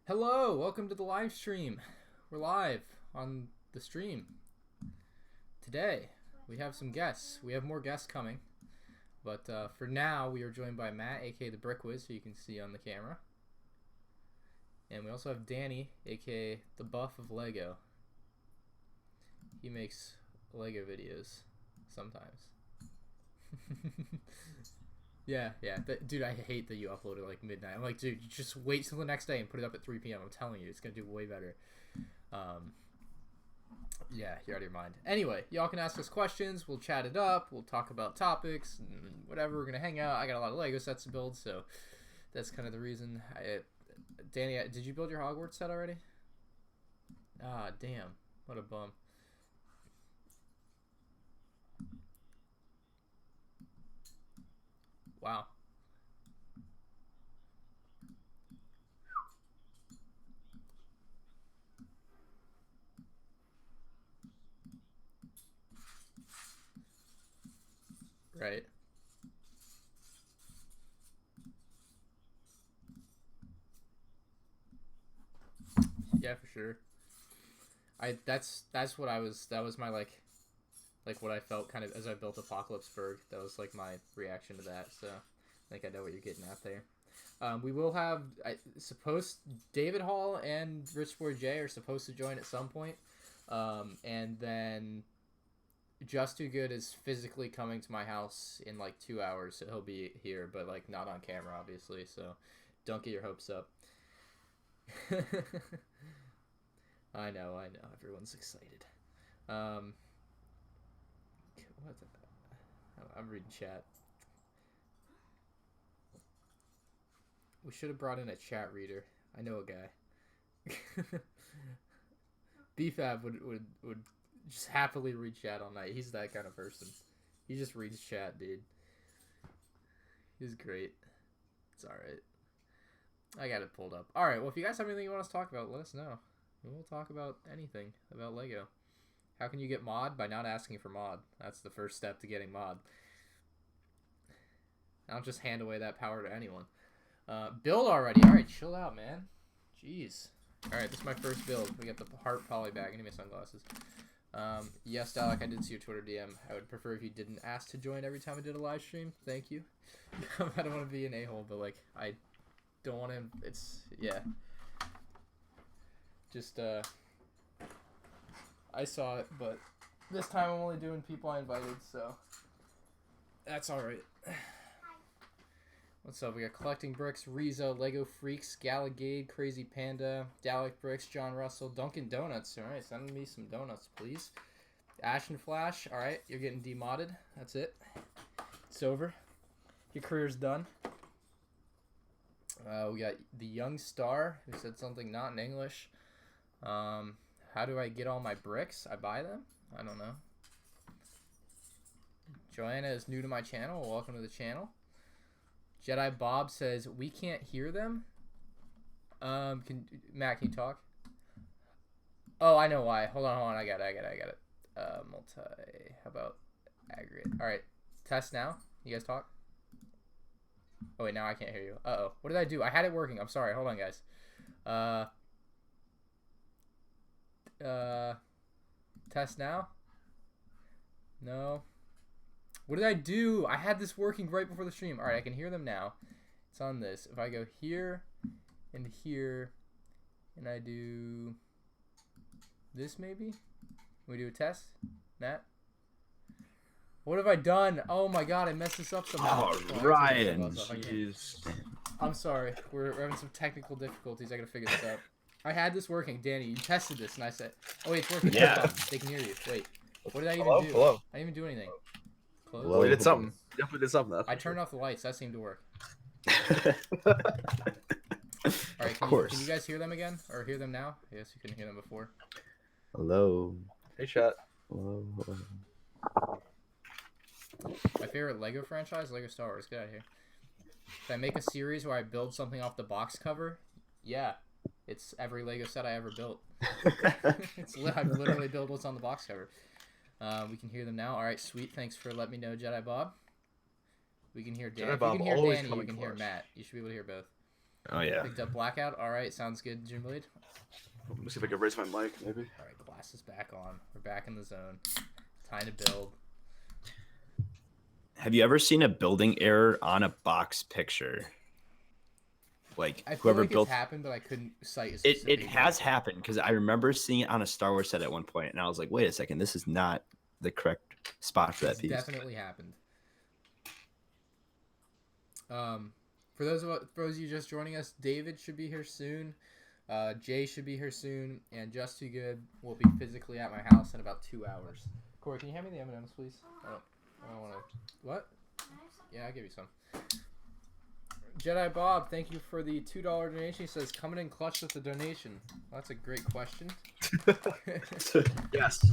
Hello, welcome to the live stream. We're live on the stream. Today, we have some guests. We have more guests coming. But for now, we are joined by Matt, aka the Brick Wiz, who you can see on the camera. And we also have Danny, aka the Buff of Lego. He makes Lego videos sometimes. Yeah. Dude, I hate that you upload at like midnight. I'm like, dude, you just wait till the next day and put it up at 3 p.m. I'm telling you, it's gonna do way better. Yeah, you're out of your mind. Anyway, y'all can ask us questions. We'll chat it up. We'll talk about topics and whatever. We're gonna hang out. I got a lot of Lego sets to build, so that's kind of the reason. Danny, did you build your Hogwarts set already? Ah, damn. What a bum. Wow. Right. Yeah, for sure. That's what I was. That was my like what I felt kind of as I built Apocalypseburg. That was like my reaction to that. So I think I know what you're getting at there. We will have David Hall and Rich Boy J are supposed to join at some point. And then Just Too Good is physically coming to my house in like 2 hours, so he'll be here, but like not on camera, obviously. So don't get your hopes up. I know. Everyone's excited. What? I'm reading chat. We should have brought in a chat reader. I know a guy. BFAB would just happily read chat all night. He's that kind of person. He just reads chat, dude. He's great. It's alright. I got it pulled up. Alright, well, if you guys have anything you want us to talk about, let us know. We'll talk about anything about Lego. How can you get mod? By not asking for mod. That's the first step to getting mod. I'll just hand away that power to anyone. Build already. Alright, chill out, man. Jeez. Alright, this is my first build. We got the heart poly bag. I need my sunglasses. Yes, Dalek, I did see your Twitter DM. I would prefer if you didn't ask to join every time I did a live stream. Thank you. I don't want to be an a-hole, but like, I don't want to. It's, yeah. Just, I saw it, but this time I'm only doing people I invited, so that's alright. What's up? We got Collecting Bricks, Rizzo, Lego Freaks, Galagade, Crazy Panda, Dalek Bricks, John Russell, Dunkin' Donuts. Alright, send me some donuts, please. Ash and Flash. Alright, you're getting demodded. That's it. It's over. Your career's done. We got the Young Star, who said something not in English. How do I get all my bricks? I buy them? I don't know. Joanna is new to my channel. Welcome to the channel. Jedi Bob says, we can't hear them. Matt, can you talk? Oh, I know why. Hold on. I got it. How about aggregate? Alright, test now. You guys talk? Oh, wait, now I can't hear you. Uh-oh. What did I do? I had it working. I'm sorry. Hold on, guys. Test now? No. What did I do? I had this working right before the stream. Alright, I can hear them now. It's on this. If I go here and here and I do this maybe? We do a test? Matt? What have I done? Oh my god, I messed this up somehow. Oh, Ryan. Jeez. I'm sorry. We're having some technical difficulties. I gotta figure this out. I had this working. Danny, you tested this and I said, oh wait, it's working. Yeah. They can hear you. Wait. What did I even do? Hello. I didn't even do anything. Close. Well, we did something. Definitely did something. I turned off the lights. That seemed to work. Alright, can you guys hear them again? Or hear them now? Yes, you couldn't hear them before. Hello. Hey, chat. Hello. My favorite Lego franchise, Lego Star Wars. Get out of here. Should I make a series where I build something off the box cover? Yeah. It's every Lego set I ever built. I've literally built what's on the box cover. We can hear them now. Alright, sweet. Thanks for letting me know, Jedi Bob. We can hear Dan. If you can hear Danny, you can hear Matt. You should be able to hear both. Oh yeah. Picked up Blackout. All right, sounds good, Jim Blade. Let me see if I can raise my mic, maybe. All right, glass is back on. We're back in the zone. Time to build. Have you ever seen a building error on a box picture? Like I feel whoever like built it's happened, but I couldn't cite a it. specific It has example. happened because I remember seeing it on a Star Wars set at one point, and I was like, "Wait a second, this is not the correct spot for that It's piece." definitely happened. For those of you just joining us, David should be here soon. Jay should be here soon, and Just Too Good will be physically at my house in about 2 hours. Corey, can you hand me the M&Ms, please? I don't want to. What? Yeah, I'll give you some. Jedi Bob, thank you for the $2 donation. He says, coming in clutch with the donation. Well, that's a great question. Yes.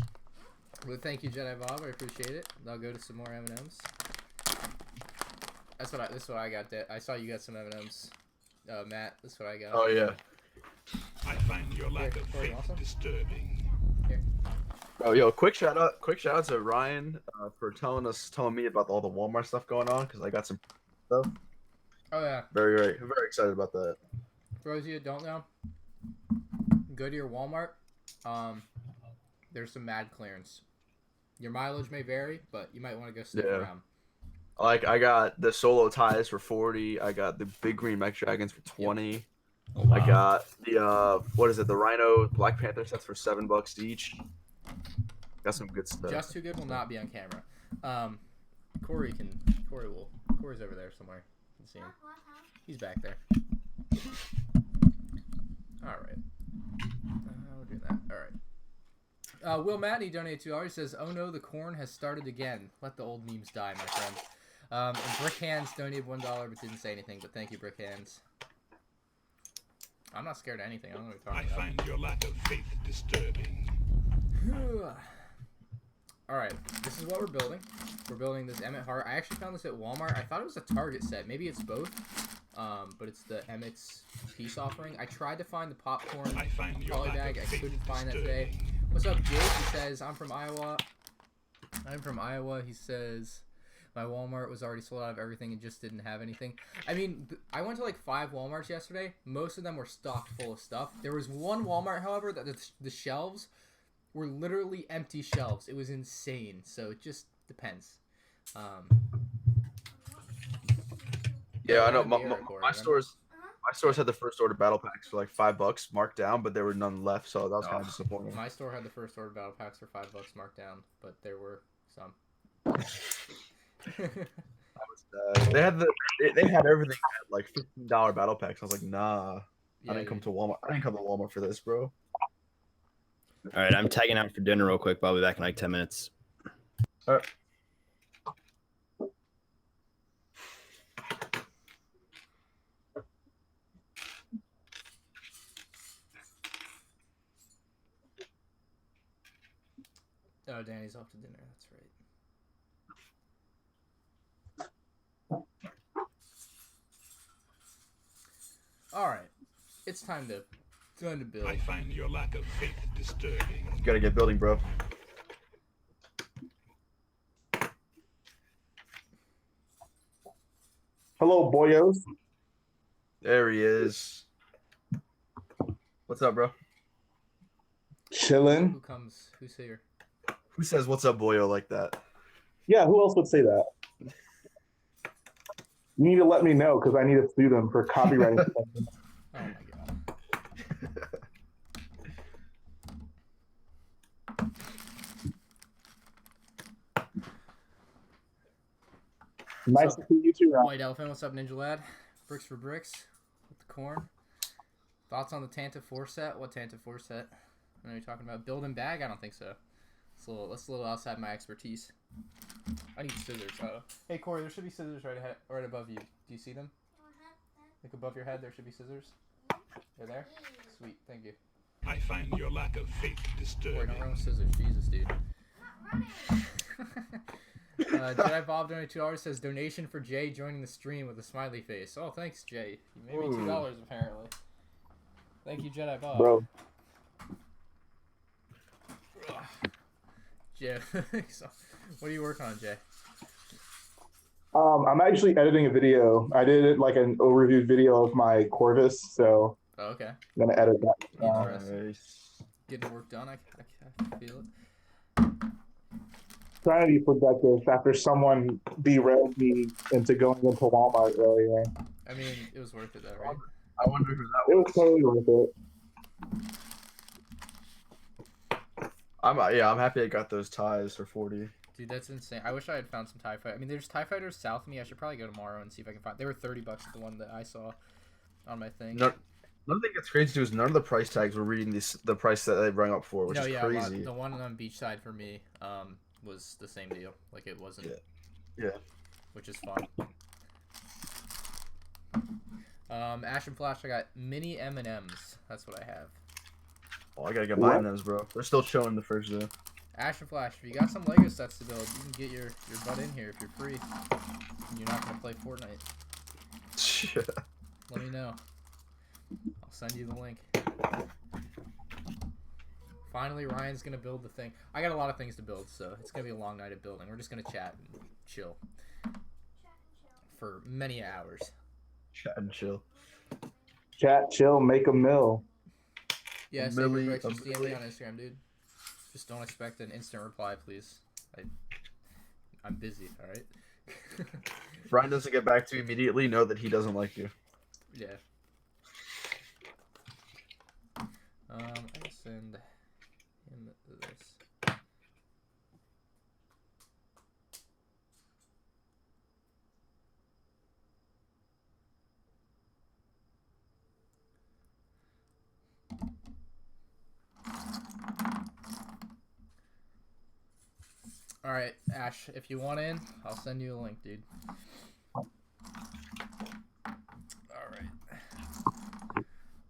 Well, thank you, Jedi Bob. I appreciate it. I'll go to some more M&Ms. This is what I got. I saw you got some M&Ms. Matt, this is what I got. Oh yeah. I find your lack of faith disturbing. Here. Oh yo, quick shout out to Ryan for telling me about all the Walmart stuff going on because I got some stuff. Oh yeah. Very excited about that. For those of you that don't know, go to your Walmart. There's some mad clearance. Your mileage may vary, but you might want to go sniff around. Like I got the solo ties for 40. I got the big green mech dragons for 20. Yep. Oh, wow. I got the the Rhino Black Panther sets for $7 each. Got some good stuff. Just Too Good will not be on camera. Corey's over there somewhere. You can see him. He's back there. All right. We'll do that. All right. Will Matney donated $2. He says, "Oh no, the corn has started again. Let the old memes die, my friend." And Brick Hands donated $1 but didn't say anything. But thank you, Brick Hands. I'm not scared of anything. I don't know what you're talking about. I find your lack of faith disturbing. Alright, this is what we're building. We're building this Emmett Hart. I actually found this at Walmart. I thought it was a Target set. Maybe it's both. But it's the Emmett's peace offering. I tried to find the popcorn trolley bag. I couldn't find that today. What's up, Jake? He says, I'm from Iowa. He says, my Walmart was already sold out of everything and just didn't have anything. I mean, I went to like 5 Walmarts yesterday. Most of them were stocked full of stuff. There was one Walmart, however, that the shelves were literally empty shelves. It was insane. So it just depends. Yeah, I know. My stores had the first order battle packs for like $5 marked down, but there were none left, so that was kind of disappointing. My store had the first order battle packs for $5 marked down, but there were some. They had everything at like $15 battle packs. I was like, nah, Yeah, I didn't come to Walmart. I didn't come to Walmart for this, bro. All right, I'm tagging out for dinner real quick, but I'll be back in like 10 minutes. All right. Oh, Danny's off to dinner. That's right. All right, it's time to build. I find your lack of faith disturbing. You gotta get building, bro. Hello, boyos. There he is. What's up, bro? Chilling. Who's here? Who says what's up, boyo, like that? Yeah, who else would say that? You need to let me know because I need to sue them for copyright. Oh my god. Nice to see you too, Ralph. White Elephant, what's up, Ninja Lad? Bricks for bricks with the corn. Thoughts on the Tanta 4 set? What Tanta 4 set? I know you're talking about build and bag. I don't think so. That's a little outside my expertise. I need scissors. Hey Corey, there should be scissors right above you. Do you see them? Like above your head, there should be scissors. They're there. Sweet, thank you. I find your lack of faith disturbing. Corey, don't run with scissors. Jesus, dude. Jedi Bob donated $2. Says donation for Jay joining the stream with a smiley face. Oh, thanks, Jay. You made me $2 apparently. Thank you, Jedi Bob. Bro. Jay, so, what are you working on, Jay? I'm actually editing a video. I did like an overview video of my Corvus, so Oh, okay. I'm gonna edit that. Interesting. Nice. Getting work done. I feel it. Trying to be productive after someone derailed me into going into Walmart earlier. I mean, it was worth it though, right? I wonder who that It was was. totally worth it. I'm happy I got those ties for 40. Dude, that's insane. I wish I had found some TIE Fighter. I mean, there's TIE Fighters south of me. I should probably go tomorrow and see if I can find. They were $30 the one that I saw on my thing. No, another thing that's crazy too is none of the price tags were reading the price that they rang up for, which is crazy. The one on Beachside for me was the same deal. Like it wasn't. Yeah. Which is fun. Ash and Flash, I got mini M&Ms. That's what I have. Oh, I gotta get buying those, bro. They're still showing the first day. Ash and Flash, if you got some Lego sets to build, you can get your butt in here if you're free. And you're not gonna play Fortnite. Let me know. I'll send you the link. Finally, Ryan's gonna build the thing. I got a lot of things to build, so it's gonna be a long night of building. We're just gonna chat and chill for many hours. Chat and chill. Chat, chill, make a mill. Yeah, Just DM me on Instagram, dude. Just don't expect an instant reply, please. I'm busy, alright? If Ryan doesn't get back to you immediately, know that he doesn't like you. Yeah. I can send him this. Alright, Ash, if you want in, I'll send you a link, dude. Alright.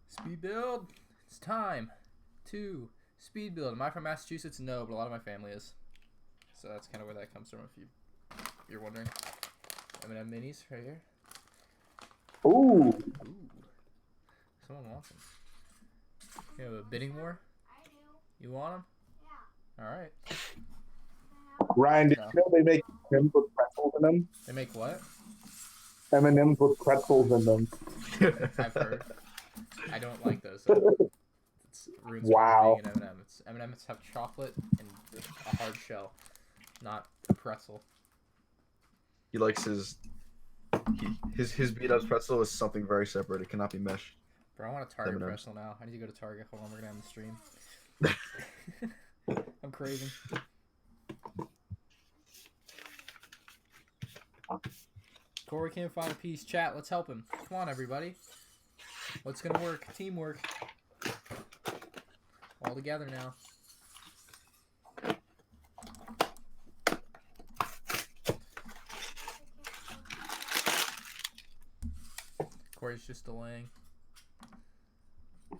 Speed build. It's time to speed build. Am I from Massachusetts? No, but a lot of my family is. So that's kind of where that comes from, if you're wondering. M&M minis right here. Ooh. Ooh. Someone wants them. You have a bidding war? I do. You want them? Yeah. Alright. Ryan, did you know they make M&Ms with pretzels in them? They make what? M&Ms with pretzels in them. I've heard. I don't like those. It's ruins Wow. being an M&M. M&Ms have chocolate and a hard shell, not a pretzel. He likes his beat-up pretzel is something very separate. It cannot be meshed. Bro, I want a Target M&Ms. pretzel now. I need to go to Target. Hold on, we're gonna end the stream. I'm craving. Corey can't find a piece. Chat, let's help him. Come on, everybody. What's gonna work? Teamwork. All together now. Corey's just delaying. No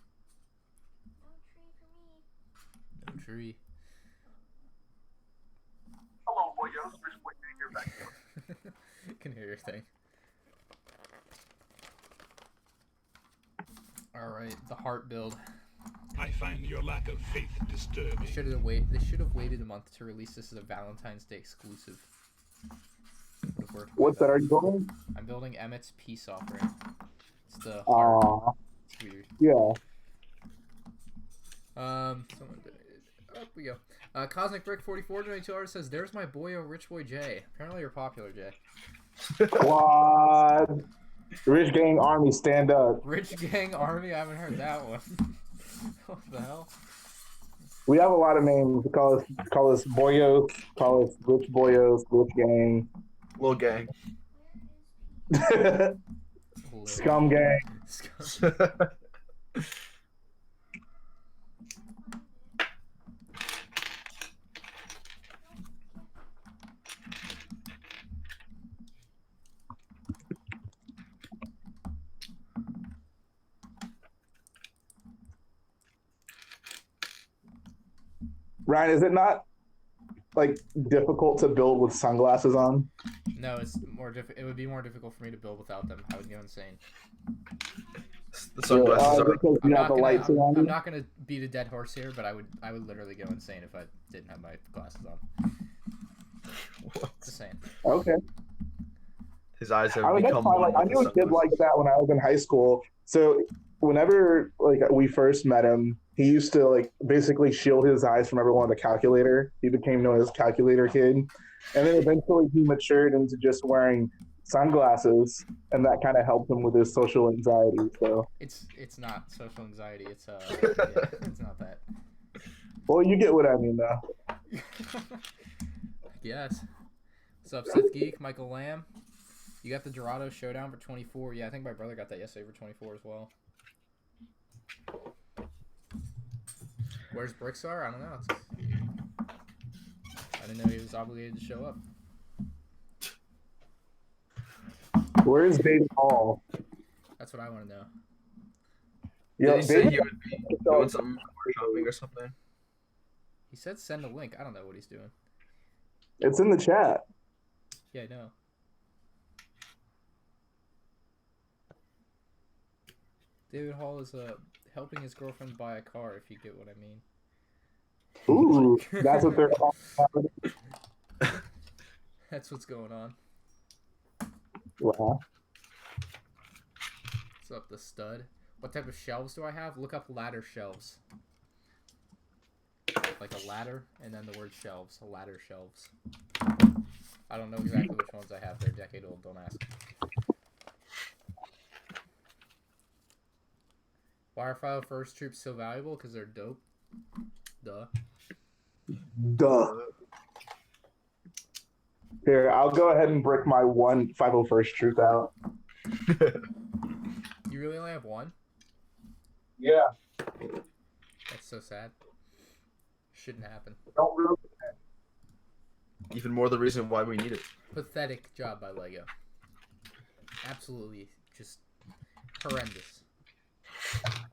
tree for me. No tree. Hello, boyos. We're just waiting to hear back. Can hear your thing. Alright, the heart build. I find your lack of faith disturbing. They should have waited a month to release this as a Valentine's Day exclusive. Would've worked What set better. are you building? I'm building Emmett's peace offering. It's the heart. Aw, It's weird. yeah. Someone donated. Up we go. Cosmic Brick 44 donated $2 says, "There's my boyo, Rich Boy Jay." Apparently you're popular, Jay. What? Rich Gang Army, stand up. Rich Gang Army. I haven't heard that one. What the hell? We have a lot of names. Call us boyos. Call us Rich Boyos, Rich Gang, Little gang. Scum Gang. Scum. Ryan, is it not like difficult to build with sunglasses on? No, it's more it would be more difficult for me to build without them. I would go insane. The sunglasses are. Because you have the lights around I'm you? not gonna beat a dead horse here, but I would literally go insane if I didn't have my glasses on. Just saying. Okay. His eyes have I mean, that's become fine. one Like, I with knew a the kid like that when I was in high school. So whenever like we first met him, he used to like basically shield his eyes from everyone with a calculator. He became known as Calculator Kid, and then eventually he matured into just wearing sunglasses, and that kind of helped him with his social anxiety. So, It's not social anxiety. It's yeah, it's not that. well, you get what I mean, though. Yes. What's up, Seth Geek, Michael Lamb? You got the Dorado Showdown for 24. Yeah, I think my brother got that yesterday for 24 as well. Where's Brickstar? I don't know. I didn't know he was obligated to show up. Where is David Hall? That's what I want to know. Did he say he would be doing something for shopping or something? He said send a link. I don't know what he's doing. It's in the chat. Yeah, I know. David Hall is helping his girlfriend buy a car, if you get what I mean. Ooh, that's what they're all about. That's what's going on. Wow. What's up, the stud? What type of shelves do I have? Look up ladder shelves. Like a ladder, and then the word shelves. Ladder shelves. I don't know exactly which ones I have. They're a decade old. Don't ask. Why are 501st troops so valuable? Because they're dope. Duh. Duh. Here, I'll go ahead and break my 501st truth out. You really only have one? Yeah. That's so sad. Shouldn't happen. Don't really. Even more the reason why we need it. Pathetic job by Lego. Absolutely just horrendous.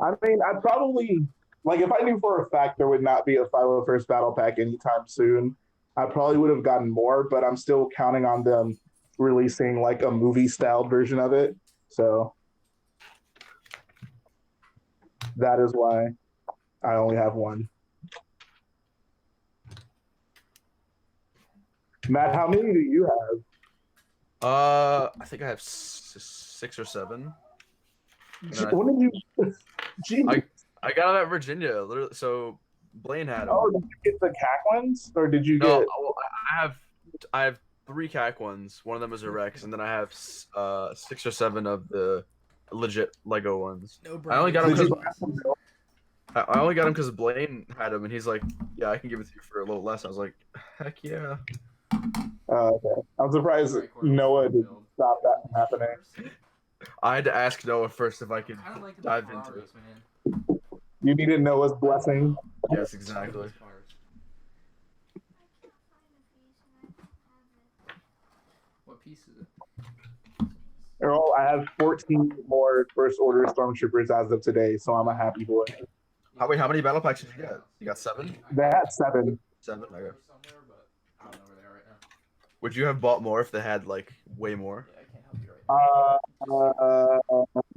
I mean, I'd probably, like, if I knew for a fact there would not be a 501st Battle Pack anytime soon, I probably would have gotten more, but I'm still counting on them releasing, like, a movie-styled version of it. So that is why I only have one. Matt, how many do you have? I think I have 6 or 7. When did you? Gee. I got them at Virginia, literally. So Blaine had them. Oh, did you get the CAC ones, or did you No, get? well, I have 3 CAC ones. One of them is a Rex, and then I have 6 or 7 of the legit Lego ones. No I only got them Did because you- I only got them because Blaine had them, and he's like, "Yeah, I can give it to you for a little less." I was like, "Heck yeah!" Okay. I'm surprised Noah didn't stop that from happening. I had to ask Noah first if I could I don't like the dive into it. Ferraris, man. You needed Noah's blessing. Yes, exactly. What piece is it? Earl, I have 14 more first order stormtroopers as of today, so I'm a happy boy. How many battle packs did you get? You got 7? They had 7. 7. Okay. Somewhere, but I don't know where they are right now. Would you have bought more if they had like way more? Yeah, I can't help you right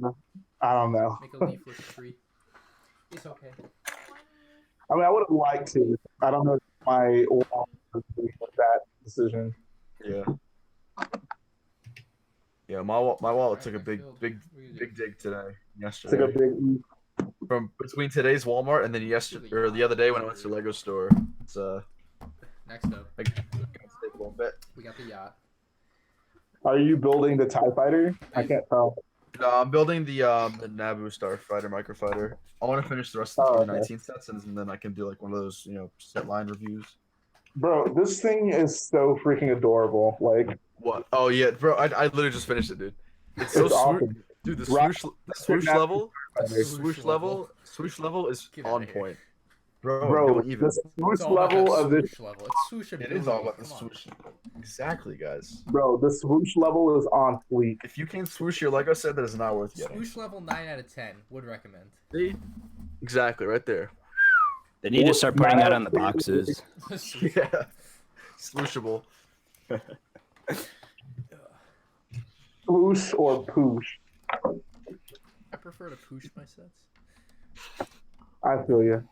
now. I don't know. Make a leaflet tree. It's okay. I mean, I would have liked to. I don't know if my wall was with that decision. Yeah. Yeah, my wallet took a big dig today. It's like a Yesterday. big. From between today's Walmart and then yesterday or the other day when I went to the Lego store. It's Next up, I gotta save a little bit. we got the yacht. Are you building the TIE fighter? I can't tell. No, I'm building the Naboo Starfighter microfighter. I want to finish the rest of the 2019 sets and then I can do like one of those, set line reviews. Bro, this thing is so freaking adorable. Like, What? Oh yeah, bro, I literally just finished it, dude. It's so it's swoosh, awesome. dude. The Rock- swoosh level, Swoosh swoosh level is Get outta on here. point. Bro, Bro, going even. the swoosh It's all about level that of this. swoosh level. It's swoosh It ability. is all about the Come on. swoosh. Exactly, guys. Bro, the swoosh level is on fleek. If you can't swoosh your Lego set, that is not worth getting. Swoosh level 9 out of 10. Would recommend. See? Exactly, right there. They need to start putting that on the boxes. Yeah. Swooshable. Swoosh or poosh. I prefer to poosh my sets. I feel you.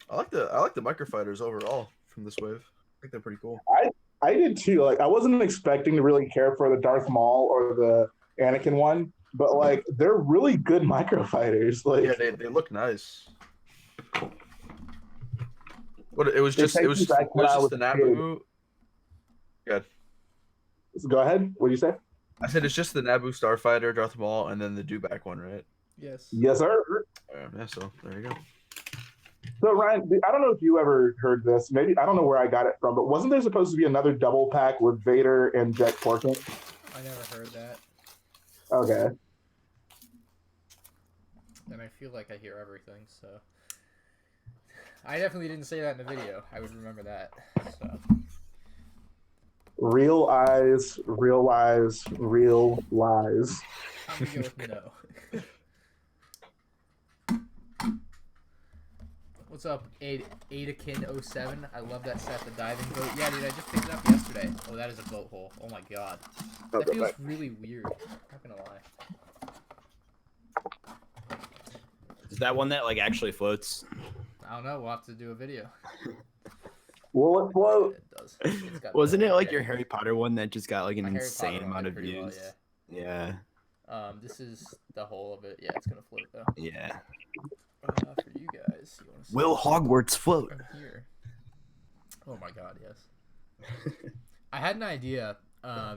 I like the microfighters overall from this wave. think they're pretty cool. I did too. Like I wasn't expecting to really care for the Darth Maul or the Anakin one, but like they're really good micro fighters. Like Yeah, they look nice. What it was It just takes me back when I was the a Naboo. Good. go ahead. What do you say? I said it's just the Naboo Starfighter, Darth Maul, and then the Dewback one, right? Yes. Yes, sir. Yeah, so there you go. So Ryan, I don't know if you ever heard this. Maybe I don't know where I got it from, but wasn't there supposed to be another double pack with Vader and Jet Porkins? I never heard that. Okay. And I feel like I hear everything, so I definitely didn't say that in the video. I would remember that. So Real eyes, real lies, real lies. I'm gonna go with no. What's up, Adakin07? I love that set, the diving boat. Yeah, dude, I just picked it up yesterday. Oh, that is a boat hole. Oh my god. That feels really weird. Not gonna lie. Is that one that like actually floats? I don't know. We'll have to do a video. Will it float? It does. It's got Wasn't it like yeah. your Harry Potter one that just got like an My Harry insane Potter one amount did of pretty well, views? Yeah. This is the whole of it. Yeah, it's gonna float though. Yeah. For you guys, you want to see Will Hogwarts float? from here? Oh my god, yes. I had an idea.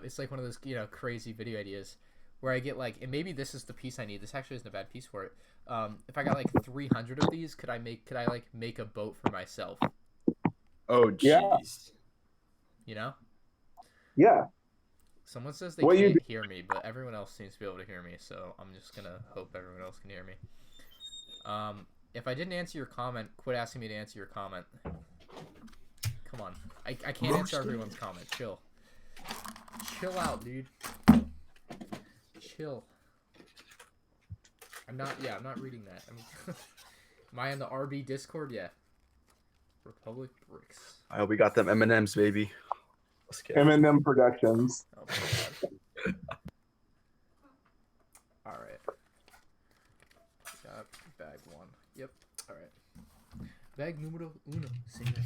It's like one of those crazy video ideas where I get like, and maybe this is the piece I need. This actually isn't a bad piece for it. If I got like 300 of these, could I like make a boat for myself? Oh jeez. Yeah. You know? Yeah. Someone says they What you can't hear me, but everyone else seems to be able to hear me, so I'm just gonna hope everyone else can hear me. If I didn't answer your comment, quit asking me to answer your comment. Come on. I can't answer everyone's comment. Chill. Chill out, dude. Chill. I'm not reading that. Am I in the RB Discord? Yeah. Republic Bricks. I hope we got them M&Ms, baby. Let's get it. MandRprodctions. Oh my god. Alright. Got bag one. Yep. Alright. Bag numero uno. Señor.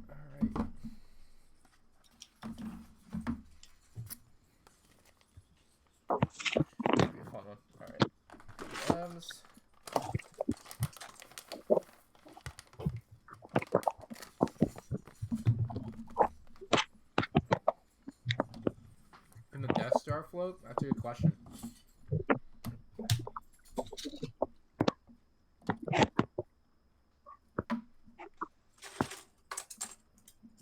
Alright. Be a fun one. Alright. Can the Death Star float? That's a good question.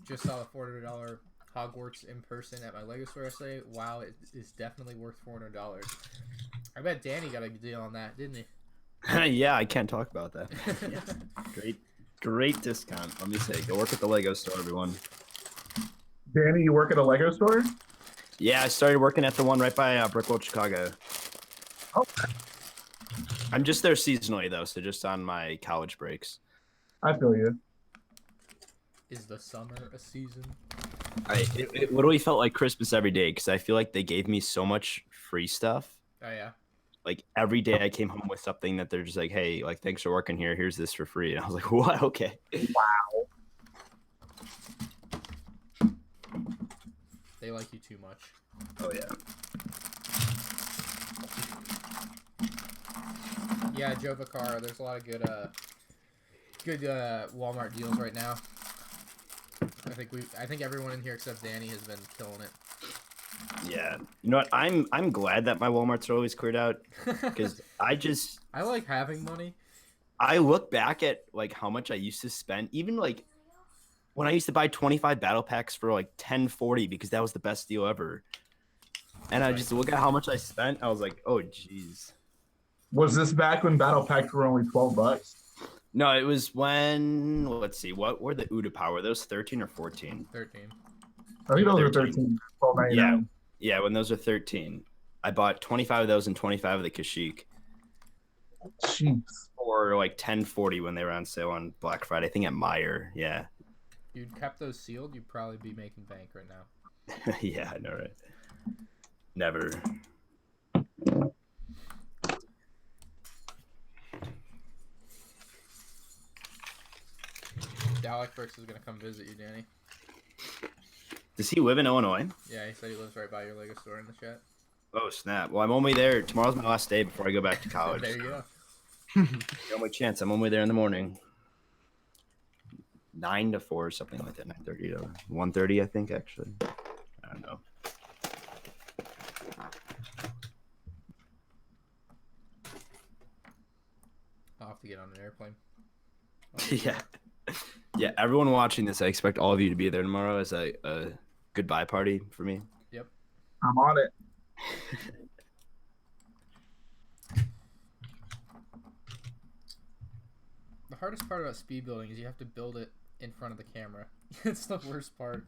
Just saw the $400 Hogwarts in person at my Lego store yesterday. Wow, it is definitely worth $400. I bet Danny got a deal on that, didn't he? Yeah, I can't talk about that. Great discount. Let me say, go work at the Lego store, everyone. Danny, you work at a Lego store? Yeah, I started working at the one right by Brickworld, Chicago. Okay. I'm just there seasonally though, so just on my college breaks. I feel you. Is the summer a season? It literally felt like Christmas every day because I feel like they gave me so much free stuff. Oh yeah. Like every day I came home with something that they're just like, hey, like thanks for working here. Here's this for free. And I was like, what? Okay. Wow. They like you too much. Oh yeah. Yeah, Joe Vaccaro, there's a lot of good Walmart deals right now. I think everyone in here except Danny has been killing it. Yeah. You know what? I'm glad that my Walmarts are always cleared out because I like having money. I look back at like how much I used to spend, even like when I used to buy 25 battle packs for like $10.40 because that was the best deal ever. And I just look at how much I spent. I was like, oh geez. Was this back when battle packs were only $12? No, it was when, let's see, what were the Uda Power? Those 13 or 14? 13. I think those were 13. Yeah, when those are 13. I bought 25 of those and 25 of the Kashyyyk. Jeez. For like $10.40 when they were on sale on Black Friday. I think at Meijer. Yeah. You'd kept those sealed, you'd probably be making bank right now. Yeah, I know, right? Never. Dalek is gonna come visit you, Danny. Does he live in Illinois? Yeah, he said he lives right by your Lego store in the chat. Oh snap! Well, I'm only there. Tomorrow's my last day before I go back to college. There you go. The only chance. I'm only there in the morning. 9 to 4, something like that. 9:30 to 1:30, I think. Actually, I don't know. I'll have to get on an airplane. Yeah. Everyone watching this, I expect all of you to be there tomorrow as a goodbye party for me. Yep. I'm on it. The hardest part about speed building is you have to build it in front of the camera. It's the worst part.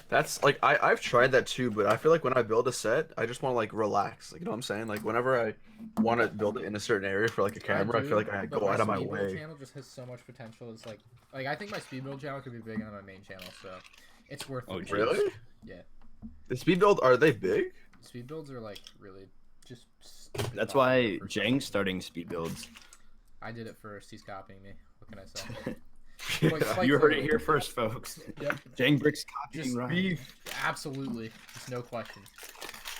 That's like I've tried that too, but I feel like when I build a set, I just want to like relax. Like, you know what I'm saying? Like whenever I want to build it in a certain area for like a camera, I feel like I go out of my way. My speed build channel just has so much potential. It's like I think my speed build channel could be bigger than my main channel, so it's worth. Oh, it. really? Yeah. The speed build, are they big? Speed builds are like really just. That's why Jang's starting speed builds. I did it first. He's copying me. What can I say? You heard it here first, folks. Yep. Jang Brick's copying Ryan. Absolutely. There's no question.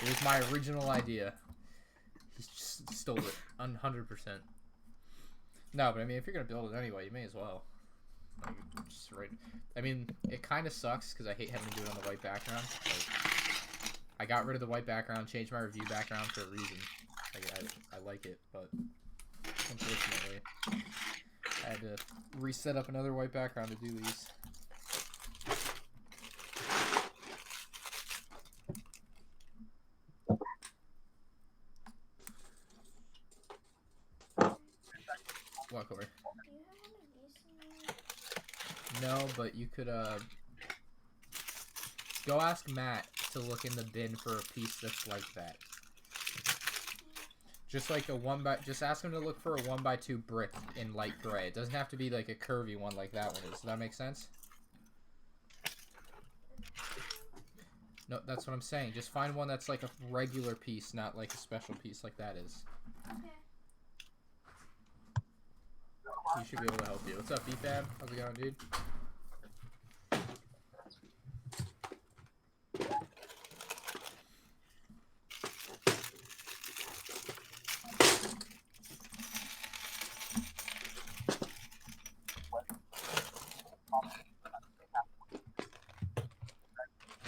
It was my original idea. He just stole it 100%. No, but I mean, if you're going to build it anyway, you may as well. Like, just right. I mean, it kind of sucks because I hate having to do it on the white background. Like, I got rid of the white background, changed my review background for a reason. Like, I like it, but unfortunately, I had to reset up another white background to do these. What, Corey? No, but you could go ask Matt to look in the bin for a piece that's like that. Just like a just ask him to look for a 1x2 brick in light gray. It doesn't have to be like a curvy one like that one is. Does that make sense? No, that's what I'm saying. Just find one that's like a regular piece, not like a special piece like that is. You should be able to help you. What's up, BFAB? How's it going, dude?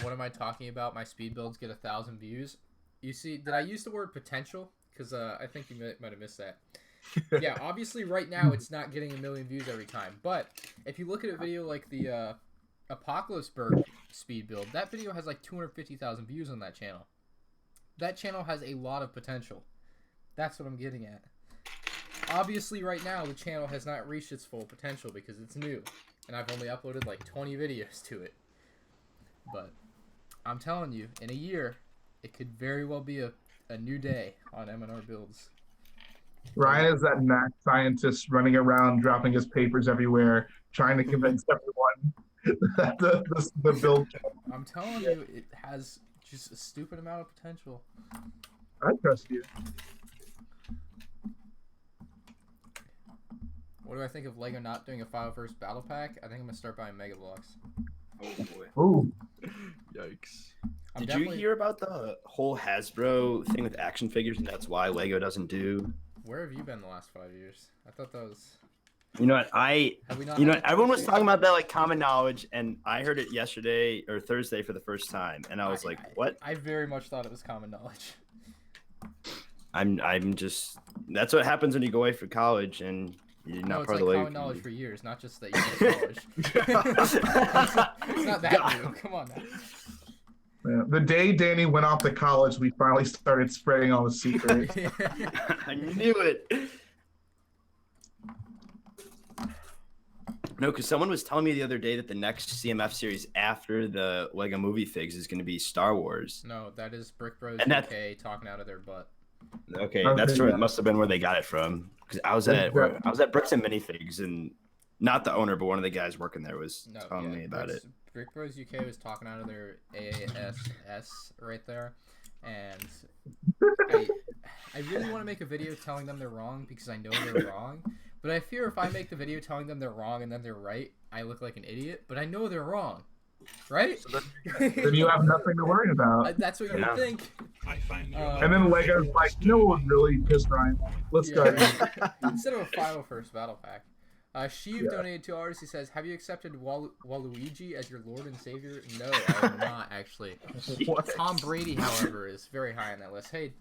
What am I talking about? My speed builds get 1,000 views. You see, did I use the word potential? Because I think you might have missed that. Yeah, obviously right now it's not getting 1 million views every time. But if you look at a video like the Apocalypseburg speed build, that video has like 250,000 views on that channel. That channel has a lot of potential. That's what I'm getting at. Obviously right now the channel has not reached its full potential because it's new. And I've only uploaded like 20 videos to it. But I'm telling you, in a year, it could very well be a new day on MNR builds. Ryan is that mad scientist running around dropping his papers everywhere, trying to convince everyone that the build. I'm telling you, it has just a stupid amount of potential. I trust you. What do I think of Lego not doing a 5-verse battle pack? I think I'm gonna start buying Mega Blocks. Oh boy. Ooh. Yikes. Did you hear about the whole Hasbro thing with action figures, and that's why Lego doesn't do? Where have you been the last 5 years? I thought that was. You know what? Everyone was talking about that like common knowledge, and I heard it yesterday or Thursday for the first time, and I was like, "What?" I very much thought it was common knowledge. I'm just. That's what happens when you go away for college, and you're not part of the Lego. Lego Common knowledge for years, not just that you go to college. It's not that new. Come on now. Yeah. The day Danny went off to college, we finally started spreading all the secrets. I knew it. No, because someone was telling me the other day that the next CMF series after the Lego Movie Figs is going to be Star Wars. No, that is Brick Bros And UK talking out of their butt. Okay, that's where it must have been where they got it from. Because I was at Bricks and Minifigs, and not the owner, but one of the guys working there was telling me about it. Brick Bros UK was talking out of their AASS right there, and I really want to make a video telling them they're wrong because I know they're wrong, But I fear if I make the video telling them they're wrong and then they're right, I look like an idiot. But I know they're wrong, right? So Then you have nothing to worry about. That's what you would think. I find your And then Lego's like, you know what would really piss Ryan off? Let's start. Instead of a 501st battle pack. Sheev donated $2. He says, "Have you accepted Waluigi as your Lord and Savior?" No, I have not actually. What? Tom Brady, however, is very high on that list. Hey,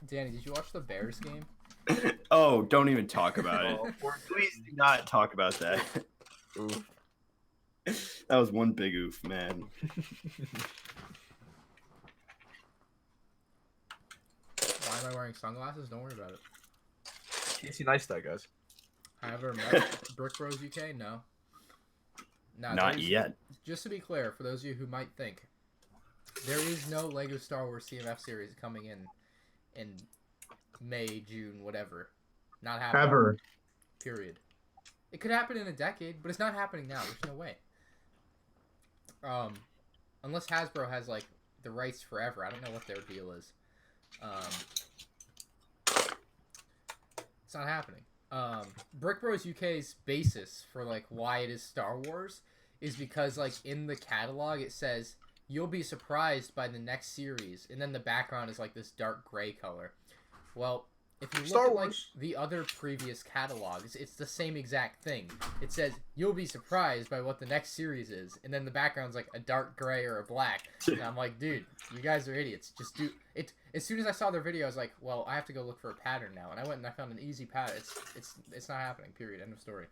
Danny, did you watch the Bears game? Oh, don't even talk about it. Please do not talk about that. Oof. That was one big oof, man. Why am I wearing sunglasses? Don't worry about it. Casey Neistat, guys. I ever met Brick Bros UK? No. Nah, Not yet. Just to be clear, for those of you who might think, there is no Lego Star Wars CMF series coming in May, June, whatever. Not happening. Ever. Period. It could happen in a decade, but it's not happening now. There's no way. Unless Hasbro has like the rights forever. I don't know what their deal is. It's not happening. Brick Bros UK's basis for like why it is Star Wars is because like in the catalog it says you'll be surprised by the next series, and then the background is like this dark gray color. Well, if you look Star at like Wars. the other previous catalogs, it's the same exact thing. It says you'll be surprised by what the next series is, and then the background's like a dark gray or a black. And I'm like, dude, you guys are idiots. Just do it. As soon as I saw their video, I was like, well, I have to go look for a pattern now, and I went and I found an easy pattern. It's not happening. Period. End of story.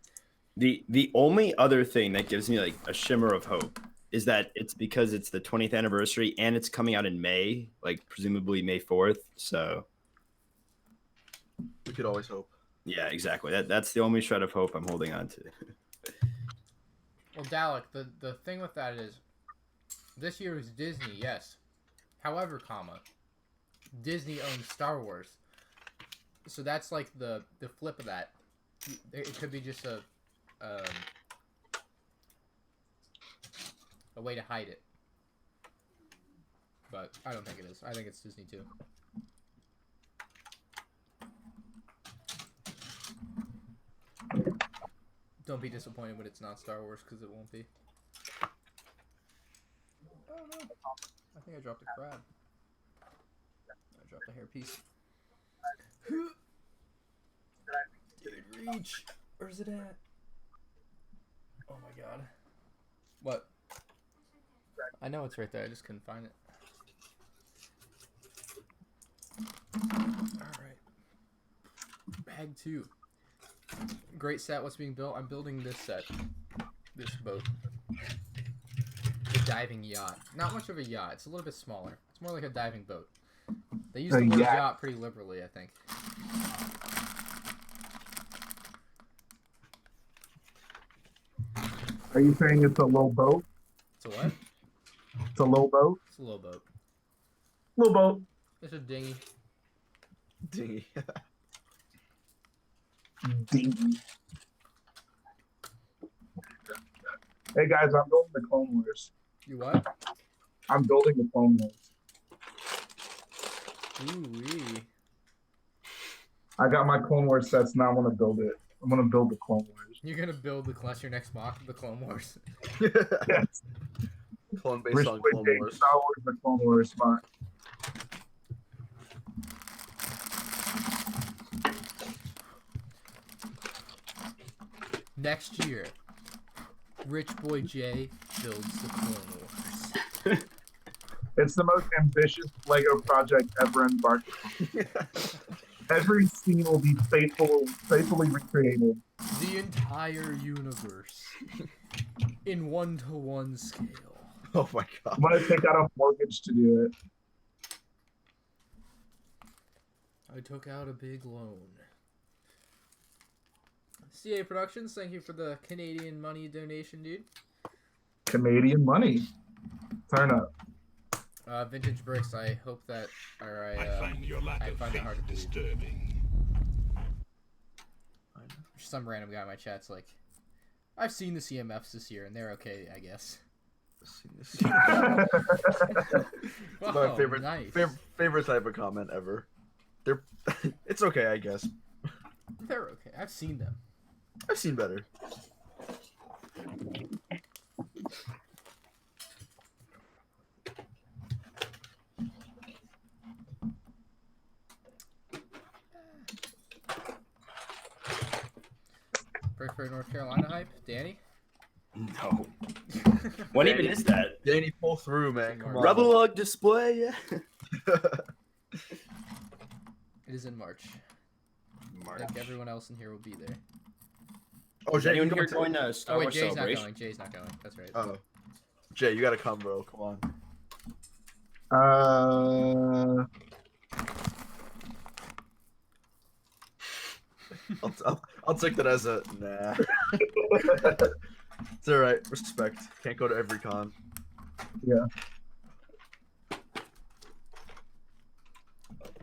The only other thing that gives me like a shimmer of hope is that it's because it's the 20th anniversary and it's coming out in May, like presumably May 4th. So We could always hope. yeah, exactly. That's the only shred of hope I'm holding on to. Well, Dalek, the thing with that is, this year is Disney, yes. However, Disney owns Star Wars, so that's like the flip of that. It could be just a way to hide it, but I don't think it is. I think it's Disney too. Don't be disappointed when it's not Star Wars, because it won't be. Oh no! I think I dropped a crab. I dropped a hairpiece. Dude, reach! Where's it at? Oh my god. What? I know it's right there, I just couldn't find it. Alright. Bag 2. Great set. What's being built? I'm building this set. This boat. The diving yacht. Not much of a yacht. It's a little bit smaller. It's more like a diving boat. They use the word yacht pretty liberally, I think. Are you saying it's a low boat? It's a what? It's a low boat? It's a little boat. Low boat. It's a dinghy. Dingy. Dingy. Hey guys, I'm building the Clone Wars. You what? I'm building the Clone Wars. Ooh-wee. I got my Clone Wars sets, now I want to build it. I'm going to build the Clone Wars. You're gonna build that's your next mock, the Clone Wars. Yes. Clone based Rich on Boy Clone Jake, Wars. Star Wars, the Clone Wars spot. Next year, Rich Boy J builds the Clone Wars. It's the most ambitious Lego project ever embarked on. Every scene will be faithfully recreated. The entire universe in 1-to-1 scale. Oh my god. I'm going to take out a mortgage to do it. I took out a big loan. CA Productions, thank you for the Canadian money donation, dude. Canadian money. Turn up. Vintage Bricks, I hope that, or I find your lack I of find it hard faith to believe. disturbing. Some random guy in my chat's like, I've seen the CMFs this year and they're okay, I guess. My Oh, favorite, nice. favorite type of comment ever. They're, it's okay, I guess. They're okay. I've seen them. I've seen better. Break for North Carolina hype, Danny. No. When even is that? Danny, pull through, man. Come on. Rebel log display. Yeah. It is in March. I think everyone else in here will be there. Oh, Is Jay, anyone you here going going to Star Wars Jay's not Celebration? going. Jay's not going. That's right. Oh, Jay, you gotta come, bro. Come on. I'll take that as a nah. It's all right. Respect. Can't go to every con. Yeah.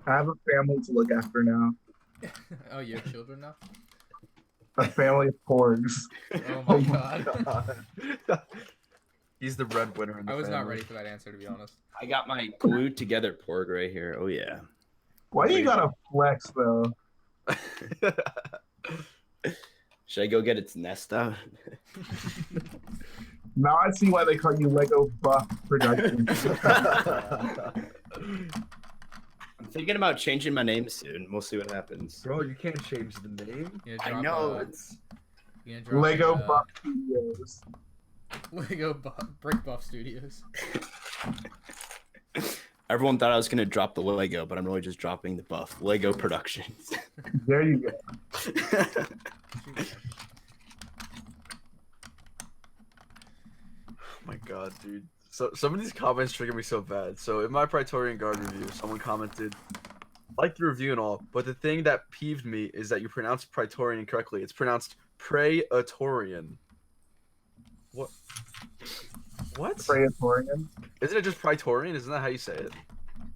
I have a family to look after now. Oh, you have children now? A family of porgs. Oh my god. He's the breadwinner in the I was not family. ready for that answer, to be honest. I got my glued together porg right here. Oh yeah. Why do you gotta flex though? Should I go get its nest out? Now I see why they call you Lego Buff Productions. I'm thinking about changing my name soon. We'll see what happens. Bro, you can't change the name. You I gonna know. drop, It's... you gonna drop Lego a, Buff Studios. Brick Buff Studios. Everyone thought I was gonna drop the Lego, but I'm really just dropping the buff. Lego Productions. There you go. Oh my god, dude. So some of these comments trigger me so bad. So in my Praetorian Guard review, someone commented, "Like the review and all, but the thing that peeved me is that you pronounce Praetorian incorrectly. It's pronounced Praetorian." What? What? Praetorian. Isn't it just Praetorian? Isn't that how you say it?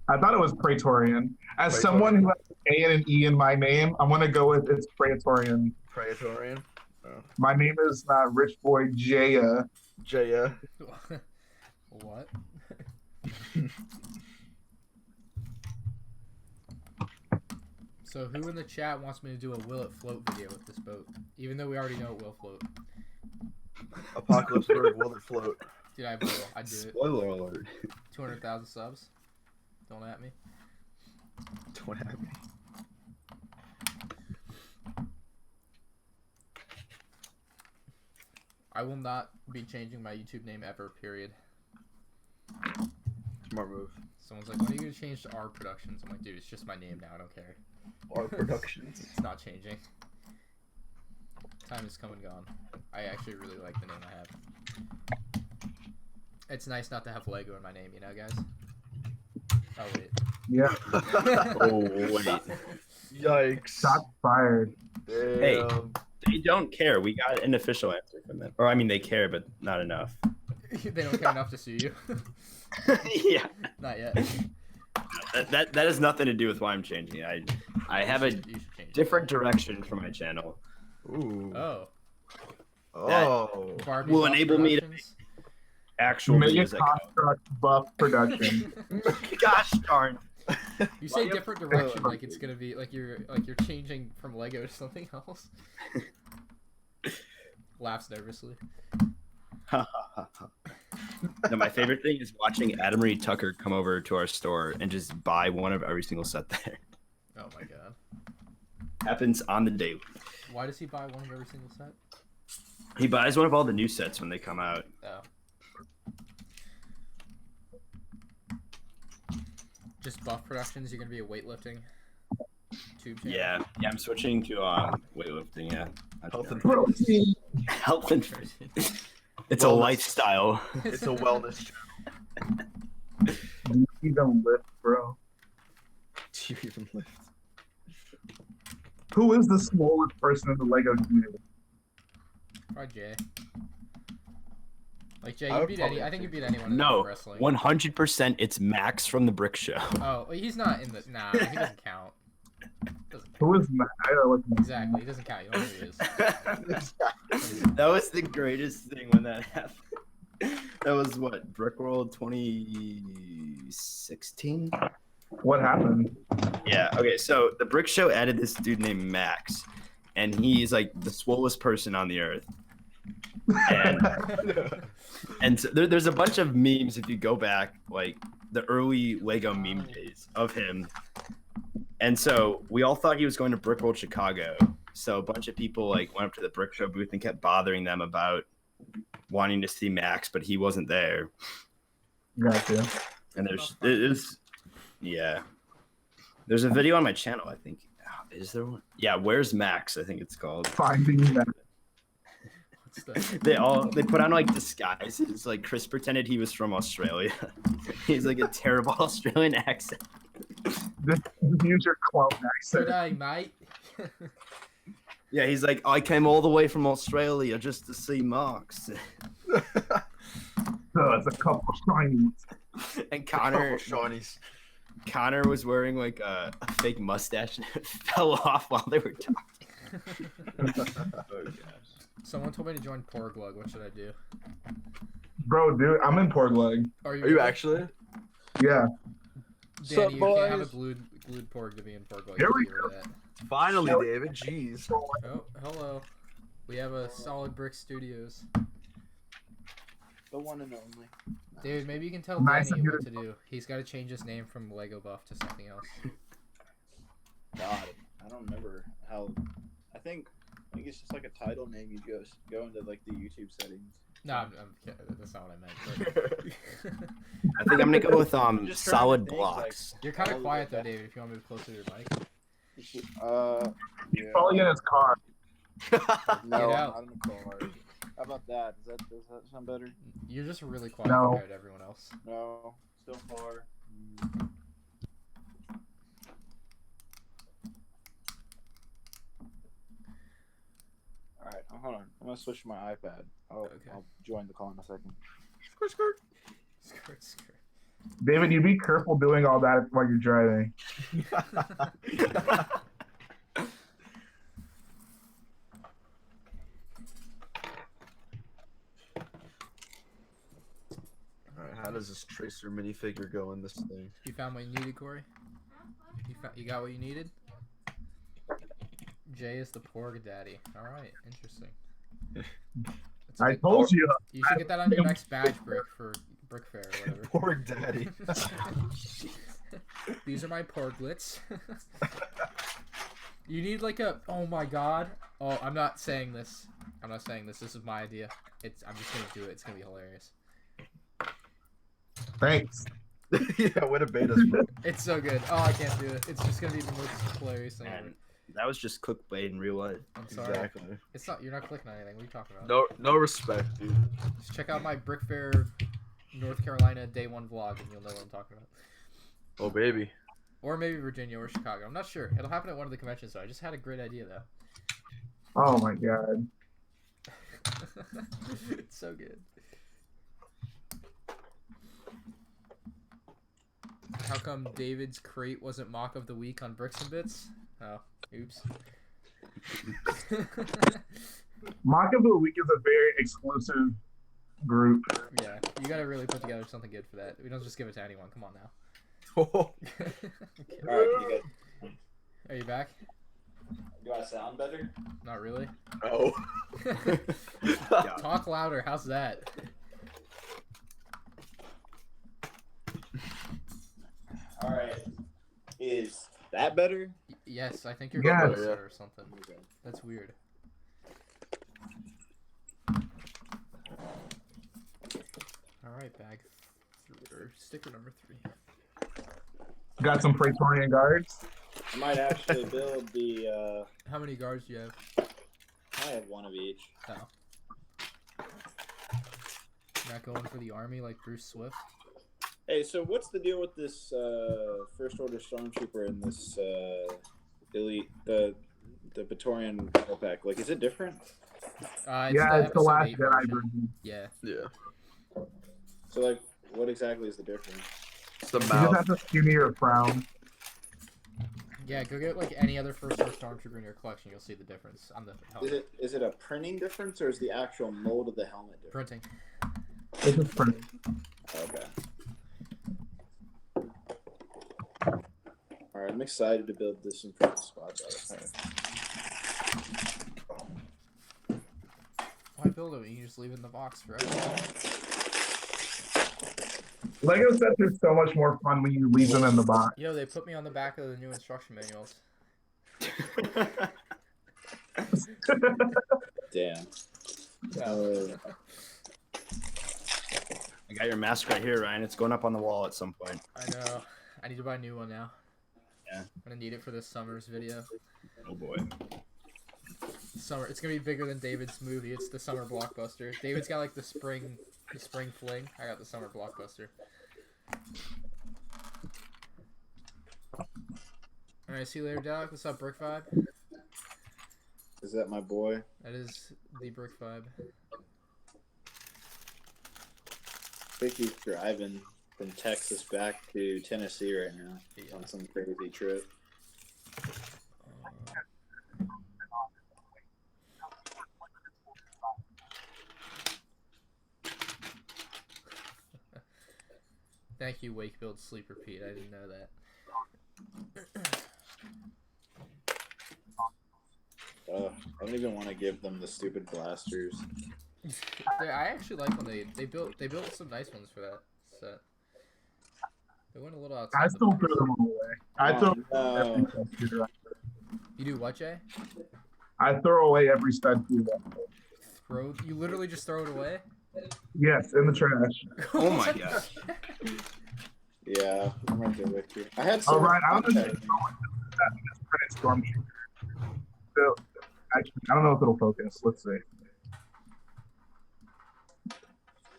I thought it was Praetorian. As Praetorian. someone who has an A and an E in my name, I'm gonna go with it's Praetorian. Praetorian. My name is not Rich Boy Jaya. Jaya. What? So who in the chat wants me to do a will it float video with this boat? Even though we already know it will float. Apocalypse Bird, will it float? Dude, I will. I'd do it. Spoiler alert. 200,000 subs. Don't at me. Don't have me. I will not be changing my YouTube name ever, period. Smart move. Someone's like, when are you going to change to R Productions? I'm like, dude, it's just my name now. I don't care. Our productions. It's not changing. Time has come and gone. I actually really like the name I have. It's nice not to have Lego in my name, you know, guys? Oh, wait. Yeah. Oh wait. Yikes. Shots fired. Damn. Hey. They don't care. We got an official answer from them. Or I mean, they care, but not enough. They don't care enough to sue you. Yeah. Not yet. That has nothing to do with why I'm changing it. I have a You should change it. different direction for my channel. Ooh. Oh. Oh. Barbie Will Buff enable me to Productions? Actual Mega music. Construct Buff Production. Gosh darn. You say Well, different direction, like it's gonna be like you're changing from Lego to something else. Laughs nervously. No, my favorite thing is watching Adam Reed Tucker come over to our store and just buy one of every single set there. Oh my god. Happens on the daily. Why does he buy one of every single set? He buys one of all the new sets when they come out. Oh. Just Buff Productions, you're gonna be a weightlifting tube channel? Yeah, I'm switching to weightlifting. Yeah, Health and Protein. health and it's a Wellness. lifestyle. It's a wellness channel. You even lift, bro. Do you even lift? Who is the smallest person in the Lego community? Probably Jay. Like Jay, I you would beat probably any. I think you beat anyone in No, wrestling. 100%. It's Max from the Brick Show. Oh, well, he's not in the. Nah, he doesn't count. Who is Matt? I gotta look him up. Exactly, he doesn't count. You don't know who he is. That was the greatest thing when that happened. That was what, Brickworld 2016? What happened? Yeah, okay, so the Brick Show added this dude named Max, and he's like the swollest person on the earth. And so there's a bunch of memes if you go back, like the early Lego meme days of him. And so we all thought he was going to Brickworld Chicago. So a bunch of people like went up to the Brick Show booth and kept bothering them about wanting to see Max, but he wasn't there. Gotcha. And there's a video on my channel, I think. Is there one? Yeah, Where's Max? I think it's called. Finding that. They put on like disguises. Like Chris pretended he was from Australia. He's like a terrible Australian accent. Just use your clown accent. Good day, mate. Yeah, he's like, I came all the way from Australia just to see Marx. So it's a couple of shinies. And Connor was wearing like a fake mustache and it fell off while they were talking. Oh gosh. Someone told me to join Porglug. What should I do? Bro, dude, I'm in Porgleg. Are Are you actually? Yeah. Danny, you can't have a glued porg to be in Porglug. Here we You hear that? Finally, David. Jeez. Oh, hello. We have a Solid Brick Studios. The one and only. Dude, maybe you can tell Nice Danny of you what to- to do. He's got to change his name from Lego Buff to something else. God, I don't remember how. I think it's just like a title name. You go into like the YouTube settings. No, I'm kidding. That's not what I meant. But... I think I'm gonna go with I'm just trying to solid think, blocks. You're kind of All quiet the though, way David. If you want to move closer to your mic. He's Yeah. probably in his car. No, Get I'm out. not in the car. How about that? Does that sound better? You're just really quiet No. compared to everyone else. No, still far. All right, hold on. I'm gonna switch to my iPad. Okay. I'll join the call in a second. Skirt. David, you be careful doing all that while you're driving. Alright, how does this tracer minifigure go in this thing? You found what you needed, Corey? You got what you needed? Jay is the porg daddy. Alright, interesting. That's a I good- told you. You should get that on your next badge brick for Brick Fair or whatever. Poor daddy. These are my porglets. You need like a. Oh my god. Oh, I'm not saying this. I'm not saying this. This is my idea. I'm just gonna do it. It's gonna be hilarious. Thanks. Yeah, what a beta's bro. It's so good. Oh, I can't do it. It's just gonna be the most hilarious thing ever. Man, that was just clickbait in real life. I'm sorry. Exactly. It's not. You're not clicking on anything. What are you talking about? No respect, dude. Just check out my Brick Fair, North Carolina day one vlog, and you'll know what I'm talking about. Oh baby. Or maybe Virginia or Chicago. I'm not sure. It'll happen at one of the conventions, though. I just had a great idea, though. Oh my god. It's so good. How come David's crate wasn't mock of the week on Bricks and Bits? Oh, oops. Mock of the Week is a very exclusive group. Yeah, you gotta really put together something good for that. We don't just give it to anyone. Come on now. Oh. All right, you guys. Are you back? Do I sound better? Not really. Oh. Talk louder. How's that? All right. Is that better? Yes, I think you're Yes. closer or something. Okay. That's weird. All right, bag. Or sticker number 3. Got some Praetorian guards. I might actually build the. How many guards do you have? I have one of each. Oh. Not going for the army like Bruce Swift? Hey, so what's the deal with this First Order Stormtrooper and this elite the Praetorian battle pack? Like, is it different? It's Yeah, it's the episode last 8 Jedi version. version. Yeah. Yeah. So, like, what exactly is the difference? It's the You just mouth. have to skinnier frown. Yeah, go get like any other First Order Stormtrooper in your collection. You'll see the difference on the helmet. Is it a printing difference or is the actual mold of the helmet different? Printing. It's just pretty. Okay. All right, I'm excited to build this in front of spots. Why build it when you just leave it in the box forever? Lego sets are so much more fun when you leave them in the box. Yo, they put me on the back of the new instruction manuals. Damn. I got your mask right here, Ryan. It's going up on the wall at some point. I know. I need to buy a new one now. Yeah. I'm gonna need it for this summer's video. Oh boy. Summer. It's gonna be bigger than David's movie. It's the summer blockbuster. David's got like the spring fling. I got the summer blockbuster. All right. See you later, Doc. What's up, Brick Vibe? Is that my boy? That is the Brick Vibe. I think he's driving from Texas back to Tennessee right now on some crazy trip. Thank you, Wakefield Sleeper Pete. I didn't know that. I don't even want to give them the stupid blasters. I actually like when they built some nice ones for that set. They went a little outside. I still throw them away. I throw every stud shooter. You do what, Jay? I throw away every stud shooter. You literally just throw it away? Yes, in the trash. Oh my gosh. Yeah, I'm right there with you. I had some. All right, I don't know if it's Stormtrooper. So, actually, I don't know if it'll focus. Let's see.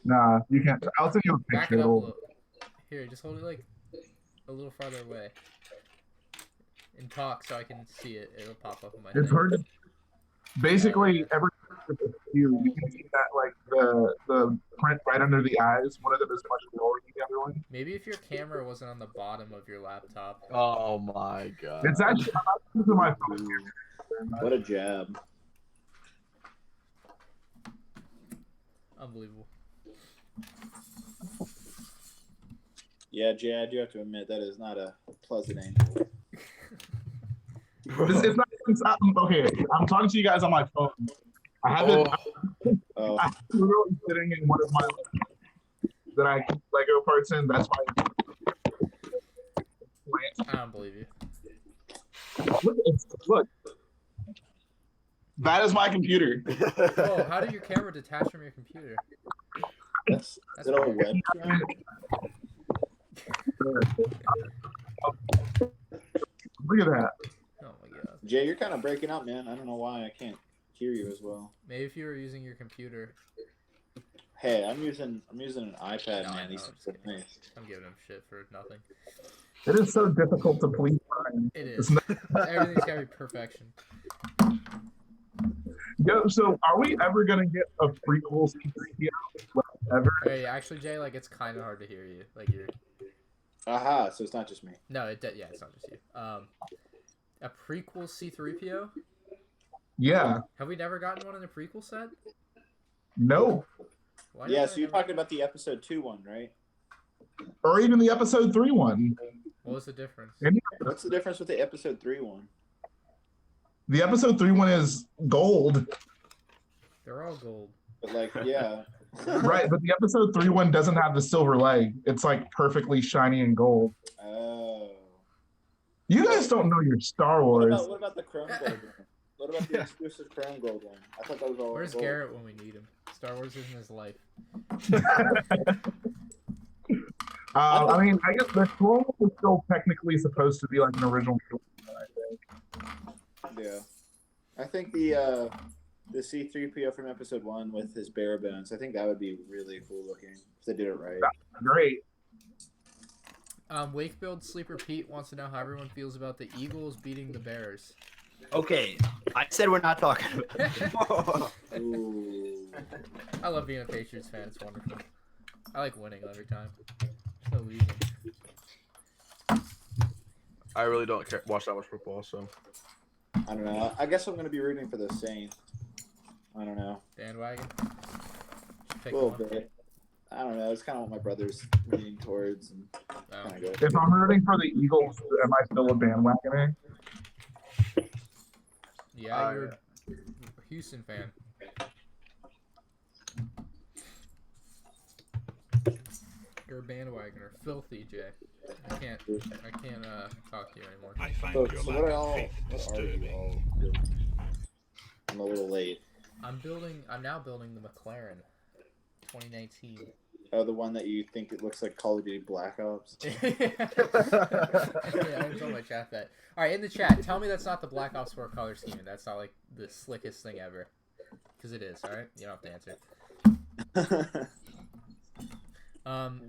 Nah, you can't. I'll send you a Back picture. it up a It'll- little. Here, just hold it like a little farther away. And talk so I can see it. It'll pop up in my It's thing. hard to. Basically, every you can see that like the print right under the eyes. One of them is much lower than the other one. Maybe if your camera wasn't on the bottom of your laptop. Oh my god. It's actually I'm not using my phone. What a jab. Unbelievable. Yeah, Jay, I do have to admit that is not a pleasant angle. It's not okay. I'm talking to you guys on my phone. I haven't. Oh, I'm literally sitting in one of my that I keep Lego parts in. That's my. I don't believe you. Look. That is my computer. Oh, how did your camera detach from your computer? that's is it all web? Look at that. Oh my god. Jay, you're kind of breaking up, man. I don't know why I can't hear you as well. Maybe if you were using your computer. Hey, I'm using an iPad, No, I man. know, These I'm are just so kidding. nice. I'm giving him shit for nothing. It is so difficult to please Brian. It It's is. not- Everything's gotta be perfection. Yo, so are we ever gonna get a prequel sequel ever? Hey, actually, Jay, like it's kind of hard to hear you. Like you're. Aha, so it's not just me. No, yeah, it's not just you. A prequel C3PO? Yeah. Have we never gotten one in a prequel set? No. Why Yeah, have so I you're never- talking about the episode 2 one, right? Or even the episode 3 one. What was the difference? What's the difference with the episode 3 one? The episode 3 one is gold. They're all gold. But like, yeah. Right, but the episode 3 one doesn't have the silver leg. It's like perfectly shiny and gold. Oh. You guys don't know your Star What Wars. about the chrome gold one? What about the exclusive chrome gold one? I thought that was all. Where's gold. Garrett when we need him? Star Wars isn't his life. I mean, I guess the clone was still technically supposed to be like an original film, I think. Yeah. I think the C3PO from episode 1 with his bare bones, I think that would be really cool looking if they did it right. Great. Wakefield Sleeper Pete wants to know how everyone feels about the Eagles beating the Bears. Okay, I said we're not talking about it. Ooh. I love being a Patriots fan. It's wonderful. I like winning every time. There's no losing. I really don't watch that much football, so. I don't know. I guess I'm going to be rooting for the Saints. I don't know. Bandwagon. Just A pick little one. bit. I don't know. It's kind of what my brother's leaning towards. And Oh. kind of good. If I'm rooting for the Eagles, am I still a bandwagoner? Yeah, you're a Houston fan. You're a bandwagoner. Filthy, Jay. I can't talk to you anymore. I find So, your so lack what are of all? faith What are you disturbing. all doing? I'm a little late. I'm now building the McLaren 2019. Oh, the one that you think it looks like Call of Duty Black Ops. Yeah, I told my chat that. Alright, in the chat, tell me that's not the Black Ops 4 color scheme and that's not like the slickest thing ever. Because it is, alright? You don't have to answer.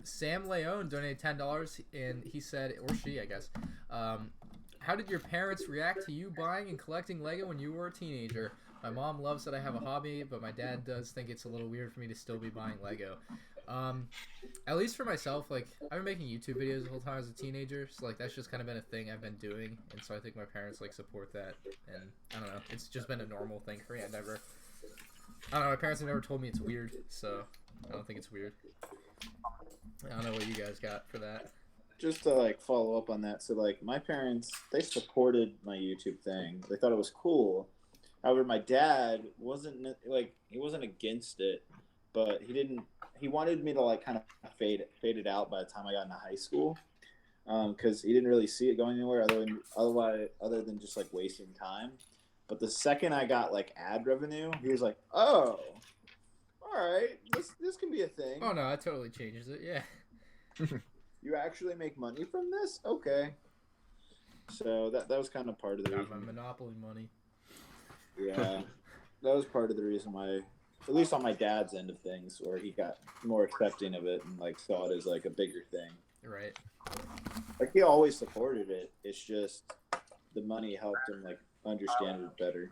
Sam Leone donated $10 and he said, or she, I guess, how did your parents react to you buying and collecting Lego when you were a teenager? My mom loves that I have a hobby, but my dad does think it's a little weird for me to still be buying Lego. At least for myself, like, I've been making YouTube videos the whole time as a teenager, so, like, that's just kind of been a thing I've been doing, and so I think my parents, like, support that, and, I don't know, it's just been a normal thing for me. I don't know, my parents have never told me it's weird, so I don't think it's weird. I don't know what you guys got for that. Just to like follow up on that, so like my parents, they supported my YouTube thing. They thought it was cool. However, my dad wasn't like, he wasn't against it, but he wanted me to like kind of fade it out by the time I got into high school, because he didn't really see it going anywhere other than just like wasting time. But the second I got like ad revenue, he was like, oh, all right, this can be a thing. Oh no, that totally changes it, yeah. You actually make money from this? Okay. So that was kind of part of the Got my reason. Monopoly money. Yeah, that was part of the reason why, at least on my dad's end of things, where he got more accepting of it and like saw it as like a bigger thing. Right. Like he always supported it. It's just the money helped him like understand it better.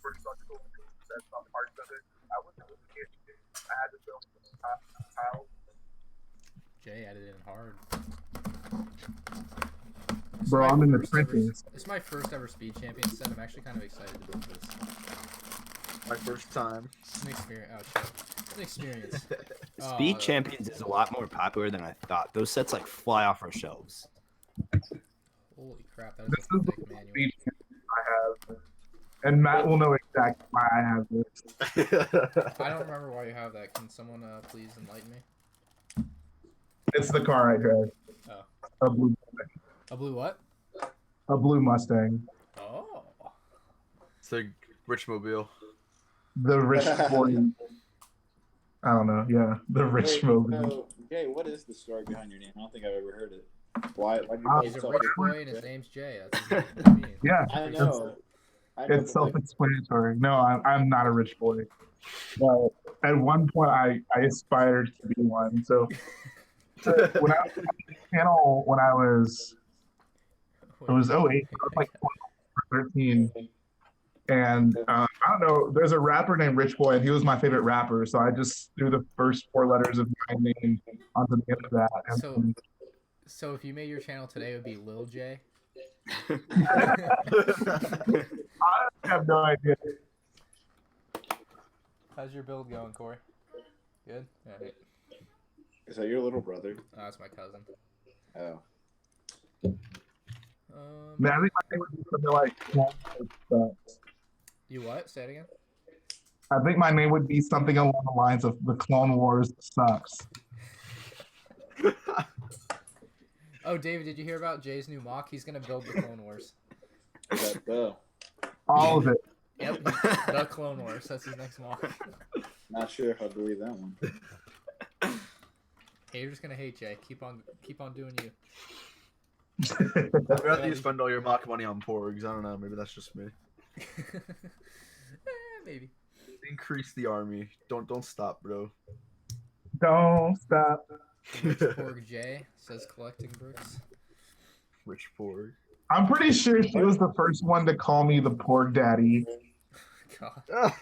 For structural reasons, that's not parts of it. I wasn't able to get it. I had to build tiles. Jay added in hard. Bro, I'm in the trenches. It's my first ever Speed Champion set. I'm actually kind of excited to build this. My first time. It's an experience. Oh, shit. It's an experience. Speed Champions is a lot more popular than I thought. Those sets like fly off our shelves. Holy crap, that This is a is the thick manual. speech I have. And Matt will know exactly why I have this. I don't remember why you have that. Can someone please enlighten me? It's the car I drive. Oh. A blue Mustang. A blue what? A blue Mustang. Oh. It's a rich mobile. The rich boy. I don't know. Yeah, the rich Wait, mobile. so, Jay, what is the story behind your name? I don't think I've ever heard it. Why you Ah, call He's a yourself rich Rich boy and his Jay? name's Jay. That's what I mean. Yeah, I know. it's but, like, self-explanatory. No, I'm not a rich boy. But at one point, I aspired to be one. So when I was on the channel, when I was, it was 08, I was like 12 or 13. And I don't know, there's a rapper named Rich Boy, and he was my favorite rapper. So I just threw the first 4 letters of my name onto the end of that. And So if you made your channel today, it would be Lil J. I have no idea. How's your build going, Corey? Good? Alright. is that your little brother? Oh, that's my cousin. Oh. Man, I think my name would be something like Clone Wars Sucks. You what? Say it again? I think my name would be something along the lines of the Clone Wars Sucks. Oh, David, did you hear about Jay's new mock? He's going to build the Clone Wars. All of it. Yep, the Clone Wars. That's his next mock. Not sure if I believe that one. Haters going to hate Jay. Keep on doing you. I'd rather you spend all your mock money on porgs. I don't know. Maybe that's just me. Maybe. Increase the army. Don't stop, bro. Don't stop. Rich Porg J says collecting bricks. Rich porg. I'm pretty sure she was the first one to call me the pork daddy. God.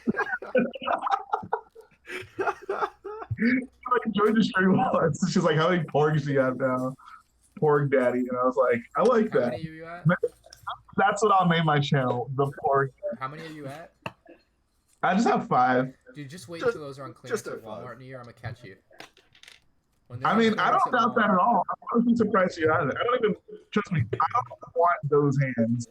I enjoyed the stream once. She's like, how many porgs do you have now? Pork daddy. And I was like, I like How that. many are you at? That's what I'll name my channel, the pork. How many are you at? I just have 5. Dude, just wait Just- till those are on clearance just at at five. Walmart in a year. I'm going to catch you. When they're I on mean, I clearance don't at doubt that Walmart- at all. I wasn't surprised you had it. I don't even, trust me, I don't want those hands.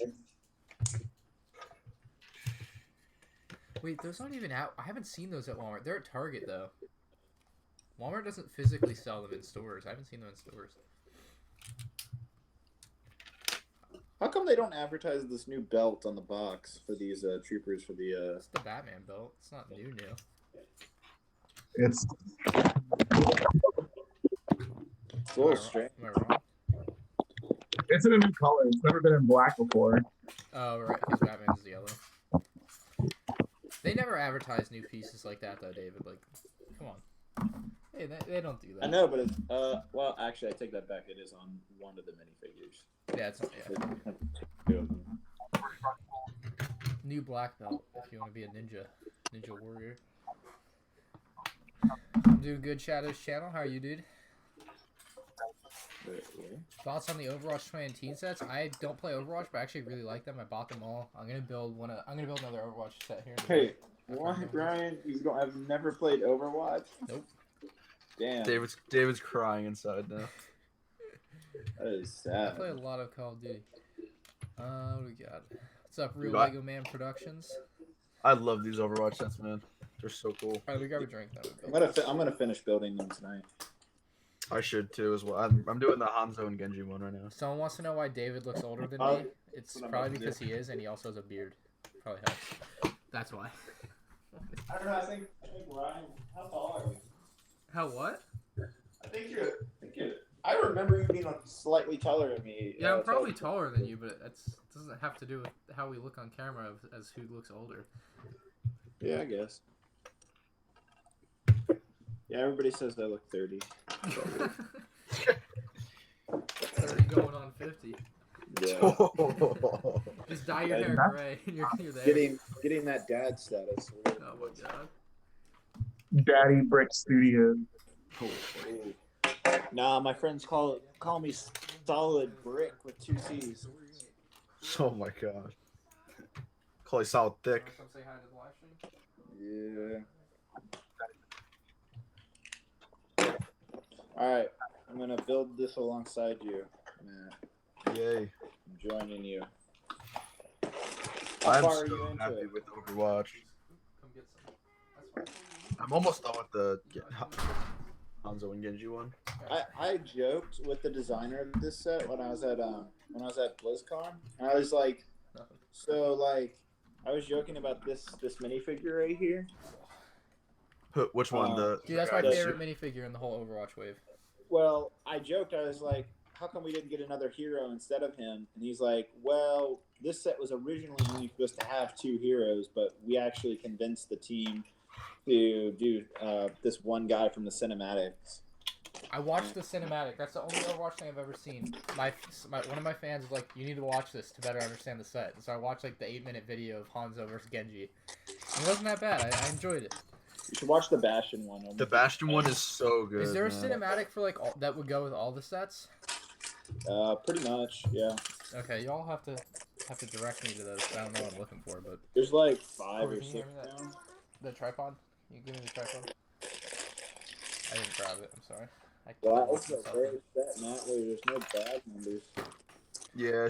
Wait, those aren't even out. I haven't seen those at Walmart. They're at Target though. Walmart doesn't physically sell them in stores. I haven't seen them in stores. How come they don't advertise this new belt on the box for these troopers for the? It's the Batman belt. It's not new. It's It's a little strange. Am I wrong? it's in a new color. It's never been in black before. Oh, right, because Batman's yellow. They never advertise new pieces like that, though, David. Like, come on. Hey, they don't do that. I know, but it's well, actually, I take that back. It is on one of the minifigures. Yeah, it's yeah. Two of them. New black belt if you want to be a ninja warrior. I'm doing good, Shadow's channel. How are you, dude? Thoughts on the Overwatch 2019 sets? I don't play Overwatch, but I actually really like them. I bought them all. I'm gonna build another Overwatch set here. Hey, why, Brian? You don't have never played Overwatch? Nope. Damn. David's crying inside now. That is I sad. play a lot of Call of Duty. What do we got? What's up, Real Dude, Lego Man Productions? I love these Overwatch sets, man. They're so cool. Alright, we grab a drink then. I'm gonna finish building them tonight. I should too as well. I'm doing the Hanzo and Genji one right now. Someone wants to know why David looks older than me. It's probably because he is, and he also has a beard. Probably helps. That's why. I don't know. I think Ryan. How tall are you? How what? I think you're. I remember you being slightly taller than me. Yeah, I'm probably taller than you, but it doesn't have to do with how we look on camera as who looks older. Yeah, I guess. Yeah, everybody says I look 30. 30 going on 50. Yeah. Just dye your hair gray and you're there. Getting that dad status. Oh my god. Daddy Brick Studio. Nah, my friends call me Solid Brick with 2 C's. Oh my god. Call you solid thick. Come say hi to the live stream? Yeah. Alright, I'm gonna build this alongside you, Matt. Yay. I'm joining you. How I'm far are you so into happy it? with Overwatch. Come get some. That's fine. I'm almost done with the Hanzo and Genji one. I joked with the designer of this set when I was at BlizzCon, and I was like, so like, I was joking about this minifigure right here. Which one? Dude, that's my the- favorite minifigure in the whole Overwatch wave. Well, I joked. I was like, how come we didn't get another hero instead of him? And he's like, well, this set was originally only supposed to have 2 heroes, but we actually convinced the team to do this one guy from the cinematics. I watched the cinematic. That's the only Overwatch thing I've ever seen. One of my fans was like, "You need to watch this to better understand the set." So I watched like the 8-minute video of Hanzo versus Genji. It wasn't that bad. I enjoyed it. You should watch the Bastion one. The Bastion one is so good. Is there a man. cinematic for like that would go with all the sets? Pretty much, yeah. Okay, y'all have to direct me to those. I don't know what I'm looking for, but There's like 5 Corey, or can you 6 hear me that? now. the tripod. You give me the tripod. I didn't grab it. I'm sorry. Wow, that's a rare set, Matt, where there's no bag numbers. Yeah,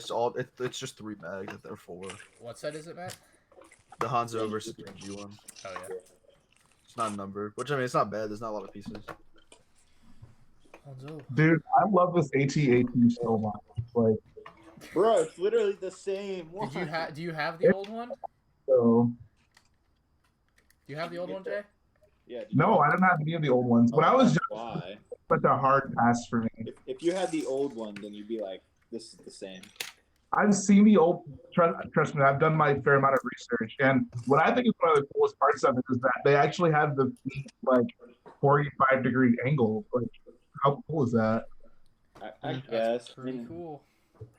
it's just 3 bags that they're for. What set is it, Matt? The Hanzo versus Genji one. Oh yeah. It's not numbered, which I mean it's not bad. There's not a lot of pieces. Hanzo. Dude, I love this AT-AT so much. Like, Bro, it's literally the same one. Do you have the old one? so. Do you have the old one, Jay? Yeah. No, I don't have any of the old ones. When I was young, Why? such a hard pass for me. If you had the old one, then you'd be like, this is the same. I've seen the old. Trust me, I've done my fair amount of research, and what I think is one of the coolest parts of it is that they actually have the like 45-degree angle. Like, how cool is that? I guess. That's pretty cool.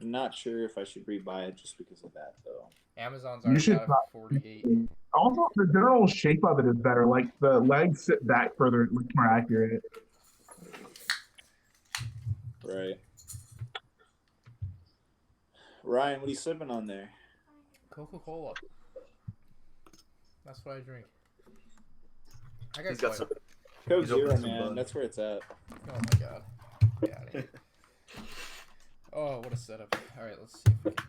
I'm not sure if I should rebuy it just because of that, though. Amazon's You already should got it for 48. Also, the general shape of it is better. Like the legs sit back further, it looks more accurate. Right. Ryan, what are you sipping on there? Coca-Cola. That's what I drink. I got He's got quite some. Coke He's Zero, opened some man. bud. That's where it's at. Oh my god. Get out of here. Oh, what a setup. Alright, let's see if we can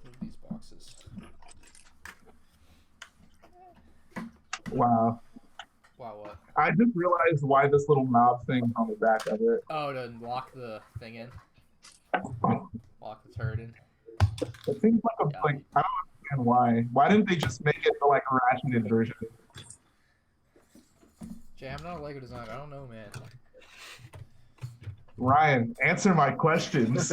move these boxes. Wow. Wow, what? I just realized why this little knob thing on the back of it. Oh, to lock the thing in. Lock the turd in. It seems like Yeah. I don't understand why. Why didn't they just make it the like rationed version? Jay, I'm not a Lego designer. I don't know, man. Ryan, answer my questions.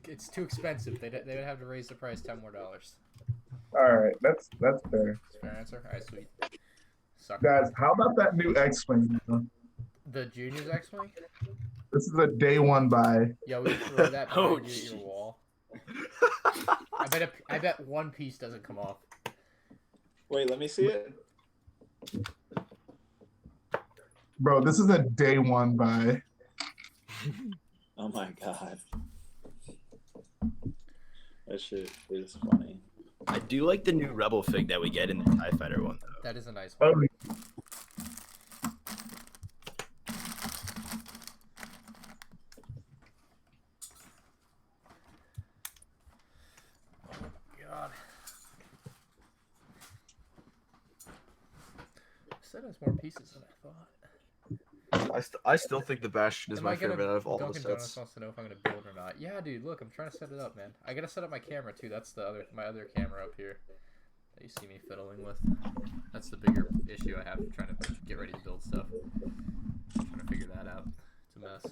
It's too expensive. They would have to raise the price $10 more. All right, that's fair. That's a fair answer. All right, sweet. Sucker. Guys, how about that new X-Wing? The Juniors X-Wing? This is a day one buy. Yo, we throw that Oh, behind your wall. I bet one piece doesn't come off. Wait, let me see it. Bro, this is a day one buy. Oh my god. That shit is funny. I do like the new Rebel fig that we get in the TIE Fighter one, though. That is a nice one. Oh, God. This set has more pieces than I thought. I still think the Bastion is Am my I gonna- favorite out of all the Dunkin' Donuts sets. wants to know if I'm gonna build or not. Yeah, dude. Look, I'm trying to set it up, man. I gotta set up my camera too. That's my other camera up here that you see me fiddling with. That's the bigger issue I have trying to get ready to build stuff. I'm trying to figure that out. It's a mess.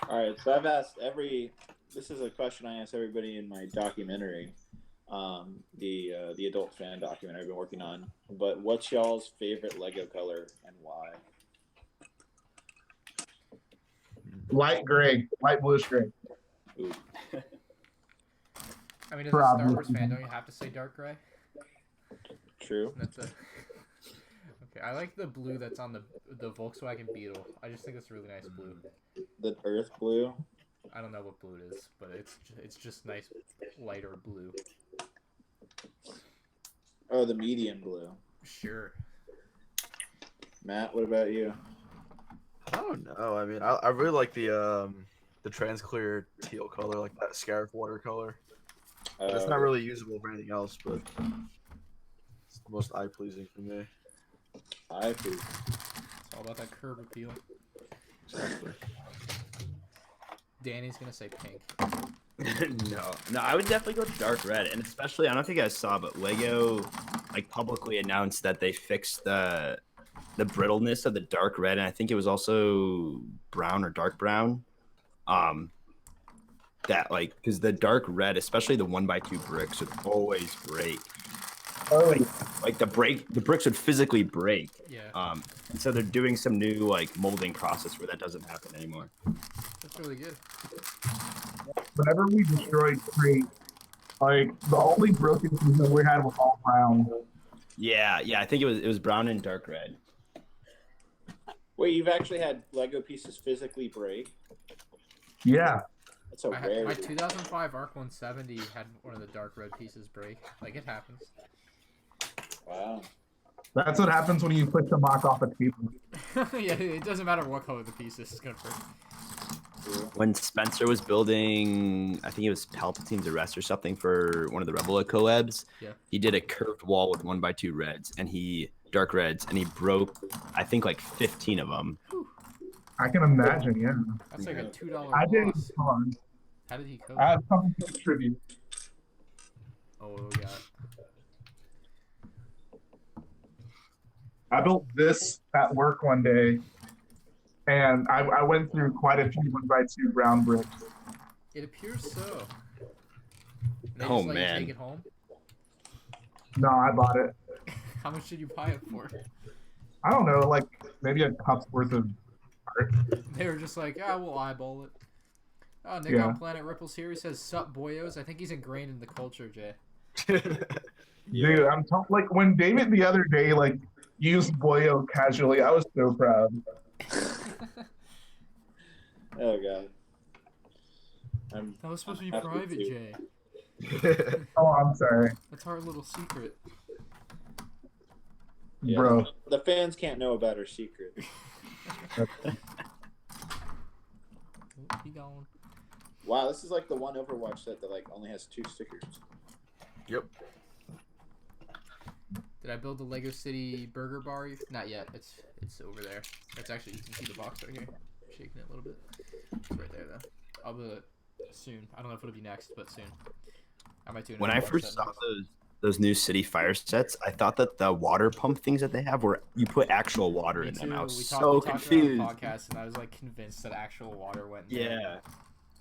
Alright, so I've asked this is a question I asked everybody in my documentary. The adult fan documentary I've been working on. But what's y'all's favorite Lego color and why? light gray, light bluish gray. Ooh. I mean, as a Probably. Star Wars fan, don't you have to say dark gray? True. That's a... Okay, I like the blue that's on the Volkswagen Beetle. I just think it's a really nice blue. The earth blue. I don't know what blue it is, but it's just nice, lighter blue. Oh, the medium blue. Sure. Matt, what about you? I don't know. I mean, I really like the trans clear teal color, like that Scarif watercolor. It's not really usable for anything else, but it's the most eye pleasing for me. I see. It's all about that curb appeal. Exactly. Danny's gonna say pink. No, I would definitely go dark red, and especially I don't know if you guys saw, but Lego like publicly announced that they fixed the brittleness of the dark red, and I think it was also brown or dark brown. That like because the dark red, especially the 1x2 bricks, would always break. Oh, Like the bricks would physically break. Yeah, So they're doing some new like molding process where that doesn't happen anymore. that's really good. whenever we destroyed Crate, like the only broken pieces we had was all brown. Yeah, I think it was brown and dark red. Wait, you've actually had Lego pieces physically break? Yeah. That's a My rarity. 2005 Arc 170 had one of the dark red pieces break. Like, it happens. Wow. That's what happens when you push the mock off a table. Yeah, it doesn't matter what color the piece is, it's gonna break. When Spencer was building, I think it was Palpatine's Arrest or something for one of the Rebel collabs. Yeah. He did a curved wall with 1x2 reds, and dark reds, and he broke, I think, like 15 of them. I can imagine, yeah. That's like a $2 I did loss. fun. How did he cope? I have something to contribute. Oh, what do we got? I built this at work one day, and I went through quite a few 1x2 brown bricks. It appears so. They Oh, just let you man. take it home? No, I bought it. How much did you buy it for? I don't know, like maybe a cup's worth of art. They were just like, we'll eyeball it. Oh, Nick Yeah. on Planet Ripples here. He says, "Sup, boyos." I think he's ingrained in the culture, Jay. Dude, like when David the other day like used Boyo casually, I was so proud. Oh god. That was supposed to be happy private, to. Jay. Oh, I'm sorry, That's our little secret. Yeah, bro. The fans can't know about our secret. Oh, he gone. Wow, this is like the one Overwatch set that like only has 2 stickers. Yep. Did I build the Lego City burger bar? Not yet. It's over there. It's actually, you can see the box right here. Shaking it a little bit. It's right there though. I'll do it soon. I don't know if it'll be next, but soon. I might do it. When I first saw those new city fire sets, I thought that the water pump things that they have were you put actual water in them. I was so confused. We talked about the podcast, and I was like convinced that actual water went in there. Yeah.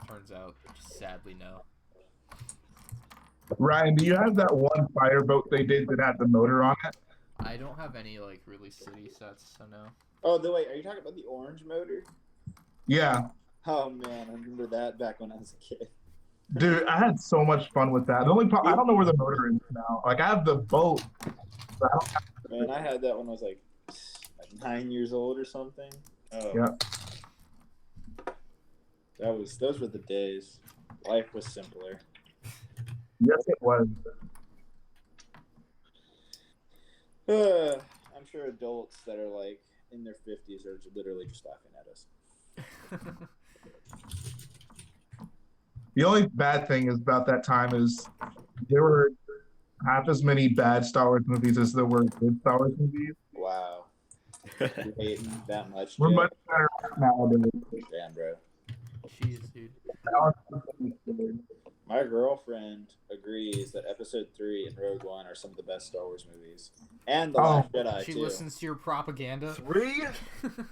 Turns out, sadly, no. Ryan, do you have that one fireboat they did that had the motor on it? I don't have any like really city sets, so no. Oh, wait, are you talking about the orange motor? Yeah. Oh man, I remember that back when I was a kid. Dude, I had so much fun with that. The only problem, I don't know where the motor is now. Like, I have the boat. But I don't have Man, I had that when I was like 9 years old or something. Oh. Yeah. Those were the days. Life was simpler. Yes, it was. I'm sure adults that are like in their 50s are literally just laughing at us. The only bad thing is about that time is there were half as many bad Star Wars movies as there were good Star Wars movies. Wow. You're hating that much, We're Jay? much better nowadays. Damn, bro. Jeez, dude. My girlfriend agrees that Episode 3 and Rogue One are some of the best Star Wars movies, and The Last Jedi She too. listens to your propaganda. 3?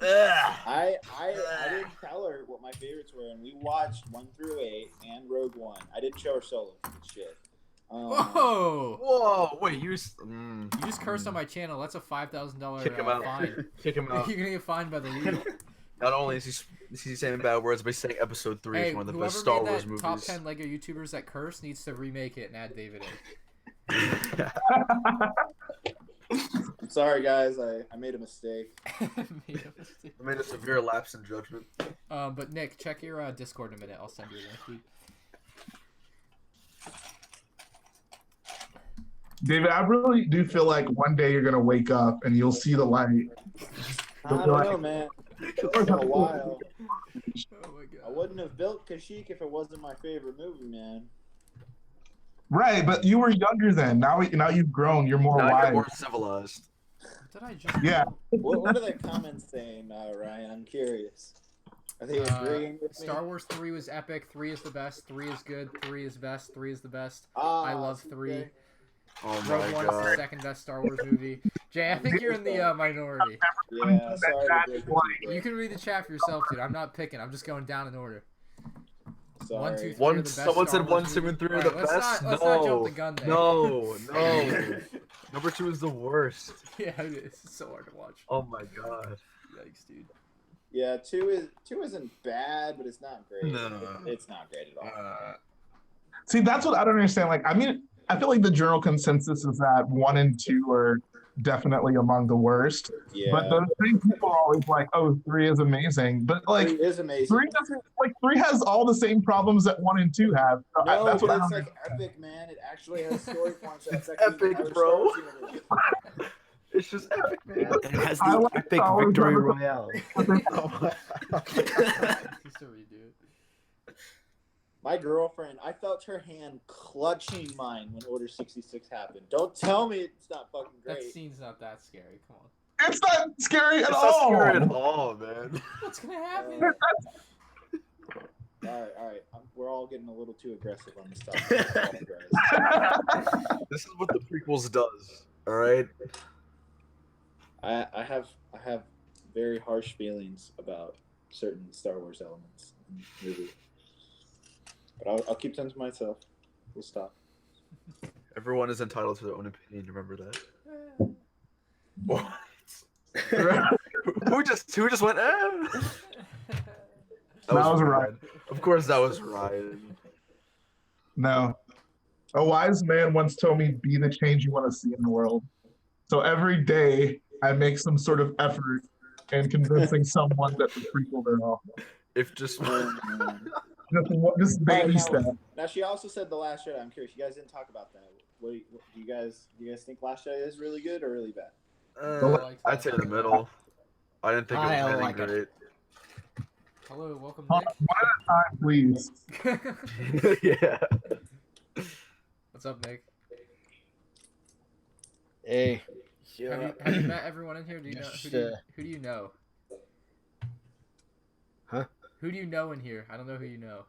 I didn't tell her what my favorites were, and we watched 1 through 8 and Rogue One. I didn't show her Solo for good shit. Whoa! Whoa! Wait, you You just cursed on my channel. That's a $5,000 kick him out. fine. Kick him out. You're gonna get fined by the league. Not only is he saying bad words, but he's saying Episode 3 Hey, is one of the whoever best Star made Wars that movies. top 10 Lego YouTubers that curse needs to remake it and add David in. I'm sorry, guys. I made a mistake. I made a severe lapse in judgment. But Nick, check your Discord in a minute. I'll send you a link, dude. David, I really do feel like one day you're gonna wake up and you'll see the light. I don't know, man. It's been a while. Oh my god. I wouldn't have built Kashyyyk if it wasn't my favorite movie, man. Right, but you were younger then. Now you've grown. You're more Now wise. you're more civilized. Did I just? Yeah. What are the comments saying, Ryan? I'm curious. Are they agreeing with me? Star Wars 3 was epic. 3 is the best. 3 is good. 3 is best. 3 is the best. Ah, I love 3. Oh my Rogue One is the god. second best Star Wars movie. Jay, I think you're in the minority. Yeah, sorry. to break it to you, You can read the chat for yourself, dude. I'm not picking. I'm just going down in order. Sorry. 1, 2, 3 are the One, best someone Star said Wars 1, 2, and 3 are movies. the Alright, best. Let's not jump the gun there. No. Number 2 is the worst. Yeah, it's so hard to watch. Oh my god. Yikes, dude. Yeah, 2 isn't bad, but it's not great. No. It's not great at all. See, that's what I don't understand. Like, I mean, I feel like the general consensus is that 1 and 2 are definitely among the worst. Yeah. But those same people are always like, "Oh, 3 is amazing." But like, 3 is amazing. 3 doesn't. Like, 3 has all the same problems that 1 and 2 have. So No, that's what I but it's don't. like epic, man. It actually has story points. That's It's actually epic, how bro. Star Wars is. It's just epic, man. It has I the like epic Star Wars victory number- royale. You still redo it. My girlfriend, I felt her hand clutching mine when Order 66 happened. Don't tell me it's not fucking That great. scene's not that scary. Come on. It's not scary at It's all. not scary at all, man. What's gonna happen? All right. We're all getting a little too aggressive on this topic. I apologize. This is what the prequels does. All right. I have very harsh feelings about certain Star Wars elements in the movie. But I'll keep them to myself. We'll stop. Everyone is entitled to their own opinion. Remember that. What? who just went? Eh? That was Ryan. Of course, that was Ryan. No. A wise man once told me, "Be the change you want to see in the world." So every day, I make some sort of effort in convincing someone that the prequels are awful. If just Just baby step. Now she also said The Last Jedi. I'm curious. You guys didn't talk about that. What do you guys think Last Jedi is really good or really bad? I'd say the middle. I didn't think it was I anything like it. great. Hello, welcome, One at a time, please. Nick. Yeah. What's up, Nick? Hey. Have you met everyone in here? Do you know Just, who do you know? Huh? Who do you know in here? I don't know who you know.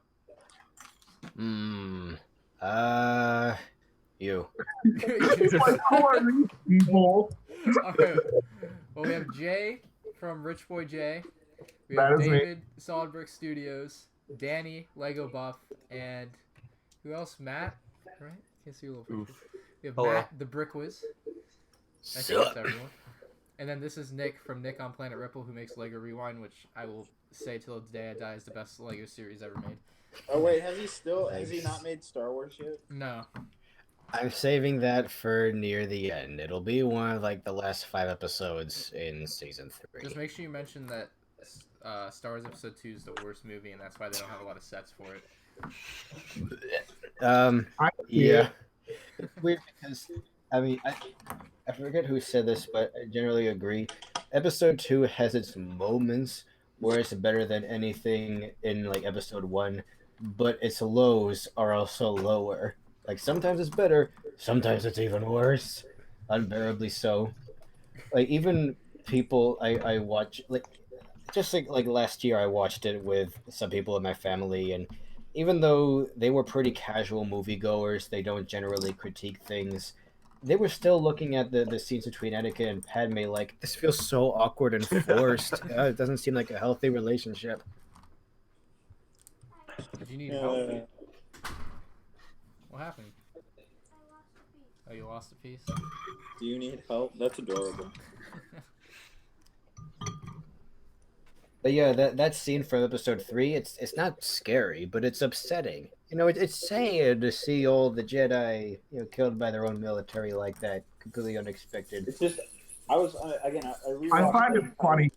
You. Like, who are these people? Okay. Well, we have Jay from Rich Boy Jay. We That have is me. David, Solid Brick Studios. Danny, Lego Buff, and who else? Matt, right? Can't see your little picture. We have Hello. Matt, the Brick Whiz. I think that's everyone. And then this is Nick from Nick on Planet Ripple, who makes Lego Rewind, which I will say till the day I die is the best Lego series ever made. Oh wait, has he not made Star Wars yet? No. I'm saving that for near the end. It'll be one of like the last 5 episodes in season 3. Just make sure you mention that Star Wars Episode 2 is the worst movie, and that's why they don't have a lot of sets for it. Yeah. It's weird because I mean I forget who said this, but I generally agree. Episode 2 has its moments where it's better than anything in like episode 1, but its lows are also lower. Like sometimes it's better, sometimes it's even worse, unbearably so. Like even people I watch like just like last year I watched it with some people in my family, and even though they were pretty casual moviegoers, they don't generally critique things. They were still looking at the scenes between Anakin and Padme like, this feels so awkward and forced. It doesn't seem like a healthy relationship. Did you need help? What happened? Oh, you lost a piece? Do you need help? That's adorable. But yeah, that scene from episode 3, it's not scary, but it's upsetting. You know, it's sad to see all the Jedi, you know, killed by their own military like that, completely unexpected. It's just, I find it funny.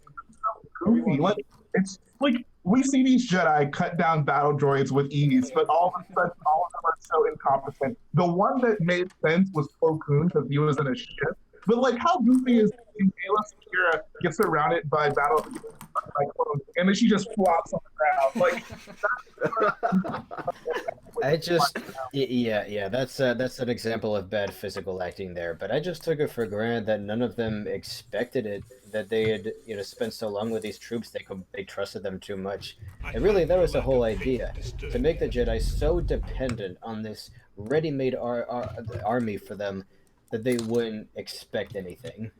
Goofy. Like, it's like we see these Jedi cut down battle droids with ease, but all of a sudden, all of them are so incompetent. The one that made sense was Plo Koon because he was in a ship. But like, how goofy is Kayla Secura gets surrounded by battle cyclones, and then she just flops on the ground? Like, I just, yeah, that's an example of bad physical acting there. But I just took it for granted that none of them expected it, that they had, you know, spent so long with these troops, they trusted them too much. And really, that was the whole idea, to make the Jedi so dependent on this ready-made army for them that they wouldn't expect anything.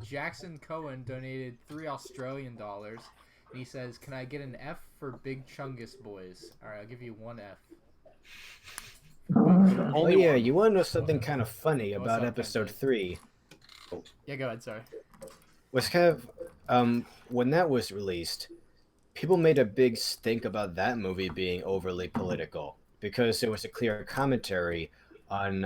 Jackson Cohen donated $3 Australian, and he says, "Can I get an F for Big Chungus boys?" All right, I'll give you 1 F. Oh yeah, you want to know something kind of funny about episode 3? Yeah, go ahead. Sorry. Was kind of when that was released, people made a big stink about that movie being overly political because it was a clear commentary on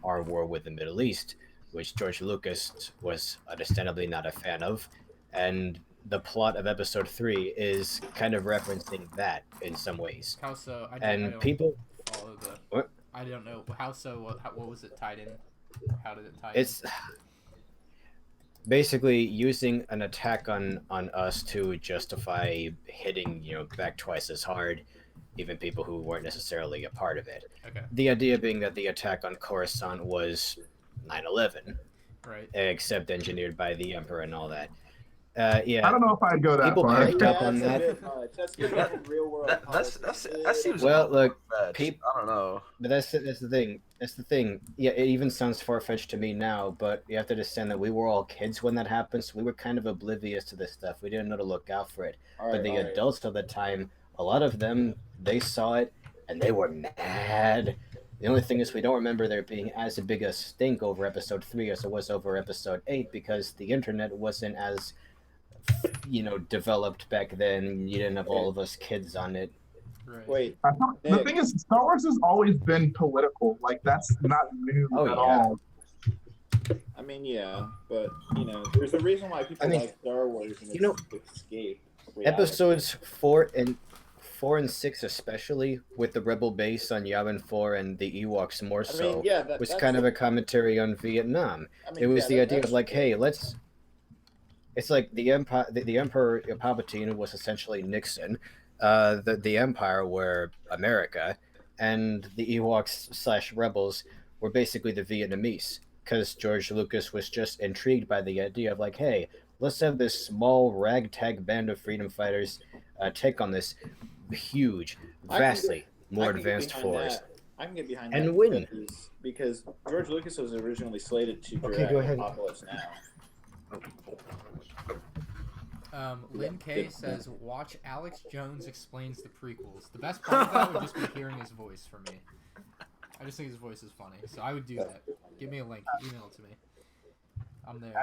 our war with the Middle East, which George Lucas was understandably not a fan of, and the plot of episode 3 is kind of referencing that in some ways. How so? I don't people follow the. What? I don't know how so. What was it tied in? How did it tie It's basically using an attack on us to justify hitting, you know, back twice as hard, even people who weren't necessarily a part of it. Okay. The idea being that the attack on Coruscant was 9/11, right? Except engineered by the Emperor and all that. I don't know if I'd go that people far. picked up on that. That seems well. Look, I don't know. But that's the thing. That's the thing. Yeah, it even sounds far-fetched to me now, but you have to understand that we were all kids when that happened, so we were kind of oblivious to this stuff. We didn't know to look out for it. But the adults of the time, a lot of them, they saw it and they were mad. The only thing is we don't remember there being as big a stink over episode 3 as it was over episode 8 because the internet wasn't as, you know, developed back then. You didn't have all of us kids on it. Right. Wait. The thing is, Star Wars has always been political. Like, that's not new at all. I mean, yeah, but, you know, there's a reason why people like Star Wars and escape reality. Episodes 4 and 6 especially, with the rebel base on Yavin 4 and the Ewoks more so, was kind of a commentary on Vietnam. It was the idea of like, hey, let's it's like the Emperor Palpatine was essentially Nixon. The Empire were America, and the Ewoks slash rebels were basically the Vietnamese. Because George Lucas was just intrigued by the idea of like, hey, let's have this small ragtag band of freedom fighters take on this huge, vastly more advanced force. I can get behind and that win. because George Lucas was originally slated to Okay, direct go ahead. Apocalypse Now. Lynn K says, watch Alex Jones explains the prequels. The best part of that would just be hearing his voice for me. I just think his voice is funny, so I would do that. Give me a link. Email it to me. I'm there.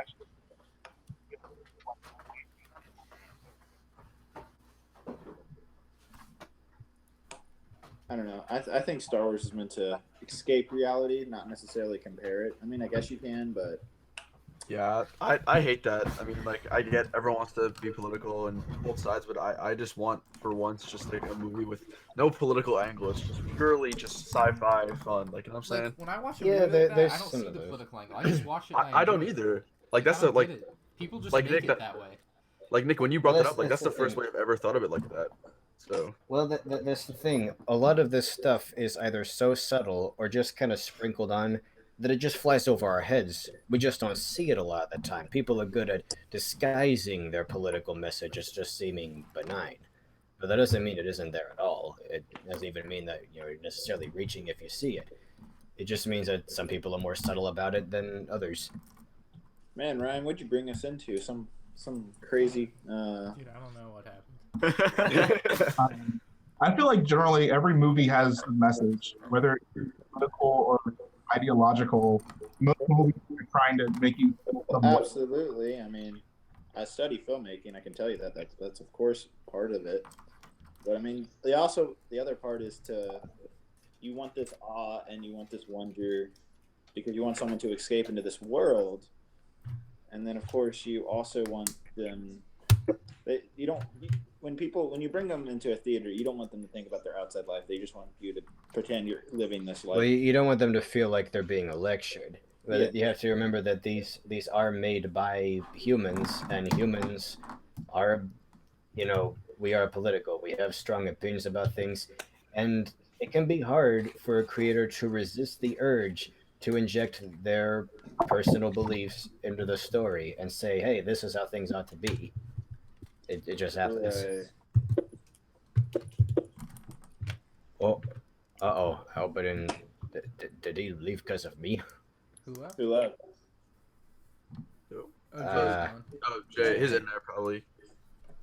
I don't know. I think Star Wars is meant to escape reality, not necessarily compare it. I mean, I guess you can, but Yeah, I hate that. I mean, like, I get everyone wants to be political and both sides, but I just want, for once, just like a movie with no political angle. It's just purely just sci-fi fun. Like, you know what I'm saying? Like, when I watch a Yeah, movie like that, there's I don't some see of the those. political angle. I just watch it. And I don't enjoy it. either. Like, that's the, I don't like, get it. People just like, make Nick, it that way. like, Nick, when you brought Well, that up, like, that's the first way I've ever thought of it like that. So, Well, that's the thing. A lot of this stuff is either so subtle or just kind of sprinkled on that it just flies over our heads. We just don't see it a lot of the time. People are good at disguising their political message as just seeming benign. But that doesn't mean it isn't there at all. It doesn't even mean that you're necessarily reaching if you see it. It just means that some people are more subtle about it than others. man, Ryan, what'd you bring us into? Some crazy. Dude, I don't know what happened. I feel like generally every movie has a message, whether it's political or ideological. Most movies are trying to make you feel somewhat. Absolutely. I mean, I study filmmaking. I can tell you that that's of course part of it. But I mean, the other part is you want this awe and you want this wonder because you want someone to escape into this world, and then of course you also want them. When you bring them into a theater, you don't want them to think about their outside life. They just want you to pretend you're living this life. Well, you don't want them to feel like they're being lectured. But Yeah. you have to remember that these are made by humans, and humans are, we are political. We have strong opinions about things, and it can be hard for a creator to resist the urge to inject their personal beliefs into the story and say, hey, this is how things ought to be. It just happens. Right. Oh, uh-oh. Albert, did he leave because of me? Who left? Who left? Oh, Jay's Uh, gone. oh, Jay, he's in there probably.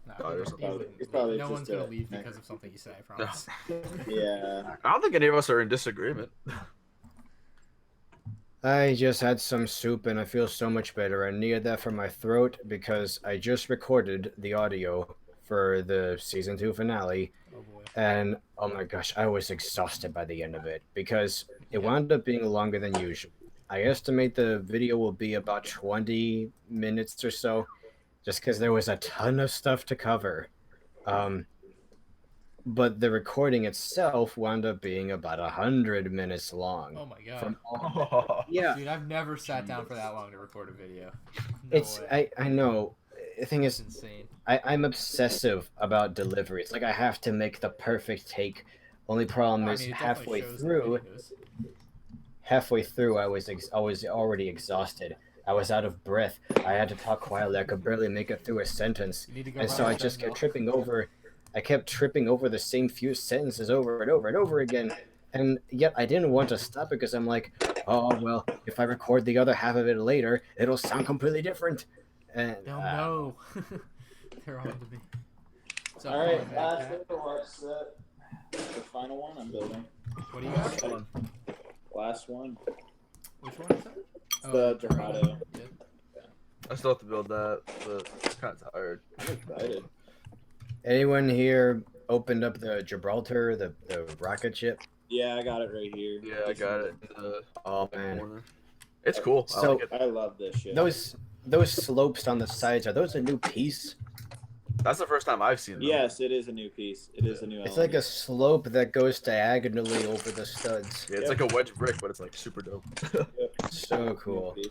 No, Oh, there's he something. wouldn't It's leave. probably No just one's gonna a- leave because of something you say. I promise. Yeah. I don't think any of us are in disagreement. I just had some soup and I feel so much better. I needed that for my throat because I just recorded the audio for the season 2 finale. Oh boy. And oh my gosh, I was exhausted by the end of it because it wound up being longer than usual. I estimate the video will be about 20 minutes or so just because there was a ton of stuff to cover. But the recording itself wound up being about 100 minutes long. Oh my god. From all... Yeah, Dude, I've never sat down for that long to record a video. No way. I know. The thing It's is, insane. I'm obsessive about delivery. It's like I have to make the perfect take. Only problem I is mean, it definitely halfway shows in the through, videos. I was already exhausted. I was out of breath. I had to talk quietly. I could barely make it through a sentence. You need to go And run so a I just treadmill. kept tripping over. I kept tripping over the same few sentences over and over and over again. And yet I didn't want to stop because I'm like, oh, well, if I record the other half of it later, it'll sound completely different. And, They'll know. They're on to me. So, All right, last Overwatch set. The final one I'm building. What do you got? Last one. Which one is that? The Dorado. Yeah. I still have to build that, but I'm kind of tired. I'm excited. Anyone here opened up the Gibraltar, the rocket ship? Yeah, I got it right here. Yeah, I got it. Oh, man. It's cool. I So- like it. I love this shit. Those slopes on the sides, are those a new piece? That's the first time I've seen them. Yes, it is a new piece. It is a new It's element. like a slope that goes diagonally over the studs. Yeah, it's like a wedge brick, but it's like super dope. So New cool. piece.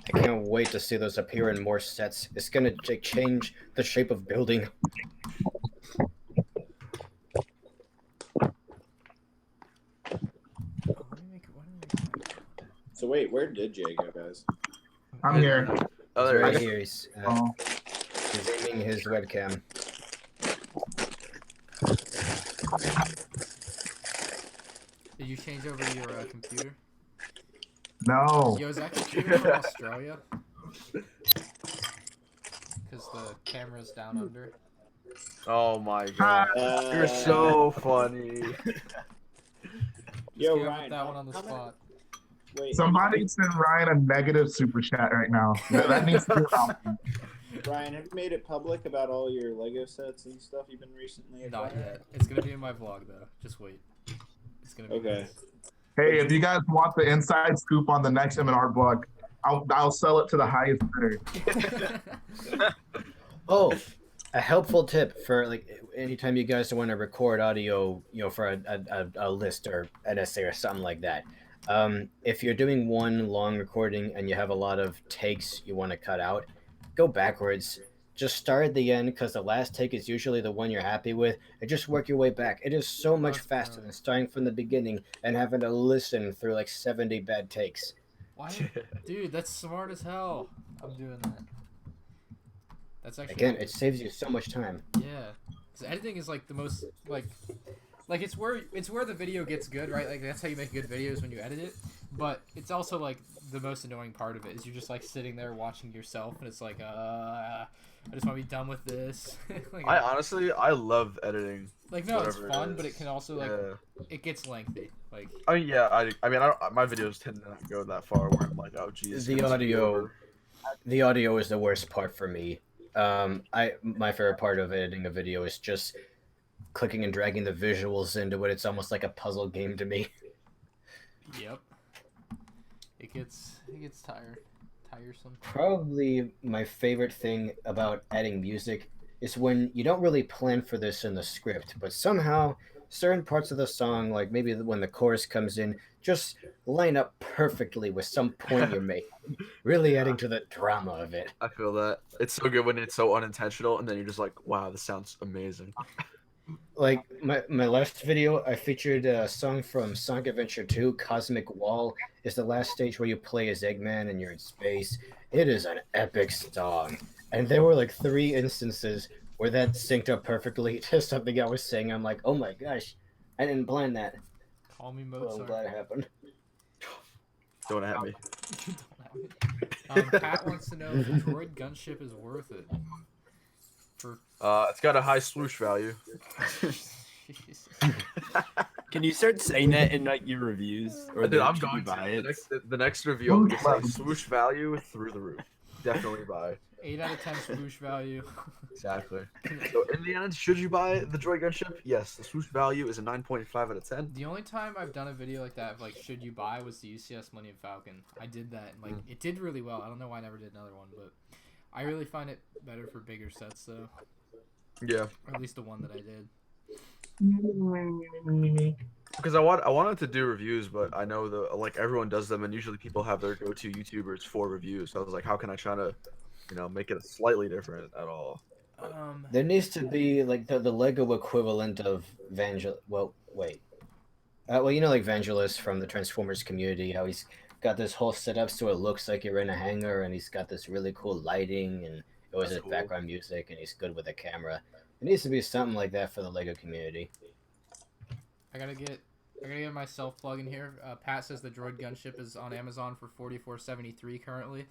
I can't wait to see those appear in more sets. It's gonna change the shape of building. So wait, where did Jay go, guys? I'm here. Oh, there Right he is. here, Oh. he's aiming his webcam. Did you change over your computer? No. Yo, is that computer from Australia? Because the camera's down under. Oh my god. You're so funny. Yo, Came up with Ryan, that one on the how many- spot. Wait, Somebody send Ryan a negative super chat right now. That needs to be an Ryan, have you made it public about all your Lego sets and stuff you've been recently? Not acquiring? yet. It's gonna be in my vlog though. Just wait. It's gonna be Okay. nice. Hey, if you guys want the inside scoop on the next M&R blog, I'll sell it to the highest bidder. Oh, a helpful tip for like anytime you guys want to record audio, for a list or an essay or something like that. If you're doing one long recording and you have a lot of takes you want to cut out, go backwards. Just start at the end because the last take is usually the one you're happy with, and just work your way back. It is so much That's faster brilliant. than starting from the beginning and having to listen through like 70 bad takes. Why, dude? That's smart as hell. I'm doing that. That's actually Again, it saves you so much time. yeah. 'Cause editing is like the most like it's where the video gets good, right? Like that's how you make good videos when you edit it. But it's also like the most annoying part of it is you're just like sitting there watching yourself, and it's like I just want to be done with this. Like, I honestly, I love editing. like no, it's whatever it fun, is. but it can also like Yeah. it gets lengthy. Like I mean, yeah. I mean, my videos tend to not go that far where I'm like, oh, geez. The audio is the worst part for me. My favorite part of editing a video is just clicking and dragging the visuals into it. It's almost like a puzzle game to me. yep, it gets tiresome. Probably my favorite thing about adding music is when you don't really plan for this in the script, but somehow certain parts of the song, like maybe when the chorus comes in, just line up perfectly with some point you're making, really adding to the drama of it. I feel that. It's so good when it's so unintentional, and then you're just like, wow, this sounds amazing. Like my last video, I featured a song from Sonic Adventure 2, Cosmic Wall. Is the last stage where you play as Eggman and you're in space. It is an epic song. And there were like 3 instances where that synced up perfectly to something I was saying. I'm like, oh my gosh, I didn't plan that. Call me Well, I'm Mozart. glad it happened. Don't at me. Don't have it. Pat wants to know if Droid Gunship is worth it. For It's got a high swoosh value. Can you start saying that in like your reviews? Or Dude, I'm should we going buy to. it? The next review, I'm just like swoosh value through the roof. Definitely buy. 8 out of 10 swoosh value. Exactly. So in the end, should you buy the Droid Gunship? Yes, the swoosh value is a 9.5 out of 10. The only time I've done a video like that of like should you buy was the UCS Millennium Falcon. I did that and like it did really well. I don't know why I never did another one, but I really find it better for bigger sets though. Yeah. Or at least the one that I did. Because I wanted to do reviews, but I know like everyone does them, and usually people have their go-to YouTubers for reviews. So I was like, how can I try to, make it slightly different at all? There needs to be like the Lego equivalent of Well, wait. Like Vangelis from the Transformers community, how he's got this whole setup so it looks like you're in a hangar, and he's got this really cool lighting and it was his cool. background music, and he's good with the camera. It needs to be something like that for the Lego community. I gotta get myself plug in here. Pat says the Droid Gunship is on Amazon for $44.73 currently.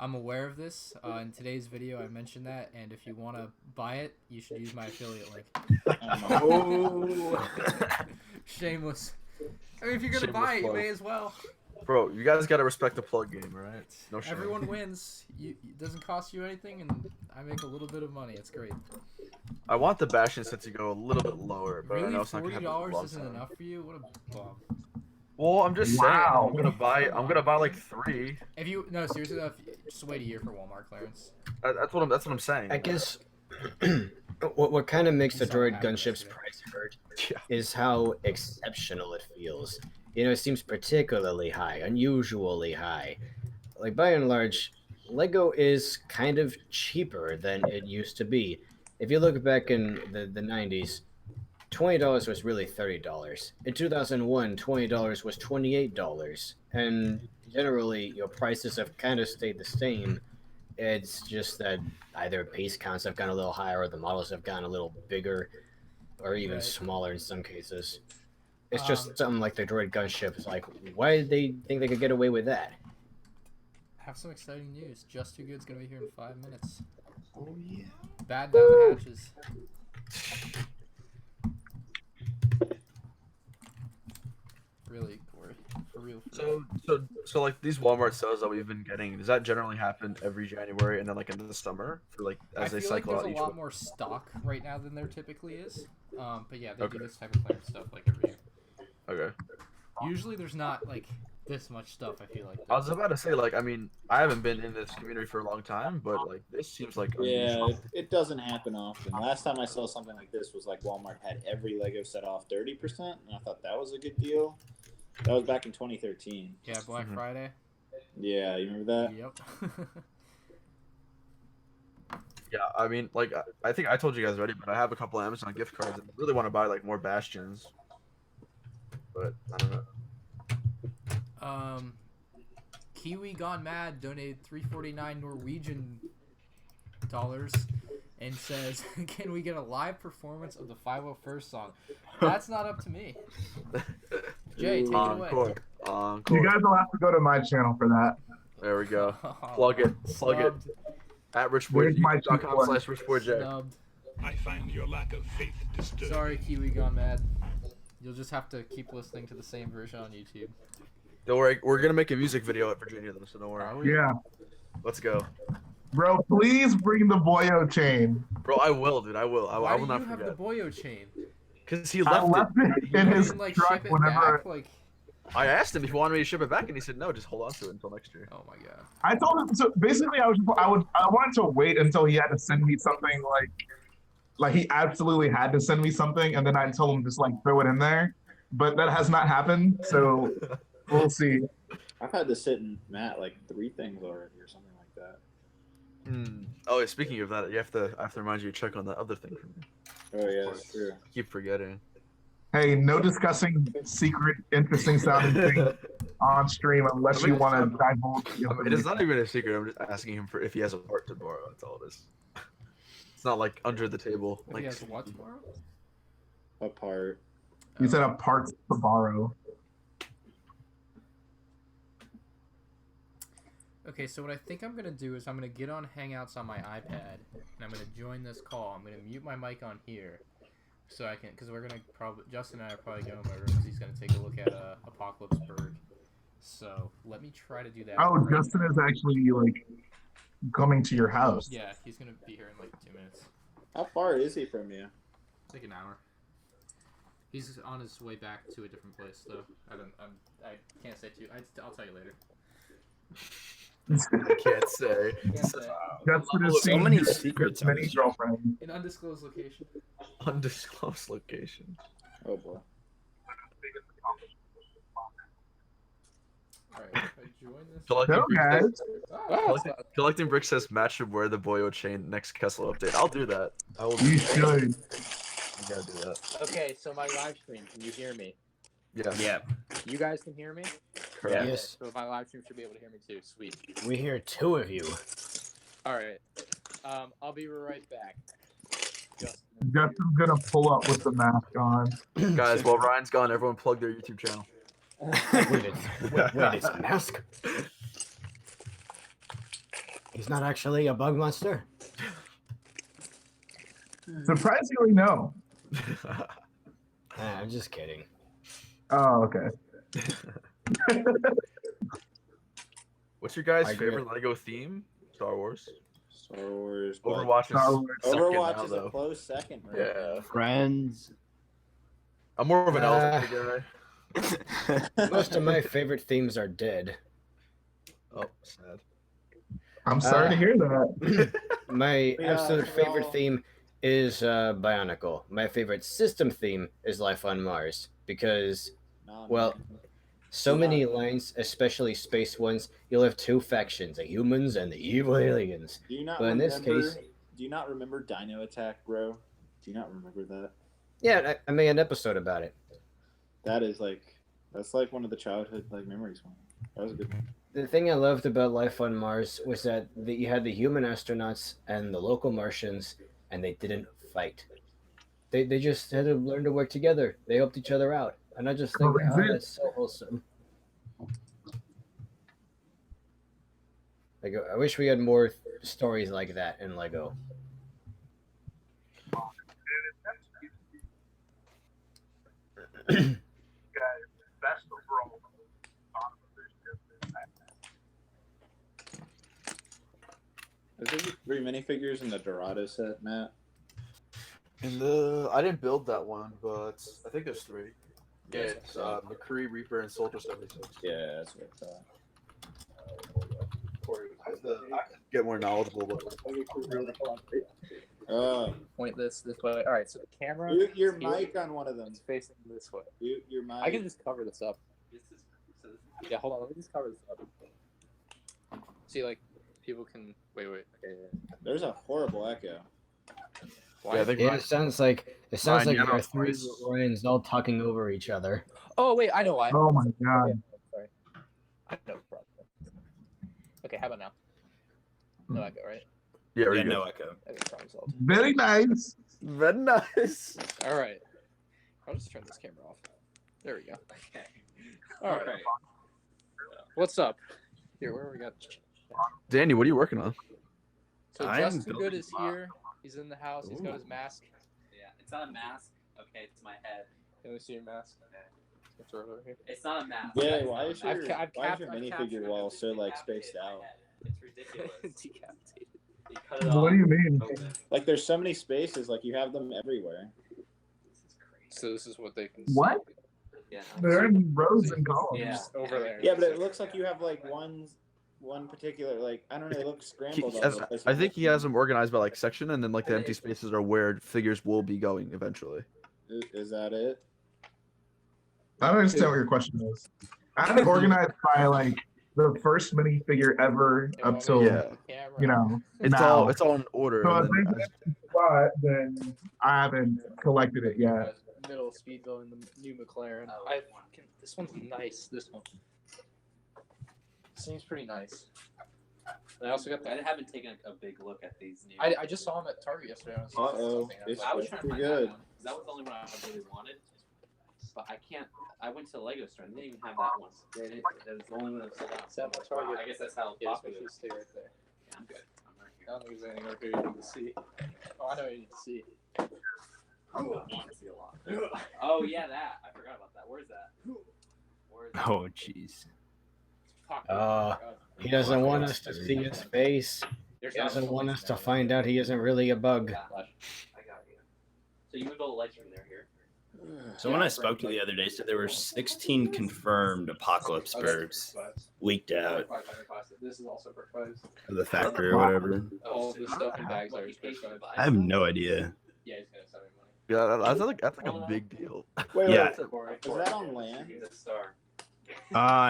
I'm aware of this. In today's video, I mentioned that, and if you want to buy it, you should use my affiliate link. Oh. Shameless. I mean, if you're gonna Shameless buy it, you plug. may as well. Bro, you guys gotta respect the plug game, right? No shame. Everyone wins. It doesn't cost you anything, and I make a little bit of money. It's great. I want the Bastion set to go a little bit lower, but I Really, know it's not gonna happen for a $40 long isn't time. enough for you? What a bum. Well, I'm just saying. I'm gonna buy like 3. If you seriously though, just wait a year for Walmart clearance. That's what I'm saying. I guess what kind of makes the It's not Droid bad, Gunship's yeah. price hurt Yeah. is how exceptional it feels. It seems particularly high, unusually high. like by and large, Lego is kind of cheaper than it used to be. If you look back in the 90s, $20 was really $30. In 2001, $20 was $28. And generally, your prices have kind of stayed the same. It's just that either base counts have gone a little higher or the models have gotten a little bigger or even Right. smaller in some cases. It's just something like the droid gunship. It's like, why did they think they could get away with that? Have some exciting news. Just Too Good's gonna be here in 5 minutes. Oh yeah. Bad down the hatches. Really, Corey. For real. So like these Walmart sales that we've been getting, does that generally happen every January and then like into the summer for like as they I feel like cycle there's out a each lot one? more stock right now than there typically is. But yeah, they Okay. do this type of clearance stuff like every year. Okay. Usually there's not like this much stuff. I feel like. I was about to say like I mean I haven't been in this community for a long time, but like this seems like Yeah, unusual. it doesn't happen often. Last time I saw something like this was like Walmart had every Lego set off 30%, and I thought that was a good deal. That was back in 2013. Yeah, Black Mhm. Friday. Yeah, you remember that? Yep. Yeah, I mean like I think I told you guys already, but I have a couple Amazon gift cards and I really want to buy like more Bastions. But I don't know. Kiwi Gone Mad donated 349 Norwegian dollars and says, "Can we get a live performance of the 501st song?" That's not up to me. Jay, take it away. Encore. Encore. You guys will have to go to my channel for that. There we go. Plug it. Plug it. Snubbed. At Where's my richboy.com/richboyj. Snubbed. I find your lack of faith disturbing. Sorry, Kiwi Gone Mad. You'll just have to keep listening to the same version on YouTube. Don't worry, we're gonna make a music video at Virginia though, so don't worry. Are we? Yeah. Let's go. Bro, please bring the Boyo chain. Bro, I will, dude. I will. I Why will do not you have the forget. Boyo chain? Because he I left left it. it You in his didn't like truck ship it whenever. back? Like, I asked him if he wanted me to ship it back, and he said no. Just hold on to it until next year. oh my god. I told him, so basically I wanted to wait until he had to send me something like he absolutely had to send me something, and then I told him just like throw it in there. But that has not happened, so we'll see. I've had to sit in Matt like 3 things already or something like that. Oh, yeah, speaking of that, I have to remind you to check on that other thing for me. Oh yeah, that's true. I keep forgetting. Hey, no discussing secret, interesting sounding things on stream unless you want to divulge. It is not even a secret. I'm just asking him for if he has a part to borrow. That's all it is. It's not like under the table. If Like he has what tomorrow? Apart. You said a part to borrow. Okay, so what I think I'm gonna do is I'm gonna get on Hangouts on my iPad and I'm gonna join this call. I'm gonna mute my mic on here so I can, because we're gonna probably Justin and I are probably going to my room because he's gonna take a look at Apocalypse Berg. So let me try to do that. Oh, right Justin now. is actually like coming to your house. Yeah, he's gonna be here in like 2 minutes. How far is he from you? Like an hour. He's on his way back to a different place, though. I can't say too. I'll tell you later. I can't say. Can't say. Justin is So seeing many his secrets on many this. girlfriends. An undisclosed location. Undisclosed location. Oh boy. Alright, if I join this. Collecting Hello, bricks guys. says, collecting bricks says Matt should wear the Boyo chain next Kessel update. I'll do that. I will. You should. I gotta do that. Okay, so my live stream, can you hear me? Yeah. Yeah. You guys can hear me? Correct. Yes. So my live stream should be able to hear me too. Sweet. We hear 2 of you. Alright. I'll be right back. Justin's gonna pull up with the mask on. Guys, while Ryan's gone, everyone plug their YouTube channel. Wait, it's a mask? He's not actually a bug monster? Surprisingly, no. I'm just kidding. Oh, okay. What's your guys' I agree. favorite Lego theme? Star Wars. Star Wars. but Overwatch Star is Wars. second Overwatch now, is though. a close second. Right Yeah. Friends. I'm more of an elephant guy. Most of my favorite themes are dead. Oh, sad. I'm sorry to hear that. My Yeah, absolute favorite well- theme is Bionicle. My favorite system theme is Life on Mars because, No, well, So many lines, especially space ones, you'll have two factions, the humans and the evil aliens. Do you not But in remember? this case, Do you not remember Dino Attack, bro? Do you not remember that? yeah, I made an episode about it. That's like one of the childhood like memories. That was a good one. The thing I loved about life on Mars was that you had the human astronauts and the local Martians, and they didn't fight. They just had to learn to work together. They helped each other out. And I just think, oh, that's so wholesome. Like, I wish we had more stories like that in Lego. Best overall. Is there 3 minifigures in the Dorado set, Matt? I didn't build that one, but I think there's 3. Yeah, it's McCree, Reaper, and Soldier 76. Yeah, that's what I thought. I have to get more knowledgeable. Point this way. All right, so the camera. Your mic on one of them is facing this way. Your mic. I can just cover this up. Yeah, hold on. Let me just cover this up. See, like, people can wait. Okay, yeah. There's a horrible echo. Yeah, it sounds like our 3 Ryans all talking over each other. Oh wait, I know why. Oh my god. Okay, sorry. I know the problem. Okay, how about now? No echo, right? Yeah, no echo. Okay, problem solved. Very nice. Very nice. All right. I'll just turn this camera off. There we go. Okay. All right. What's up? Here, where we got? Danny, what are you working on? So Just Too Good is here. He's in the house. He's got his mask. Yeah, it's not a mask. Okay, it's my head. Can we see your mask? Okay. Throw it over here. It's not a mask. Yeah, why is your I've minifigure wall so like spaced out? It's ridiculous. Decapitated. You cut it off. What do you mean? Like there's so many spaces, like you have them everywhere. This is crazy. So this is what they can see. What? Yeah. They're in rows and columns. Yeah. Over there. Yeah, but it looks like you have like one particular, like, I don't know, it looks scrambled. I think he has them organized by like section, and then like the empty spaces are where figures will be going eventually. Is that it? I don't understand what your question is. I have it organized by like the first minifigure ever up till you know. It's now. all in order. So And if they spot, then I haven't collected it yet. Middle Speedville in the new McLaren. This one's nice. This one seems pretty nice. And I also got I that. haven't taken a big look at these new. I just saw him at Target yesterday. I was I was trying to pretty find good. that one. 'Cause that was the only one I really wanted. But I can't. I went to the Lego store and they didn't even have that one. That was the only one that was sold out. Set my Target. I guess that's how Yeah, popular. especially stay right there. Yeah, I'm good. I'm right I here. don't think there's anything over here you need to see. Oh, I know what you need to see. I want to see a lot. Oh yeah, that. I forgot about that. Where's that? Where's that? Oh, jeez. He doesn't want us to see his face. He doesn't want us to find out he isn't really a bug. I got you. So you moved all the lights from there here. So when I spoke to the other day, said there were 16 confirmed apocalypse birds leaked out This is also for fives. of the factory or whatever. All the stuff in bags are for fives. I have no idea. Yeah, he's gonna send me money. Yeah, that's like a big deal. Wait, Yeah. is that on land?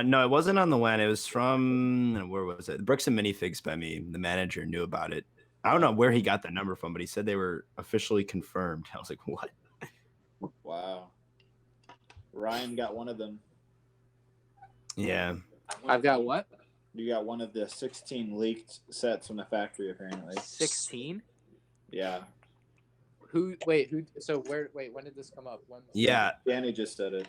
No, it wasn't on the land. It was from where was it? Bricks and Minifigs by me. The manager knew about it. I don't know where he got the number from, but he said they were officially confirmed. I was like, what? Wow. Ryan got one of them. Yeah. I've got what? You got one of the 16 leaked sets from the factory, apparently. 16? Yeah. Who? Wait. Who? So where? Wait. When did this come up? When? Yeah. Danny just said it.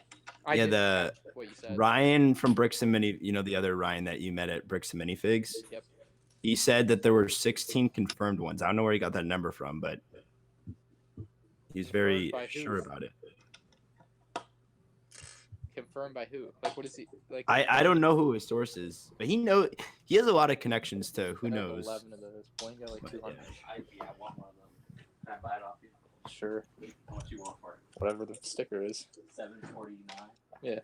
Yeah, the what you said. Ryan from Bricks and Mini, you know, the other Ryan that you met at Bricks and Minifigs. Yep. He said that there were 16 confirmed ones. I don't know where he got that number from, but he's very sure about it. Confirmed by who? Like, what is he like? I don't know who his source is, but he has a lot of connections to who knows. 11 of those. One got like 200. I want one of them. Can I buy it off you? Sure. How much you want for it? Whatever the sticker is. $7.49. Yeah.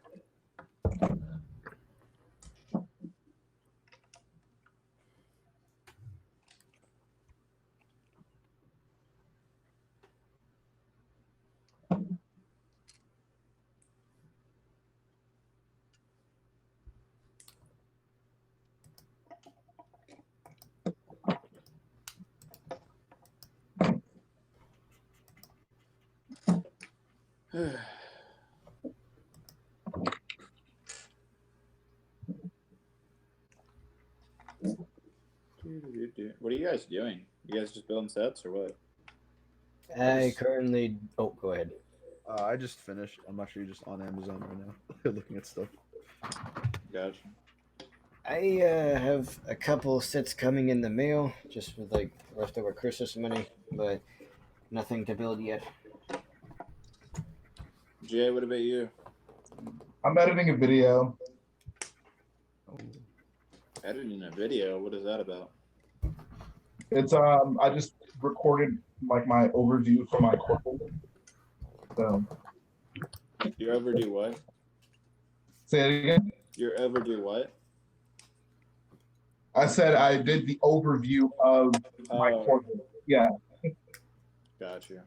What are you guys doing? You guys just building sets or what? I currently. Oh, go ahead. I just finished. I'm actually just on Amazon right now, looking at stuff. Gotcha. I have a couple sets coming in the mail, just with like leftover Christmas money, but nothing to build yet. Jay, what about you? I'm editing a video. Editing a video? What is that about? It's I just recorded like my overview for my corporate. So You ever do what? say it again. You ever do what? I said I did the overview of my corporate. Yeah. Gotcha.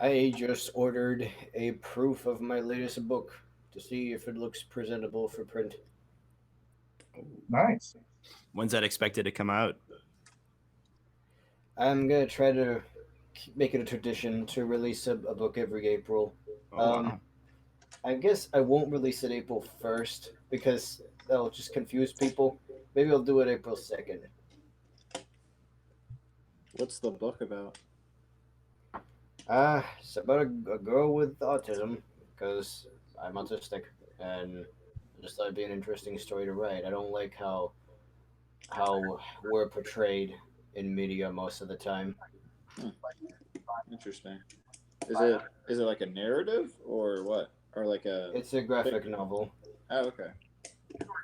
I just ordered a proof of my latest book to see if it looks presentable for print. Nice. When's that expected to come out? I'm gonna try to make it a tradition to release a book every April. Wow. I guess I won't release it April 1st because that'll just confuse people. Maybe I'll do it April 2nd. What's the book about? It's about a girl with autism because I'm autistic, and I just thought it'd be an interesting story to write. I don't like how we're portrayed in media most of the time. Interesting. Is it like a narrative or what? Or like a... It's a graphic novel. Oh, okay.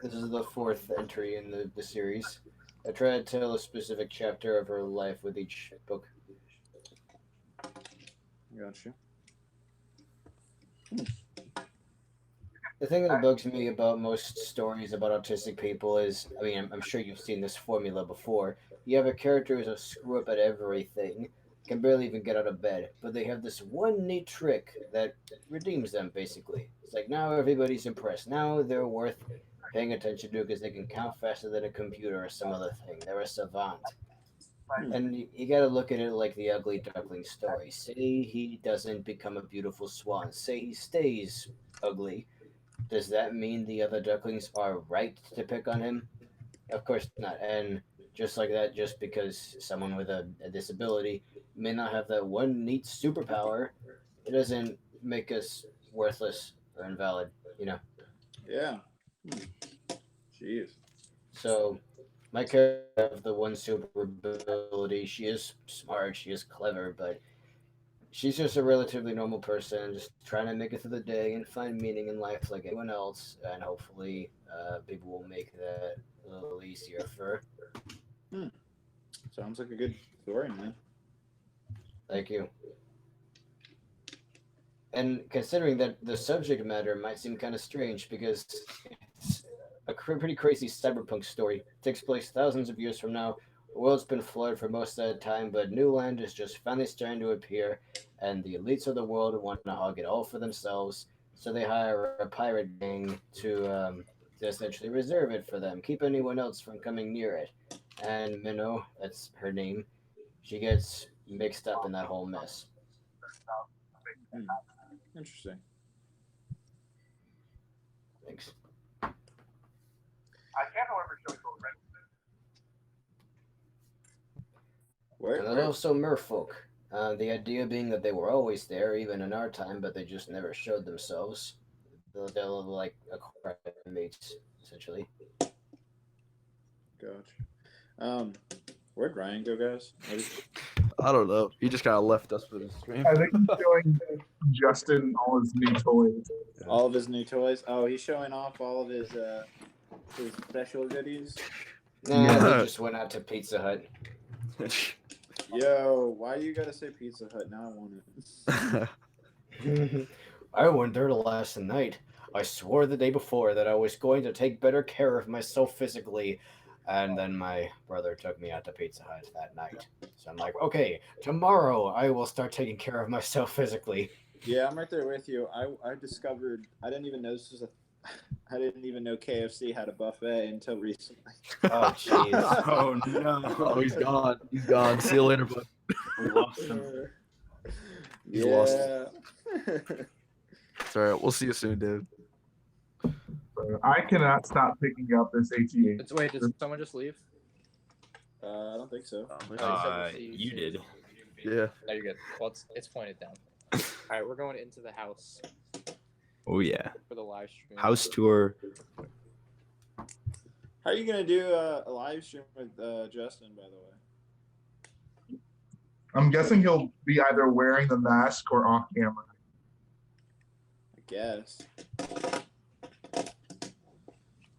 This is the 4th entry in the series. I try to tell a specific chapter of her life with each book. Gotcha. The thing that bugs me about most stories about autistic people is, I mean, I'm sure you've seen this formula before. You have a character who's a screw up at everything, can barely even get out of bed, but they have this one neat trick that redeems them, basically. It's like, now everybody's impressed. Now they're worth paying attention to because they can count faster than a computer or some other thing. They're a savant. And you gotta look at it like the ugly duckling story. Say he doesn't become a beautiful swan. Say he stays ugly. Does that mean the other ducklings are right to pick on him? Of course not. And just like that, just because someone with a disability may not have that one neat superpower, it doesn't make us worthless or invalid, you know? Yeah. Jeez. So, my character has the one super ability. She is smart, she is clever, but she's just a relatively normal person, just trying to make it through the day and find meaning in life like anyone else. And hopefully, people will make that a little easier for her. Sounds like a good story, man. Thank you. And considering that the subject matter might seem kind of strange because it's a pretty crazy cyberpunk story. It takes place thousands of years from now. The world's been flooded for most of that time, but new land is just finally starting to appear, and the elites of the world want to hog it all for themselves, so they hire a pirate gang to essentially reserve it for them, keep anyone else from coming near it. And Minnow, that's her name, she gets mixed up in that whole mess. Interesting. Thanks. I can't, however, show you Where? And there's also merfolk. The idea being that they were always there, even in our time, but they just never showed themselves. They're like aquatic mates, essentially. Gotcha. Where'd Ryan go, guys? I don't know. He just kind of left us for the stream. I think he's showing Justin all his new toys. All of his new toys. Oh, he's showing off all of his special goodies. Nah, they just went out to Pizza Hut. Yo, why you gotta say Pizza Hut? Now I want it. I went there last night. I swore the day before that I was going to take better care of myself physically, and then my brother took me out to Pizza Hut that night. So I'm like, okay, tomorrow I will start taking care of myself physically. Yeah, I'm right there with you. I discovered I didn't even know this was I didn't even know KFC had a buffet until recently. Oh jeez. Oh no. Oh, he's gone. He's gone. See you later, bud. We lost him. He's lost. It's alright. We'll see you soon, dude. I cannot stop picking up this ATA. Wait, did someone just leave? I don't think so. You did. Yeah. No, you're good. Well, it's pointed down. All right, we're going into the house Oh yeah. for the live stream. House tour. How are you gonna do a live stream with Justin? By the way. I'm guessing he'll be either wearing the mask or off camera. I guess.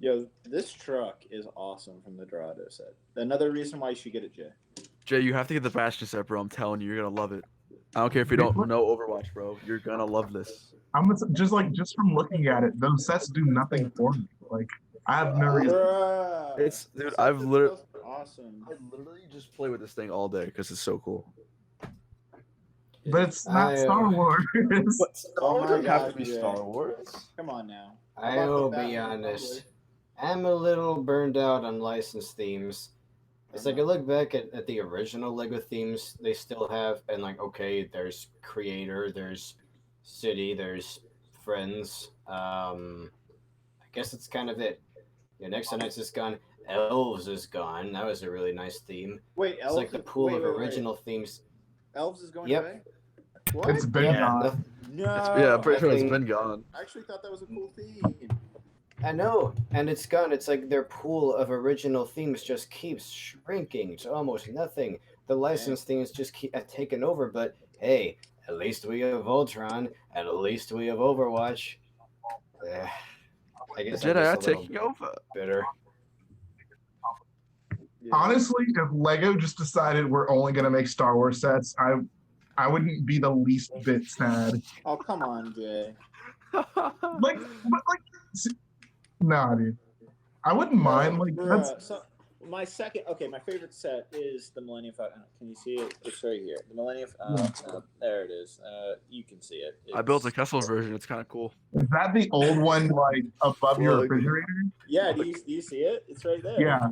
Yo, this truck is awesome from the Dorado set. Another reason why you should get it, Jay. Jay, you have to get the Bastion set, bro. I'm telling you, you're gonna love it. I don't care if you don't know Overwatch, bro. You're gonna love this. I'm just from looking at it, those sets do nothing for me. Like I have no reason. Bruh. It's dude. I've literally awesome. I literally just play with this thing all day because it's so cool. But it's not Star Wars. Oh my It doesn't have God, to be Jay. Star Wars. Come on now. I will be honest. I'm a little burned out on licensed themes. It's like I look back at the original LEGO themes they still have, and like, okay, there's Creator, there's City, there's Friends. I guess that's kind of it. Yeah, Next on Nights is gone. Elves is gone. That was a really nice theme. Wait, It's like the pool wait, of wait, wait. original themes. Elves is going Yep. away? What? It's been gone. No. Yeah, I'm pretty sure it's think- been gone. I actually thought that was a cool theme. I know, and it's gone. It's like their pool of original themes just keeps shrinking to almost nothing. The licensed themes just keep taking over, but hey, at least we have Voltron, at least we have Overwatch. I The guess Jedi I'm are just a little taking over. bitter. Yeah. Honestly, if Lego just decided we're only gonna make Star Wars sets, I wouldn't be the least bit sad. Oh, come on, Jay. Nah, dude. I wouldn't mind. Like that's So, my favorite set is the Millennium Falcon. Can you see it? It's right here. The Millennium. There it is. You can see it. I built a Kessel version. It's kind of cool. is that the old one like above your Look. refrigerator? Yeah. Do you see it? It's right there. Yeah.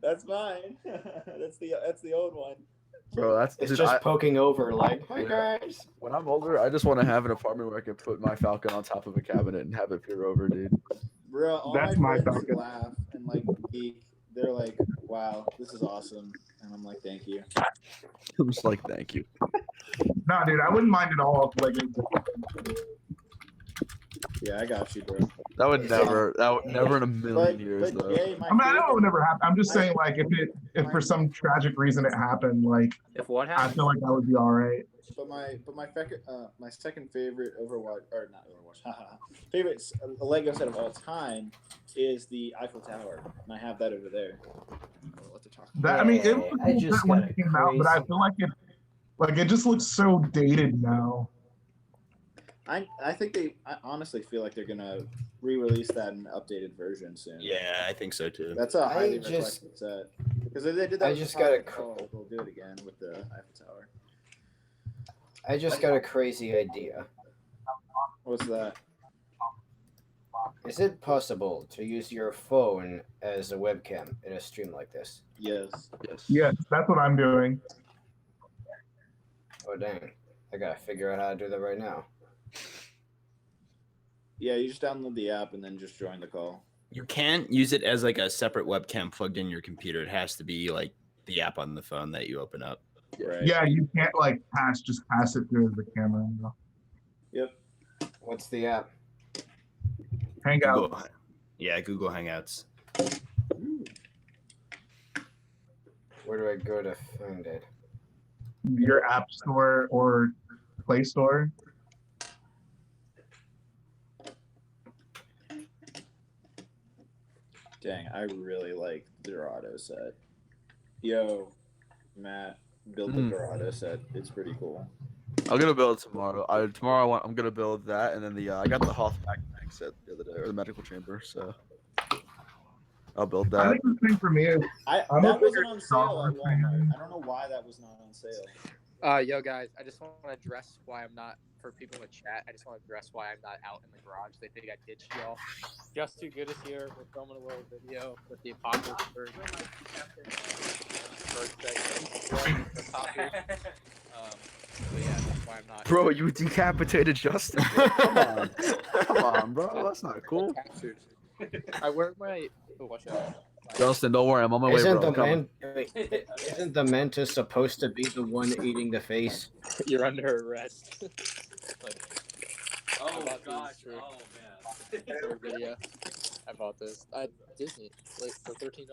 That's mine. that's the old one. Bro, that's It's dude, just poking over, like, hey guys. when I'm older, I just want to have an apartment where I can put my Falcon on top of a cabinet and have it peer over, dude. Bro, all That's my my friends Falcon. laugh and like geek. They're like, "Wow, this is awesome," and I'm like, "Thank you." I'm just like, thank you. Nah, dude, I wouldn't mind at all if Lego. Yeah, I got you, bro. That would never in a million years, though. Jay, my I mean, I know it favorite- would never happen. I'm just saying, like, if for some tragic reason it happened, like, If what I happened? feel like that would be all right. But my second favorite Overwatch, or not Overwatch, haha, favorite Lego set of all time is the Eiffel Tower, and I have that over there. That I mean, it Yeah, was I cool just when got it came out, but I crazy. feel like it just looks so dated now. I think I honestly feel like they're gonna re-release that in an updated version soon. Yeah, I think so too. That's a highly just- requested set because they did that. I with just the Tower got a of Control, They'll do it again with the Eiffel Tower. I just got a crazy idea. What's that? Is it possible to use your phone as a webcam in a stream like this? Yes. Yes. Yes, that's what I'm doing. Oh dang. I gotta figure out how to do that right now. Yeah, you just download the app and then just join the call. You can't use it as like a separate webcam plugged in your computer. It has to be like the app on the phone that you open up. Right. Yeah, you can't like just pass it through the camera. You know? Yep. What's the app? Hangout. Google, yeah, Google Hangouts. Where do I go to find it? Your app store or Play Store. Dang, I really like the Dorado set. Yo, Matt, build the Dorado set. It's pretty cool. I'm gonna build it tomorrow. I'm gonna build that, and then I got the Hoth backpack set the other day, or the medical chamber. So I'll build I that. think the thing for me is That I'm a wasn't bigger on sale Star at Wars Walmart. fan. I don't know why that was not on sale. Yo, guys, I just want to address why I'm not, for people in the chat, I just want to address why I'm not out in the garage. They think I ditched y'all. Just Too Good is here. We're filming a little video with the Apocalypse Bird. Bird segment. But yeah, that's why why I'm not. Bro, you decapitated Justin. Bro. Come on, bro. That's not cool. Captured. I wear my. Oh, watch out. Justin, don't worry. I'm on my way, Isn't bro. the isn't the mantis supposed to be the one eating the face? You're under arrest. Oh bought gosh. these Oh man. for a video. I bought this at Disney for $13.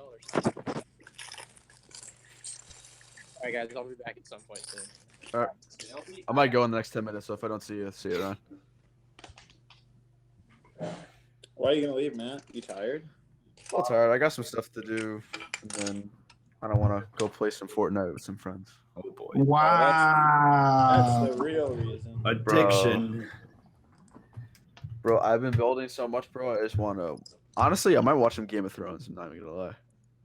Alright, guys, I'll be back at some point soon. All right. I might go in the next 10 minutes, so if I don't see you around. Why are you gonna leave, Matt? You tired? I'm tired. I got some stuff to do, and then I don't want to go play some Fortnite with some friends. Oh boy. Wow. That's the real reason. Addiction. Bro, I've been building so much, bro. I just want to. Honestly, I might watch some Game of Thrones. I'm not even gonna lie.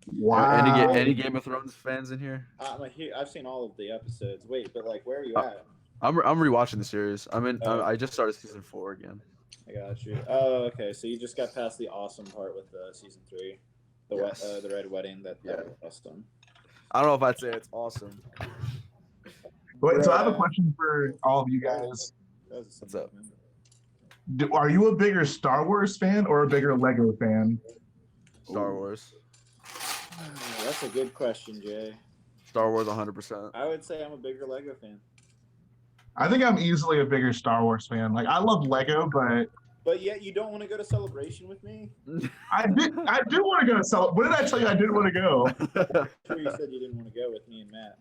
Wow. Any Game of Thrones fans in here? I've seen all of the episodes. Wait, but like, where are you at? I'm rewatching the series. I Oh. just started season 4 again. I got you. Oh, okay. So you just got past the awesome part with season 3, the red wedding. That was awesome. I don't know if I'd say it's awesome. Wait, so I have a question for all of you guys. What's up? Are you a bigger Star Wars fan or a bigger Lego fan? Star Wars. That's a good question, Jay. Star Wars 100%. I would say I'm a bigger Lego fan. I think I'm easily a bigger Star Wars fan. Like, I love Lego, But yet you don't want to go to Celebration with me? I do want to go to Celebration. What did I tell you I didn't want to go? I'm sure you said you didn't want to go with me and Matt.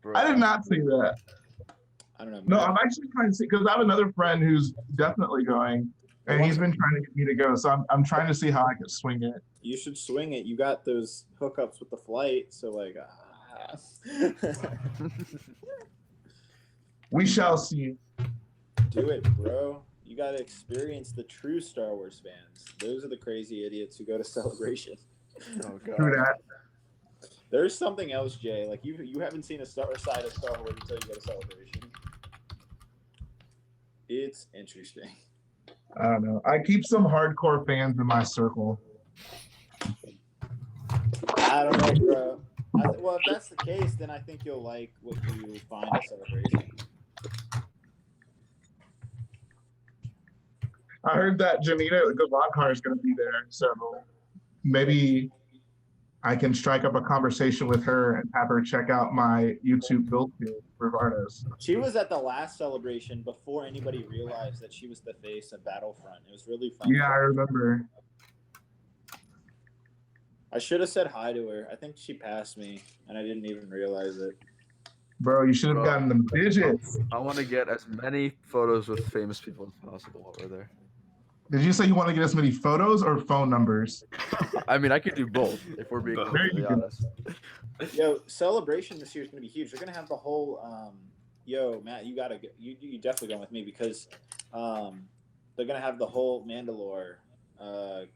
Bro. I did not say that. I don't know. No, Matt. I'm actually trying to see, because I have another friend who's definitely going, and he's been trying to get me to go. So I'm trying to see how I can swing it. You should swing it. You got those hookups with the flight, so like. We shall see. Do it, bro. You got to experience the true Star Wars fans. Those are the crazy idiots who go to Celebration. Oh god. True that. There's something else, Jay. Like you haven't seen a side of Star Wars until you go to Celebration. It's interesting. I don't know. I keep some hardcore fans in my circle. I don't know, bro. Well, if that's the case, then I think you'll like what you find at Celebration. I heard that Janita Gavadkar is going to be there, so maybe I can strike up a conversation with her and have her check out my YouTube build kit for Vardos. She was at the last Celebration before anybody realized that she was the face of Battlefront. It was really fun. Yeah, I remember. I should have said hi to her. I think she passed me, and I didn't even realize it. Bro, you should have gotten them digits. I want to get as many photos with famous people as possible while we're there. Did you say you want to get as many photos or phone numbers? I mean, I could do both if we're being completely honest. Yo, Celebration this year is going to be huge. They're going to have the whole. Yo, Matt, you gotta get. You definitely going with me because they're going to have the whole Mandalore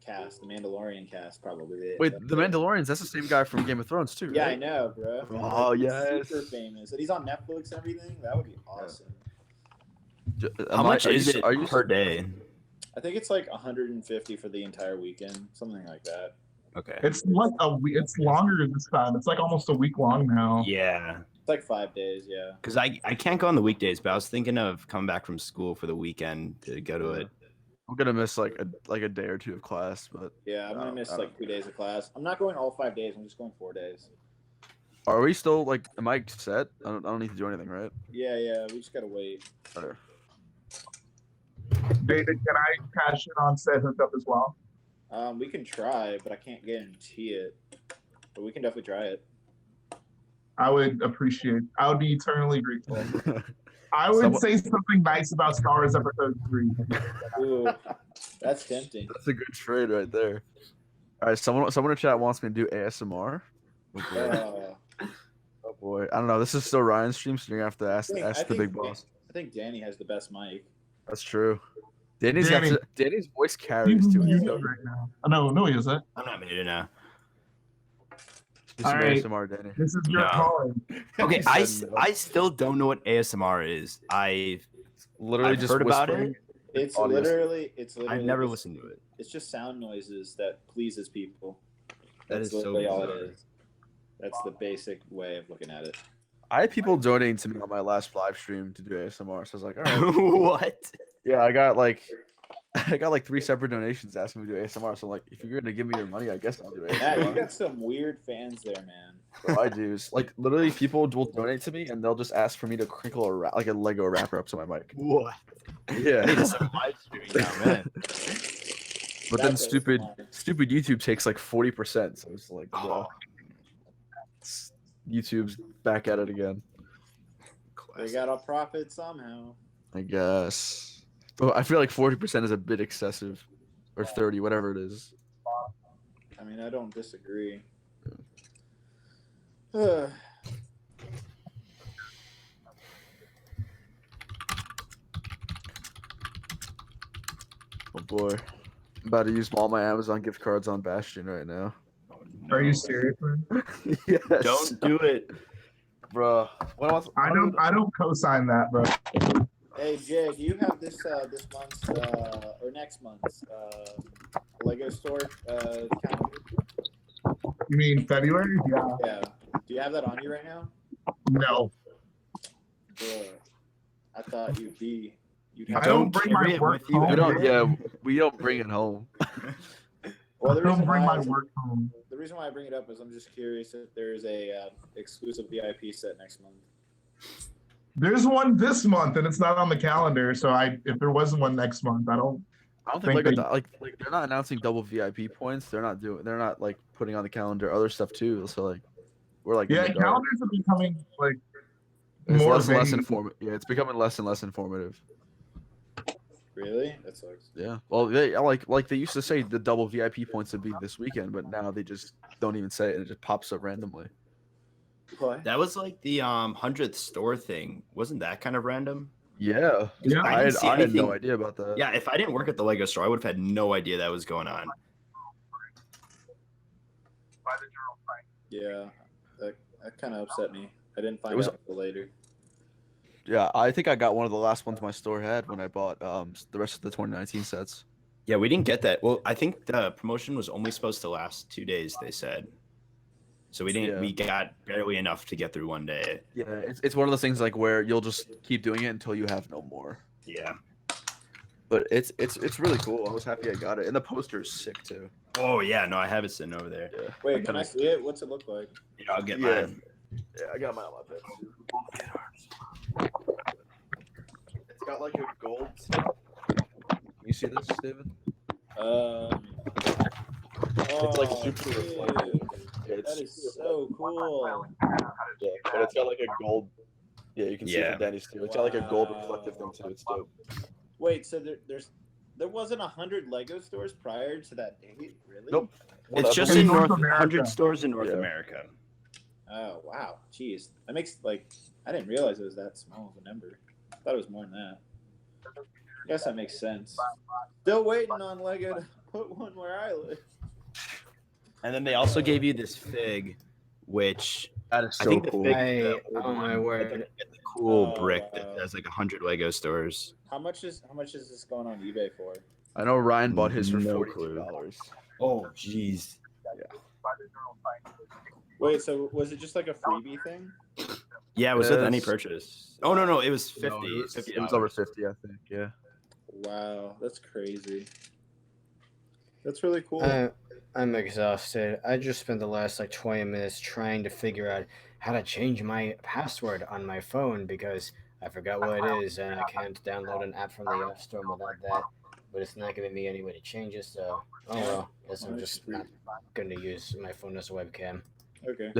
cast, the Mandalorian cast, probably. Wait, the Mandalorians? That's the same guy from Game of Thrones too, right? Yeah, I know, bro. Oh He's yes. super famous. And he's on Netflix and everything. That would be awesome. How much is it per day? I think it's like 150 for the entire weekend, something like that. Okay. It's like it's longer this time. It's like almost a week long now. Yeah. It's like 5 days, yeah. Because I can't go on the weekdays, but I was thinking of coming back from school for the weekend to go to it. I'm gonna miss like a day or two of class, but Yeah, I'm gonna miss like 2 days of class. I'm not going all 5 days. I'm just going 4 days. Are we still like? Am I set? I don't need to do anything, right? Yeah. We just gotta wait. Better. David, can I cash in on said hookup as well? We can try, but I can't guarantee it. But we can definitely try it. I would be eternally grateful. I would say something nice about Star Wars Episode 3. Ooh, that's tempting. That's a good trade right there. All right, someone in chat wants me to do ASMR. Oh boy, I don't know. This is still Ryan's stream, so you're gonna have to ask the big boss. I think Danny has the best mic. That's true. Danny's voice carries too. Right now. No, he isn't. I'm not muted now. Do some ASMR, Danny. This is your calling. Okay, I still don't know what ASMR is. I've just heard about whispering. it. It's literally. I've never listened to it. It's just sound noises that pleases people. That That's is so literally all it bizarre. is. That's the basic way of looking at it. I had people donating to me on my last live stream to do ASMR, so I was like, all right. What? Yeah, I got like 3 separate donations asking me to do ASMR. So like, if you're gonna give me your money, I guess I'll do Yeah, you ASMR. got some weird fans there, man. Bro, I do. Like literally, people will donate to me and they'll just ask for me to crinkle like a Lego wrapper up to my mic. What? Yeah. I need to start live streaming now, man. But then That's stupid ASMR. YouTube takes like 40%. So it's like, bro, YouTube's back at it again. They gotta profit somehow. I guess. But I feel like 40% is a bit excessive, or 30, whatever it is. I mean, I don't disagree. Ugh. Oh boy, I'm about to use all my Amazon gift cards on Bastion right now. Are you serious, man? Yes. Don't do it. Bro. What else? I don't co-sign that, bro. Hey Jay, do you have this month's or next month's Lego store calendar? You mean February? Yeah. Yeah. Do you have that on you right now? No. Ugh. I thought you'd I don't bring my carry it work with you home. We don't. Yeah, we don't bring it home. Well, I don't bring my work home. The reason why I bring it up is I'm just curious if there's a exclusive VIP set next month. There's one this month, and it's not on the calendar. So if there wasn't one next month, I don't think think Lego like they're not announcing double VIP points. They're not like putting on the calendar other stuff too. So like we're like Yeah, calendars are becoming like it's more less and less vague. informative. Yeah, it's becoming less and less informative. Really? That sucks. Yeah. Well, they like they used to say the double VIP points would be this weekend, but now they just don't even say it, and it just pops up randomly. What? That was like the 100th store thing. Wasn't that kind of random? Yeah. Yeah. I had no anything. idea about that. Yeah, if I didn't work at the Lego store, I would have had no idea that was going on. Yeah, that kind of upset me. I didn't find It was- out until later. Yeah, I think I got one of the last ones my store had when I bought the rest of the 2019 sets. Yeah, we didn't get that. Well, I think the promotion was only supposed to last 2 days, they said. So we didn't. Yeah. We got barely enough to get through one day. Yeah, it's one of those things like where you'll just keep doing it until you have no more. Yeah. But it's really cool. I was happy I got it, and the poster's sick too. Oh yeah, no, I have it sitting over there. Yeah. Wait, can I see it? What's it look like? Yeah, I'll get Yeah. mine. Yeah, I got mine on my bed. It's got like a gold. Can you see this, David? It's like super reflective. Yeah, That is so cool. Yeah, but it's got like a gold. Yeah, you can see it Yeah. from Danny's too. It's got like a gold Wow. reflective thing too. It's dope. Wait, so there wasn't 100 Lego stores prior to that date, really? Nope. It's just In in North North America. 100 stores in North Yeah. America. Oh wow, jeez, that makes I didn't realize it was that small of a number. I thought it was more than that. I guess that makes sense. Still waiting on Lego to put one where I live. And then they also gave you this fig, which That is I so think the cool. fig. Oh my word. Get the cool Oh, brick that wow. has like 100 Lego stores. How much is this going on eBay for? I know Ryan bought his for No $42. Oh, jeez. Wait, so was it just like a freebie thing? Yeah, it was with any Yes. purchase. Oh no, it was 50. No, it was $50. over 50, I think. Yeah. Wow, that's crazy. That's really cool. I'm exhausted. I just spent the last 20 minutes trying to figure out how to change my password on my phone because I forgot what it is and I can't download an app from the App Store without that. But it's not giving me any way to change it, so oh well. Guess I'm just not going to use my phone as a webcam. Okay.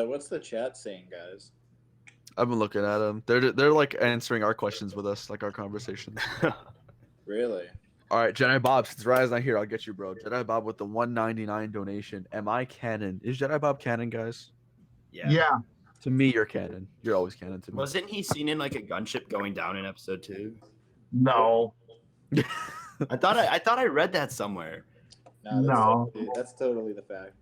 What's the chat saying, guys? I've been looking at them. They're like answering our questions with us, like our conversations. Really? All right, Jedi Bob, since Ryan's not here, I'll get you, bro. Jedi Bob with the $1.99 donation. Am I canon? Is Jedi Bob canon, guys? Yeah. To me, you're canon. You're always canon to me. Wasn't he seen in like a gunship going down in episode 2? No. I thought I read that somewhere. No. That's totally the fact.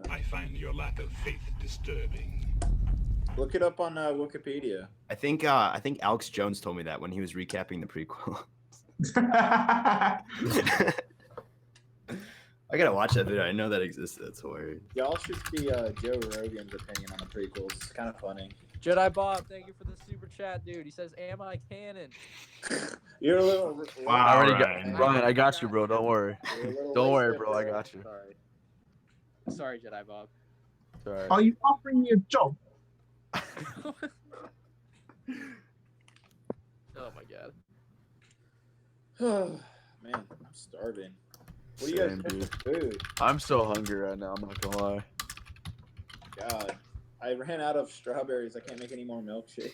I find your lack of faith disturbing. Look it up on Wikipedia. I think Alex Jones told me that when he was recapping the prequel. I gotta watch that video. I know that existed. That's weird. Y'all should see Joe Rogan's opinion on the prequels. It's kind of funny. Jedi Bob, thank you for the super chat, dude. He says, "Am I canon?" You're a little. Wow, I already Ryan. got Ryan. I got you, bro. Don't worry. Don't worry, bro. I got you. Sorry, Jedi Bob. Sorry. Are you offering me a job? Oh my god. Man, I'm starving. What do you guys Same, think dude. of food? I'm so hungry right now. I'm not gonna lie. God, I ran out of strawberries. I can't make any more milkshake.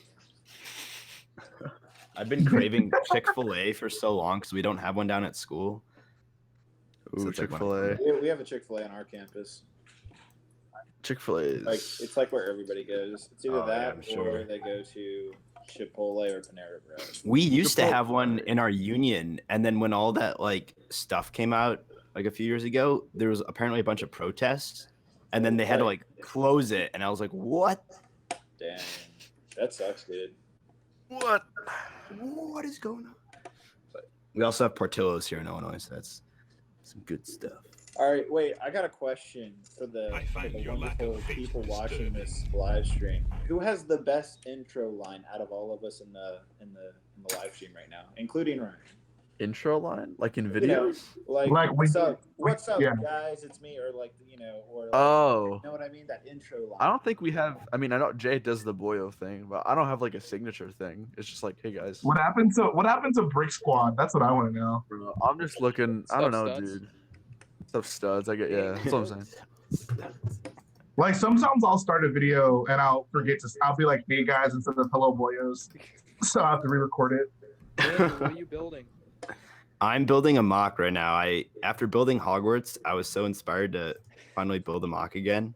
I've been craving Chick-fil-A for so long because we don't have one down at school. So Ooh, it's like one- Chick-fil-A. We have a Chick-fil-A on our campus. Chick-fil-A is Like it's like where everybody goes. It's either Oh, yeah, that I'm sure. or they go to Chipotle or Panera Bread. We used to Chipotle. have one in our union, and then when all that like stuff came out like a few years ago, there was apparently a bunch of protests, and then they had to like close it, and I was like, "What? Damn, that sucks, dude. what? What is going on?" But we also have Portillo's here in Illinois, so that's some good stuff. All right, wait. I got a question for the, I find for the your lack of wonderful faith people watching disturbing. this live stream. Who has the best intro line out of all of us in the live stream right now, including Ryan? Intro line? Like in You know, videos? like, Like, what's we- up? What's up, yeah. guys? It's me, or like or like, Oh. you know what I mean? That intro line. I don't think we have. I mean, I know Jay does the Boyo thing, but I don't have like a signature thing. It's just like, hey guys. What happened to Brick Squad? That's what I want to know. Bro, I'm just looking. I don't know, Stuff studs? dude. Stuff studs. I get. Yeah, that's what I'm saying. Like sometimes I'll start a video and I'll forget to. I'll be like, "Hey guys," instead of "Hello boyos," so I have to re-record it. Brandon, what are you building? I'm building a mock right now. After building Hogwarts, I was so inspired to finally build a mock again.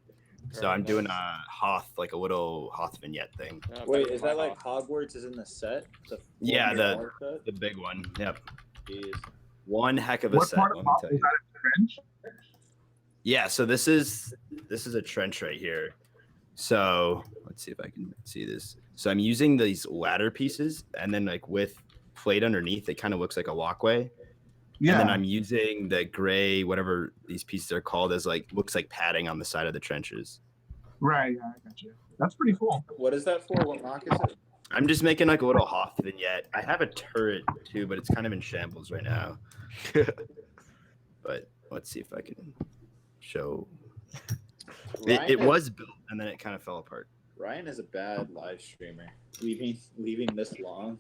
So Very I'm doing nice. a Hoth, like a little Hoth vignette thing. Oh, Wait, better is than that my like Hogwarts is in the set? The Yeah, the- $400 set? The big one. Yep. Jeez. One heck of a What set. part Let of me Hot tell is you. that a trench? Yeah, so this is a trench right here. So let's see if I can see this. So I'm using these ladder pieces, and then like with plate underneath, it kind of looks like a walkway. Yeah. And then I'm using the gray, whatever these pieces are called, as like looks like padding on the side of the trenches. Right. Yeah, I got you. That's pretty cool. What is that for? What mock is it? I'm just making like a little Hoth vignette. I have a turret too, but it's kind of in shambles right now. But let's see if I can show. It Ryan- was built and then it kind of fell apart. Ryan is a bad live streamer. Leaving this long.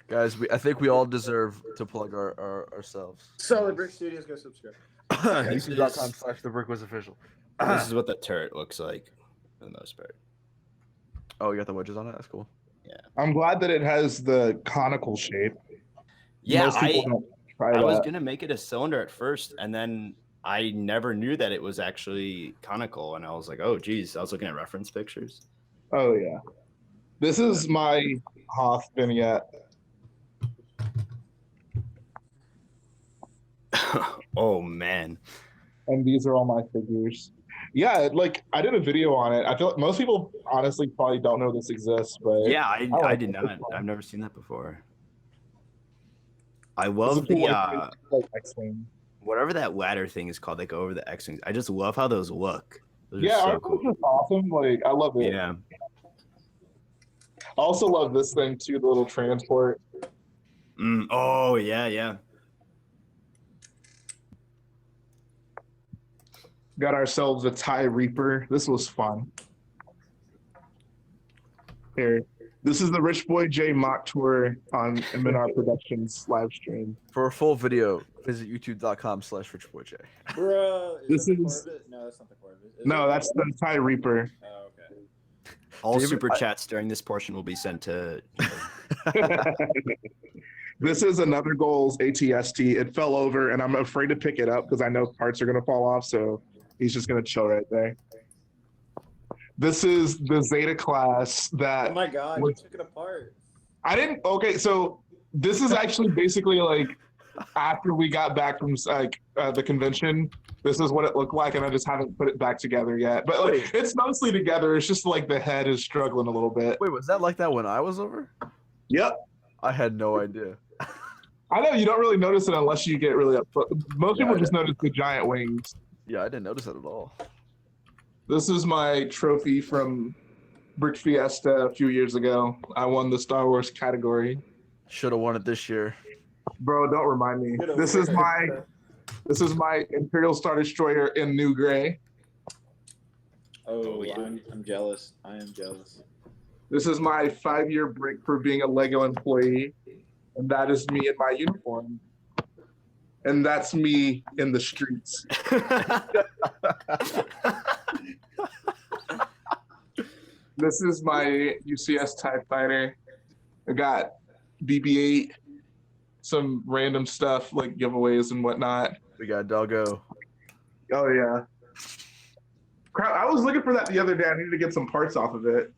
Guys, I think we all deserve to plug ourselves. Solid Brick Studios, go subscribe. YouTube.com/thebrick-was-official. This is what the turret looks like for the most part. Oh, you got the wedges on it? That's cool. I'm glad that it has the conical shape. Yeah, Most people don't try I was that. gonna make it a cylinder at first, and then I never knew that it was actually conical, and I was like, oh geez, I was looking at reference pictures. Oh yeah. This is my Hoth vignette. Oh man. And these are all my figures. Yeah, like I did a video on it. I feel like most people honestly probably don't know this exists, but Yeah, I like did it. not. It's fun. I've never seen that before. I It's love a cool, the like X-Wing. whatever that ladder thing is called. They go over the X-wings. I just love how those look. Those Yeah, are so our cool. is awesome. Like I love it. Yeah. I also love this thing too, the little transport. Oh yeah, yeah. Got ourselves a TIE Reaper. This was fun. Here. This is the Rich Boy J mock tour on MandRprodctions live stream. For a full video, visit youtube.com/richboyj. Bro, This that the is- Corvette? No, that's not the Corvette. Is No, it? that's the TIE Reaper. Oh, okay. All David, super chats during this portion will be sent to. This is another Goals ATST. It fell over, and I'm afraid to pick it up because I know parts are going to fall off, so he's just going to chill right there. This is the Zeta class that Oh my god, you What- took it apart. I didn't. Okay, so this is actually basically like after we got back from like the convention. This is what it looked like, and I just haven't put it back together yet. But like, Wait. it's mostly together. It's just like the head is struggling a little bit. Wait, was that like that when I was over? Yep. I had no idea. I know you don't really notice it unless you get really up. Most Yeah, people I just notice the giant wings. Yeah, I didn't notice that at all. This is my trophy from Brick Fiesta a few years ago. I won the Star Wars category. Should have won it this year. Bro, don't remind me. This is my Imperial Star Destroyer in new gray. Oh, I'm jealous. I am jealous. This is my 5-year break for being a Lego employee, and that is me in my uniform. And that's me in the streets. This is my UCS TIE Fighter. I got BB-8, some random stuff like giveaways and whatnot. We got Doggo. Oh yeah. Crap, I was looking for that the other day. I needed to get some parts off of it.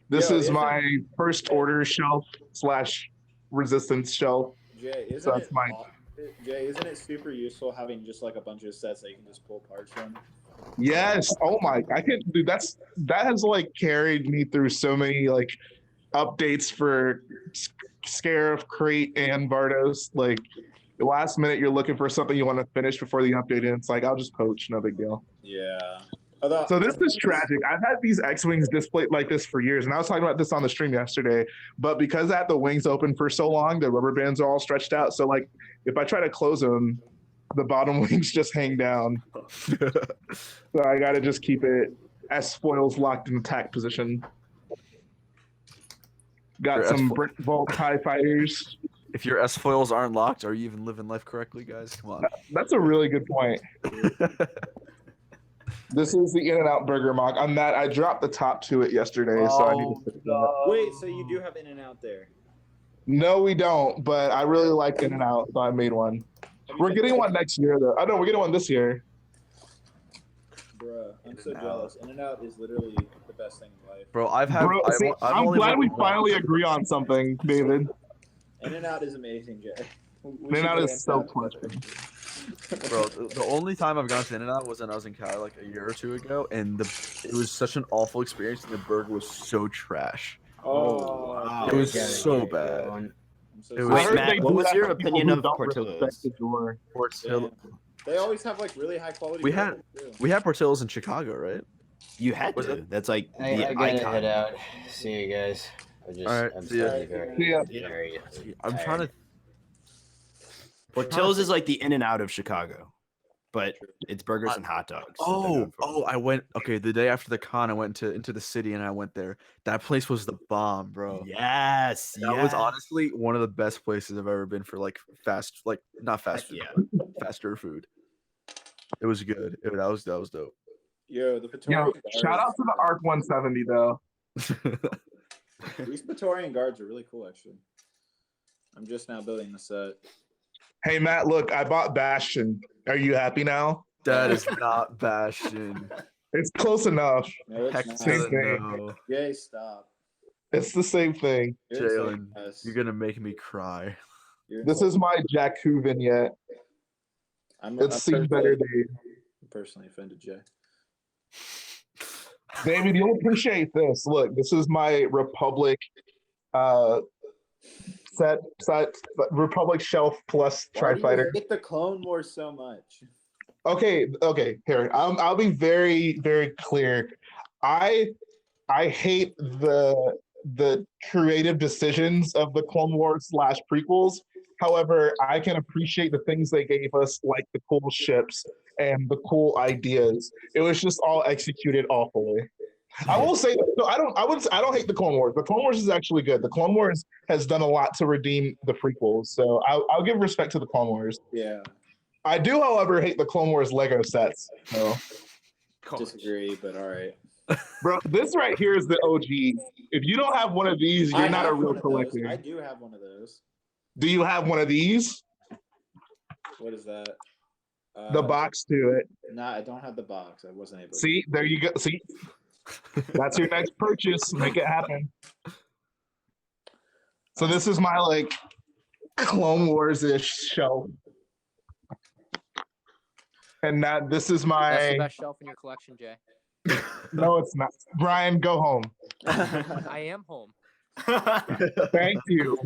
This is my first order shelf / resistance shelf. Jay, isn't it super useful having just like a bunch of sets that you can just pull parts from? Yes. Oh my! That has like carried me through so many like updates for Scarif, Crate, and Vardos. Like the last minute, you're looking for something you want to finish before the update, and it's like I'll just poach, no big deal. Yeah. So this is tragic. I've had these X-Wings displayed like this for years, and I was talking about this on the stream yesterday. But because I had the wings open for so long, the rubber bands are all stretched out. So like, if I try to close them, the bottom wings just hang down. So I got to just keep it S foils locked in attack position. Got some Brick Vault TIE Fighters. If your S foils aren't locked, are you even living life correctly, guys? Come on. That's a really good point. This is the In-N-Out Burger mock. On that, I dropped the top to it yesterday, so I need to fix that. Wait, so you do have In-N-Out there? No, we don't, but I really like In-N-Out, so I made one. We're getting one next year, though. Oh, no, we're getting one this year. Bruh, I'm so jealous. In-N-Out is literally the best thing in life. Bro, I'm glad we finally agree on something, David. In-N-Out is amazing, Jay. In-N-Out is so clutch. Bro, the only time I've gone to In-N-Out was when I was in Cali like a year or two ago, and it was such an awful experience, and the burger was so trash. Oh, wow. It was so bad. Wait, Matt, what was your opinion of Portillo's? Portillo. They always have like really high quality. We had Portillo's in Chicago, right? You had to. That's like I the gotta icon. head out. See you guys. I'm very I'm trying to. Portillo's is like the In-N-Out of Chicago, but it's burgers and hot dogs. I went. Okay, the day after the con, I went into the city and I went there. That place was the bomb, bro. Yes, that was honestly one of the best places I've ever been for like not fast food, faster food. It was good. That was dope. Yo, the Praetorian guards. Shout out to the ARC 170 though. These Praetorian guards are really cool, actually. I'm just now building the set. Hey Matt, look, I bought Bastion. Are you happy now? That is not Bastion. It's close enough. No, it's not. Same thing. No. Jay, stop. It's the same thing. Jalen, you're gonna make me cry. This is my Jakku vignette. It's seen better days. I'm personally offended, Jay. David, you'll appreciate this. Look, this is my Republic set Republic Shelf Plus Tri-Fighter. I hate the Clone Wars so much. Okay. Here, I'll be very, very clear. I hate the creative decisions of the Clone Wars / prequels. However, I can appreciate the things they gave us, like the cool ships and the cool ideas. It was just all executed awfully. I will say that, no, I don't hate the Clone Wars. The Clone Wars is actually good. The Clone Wars has done a lot to redeem the prequels, so I'll give respect to the Clone Wars. Yeah. I do, however, hate the Clone Wars Lego sets. So. Disagree, but all right. Bro, this right here is the OG. If you don't have one of these, you're not a real collector. I do have one of those. Do you have one of these? What is that? The box to it. Nah, I don't have the box. I wasn't able to. See, there you go. See? That's your next purchase. Make it happen. So this is my like Clone Wars-ish shelf. And this is my That's the best shelf in your collection, Jay. No, it's not. Brian, go home. I am home. Thank you.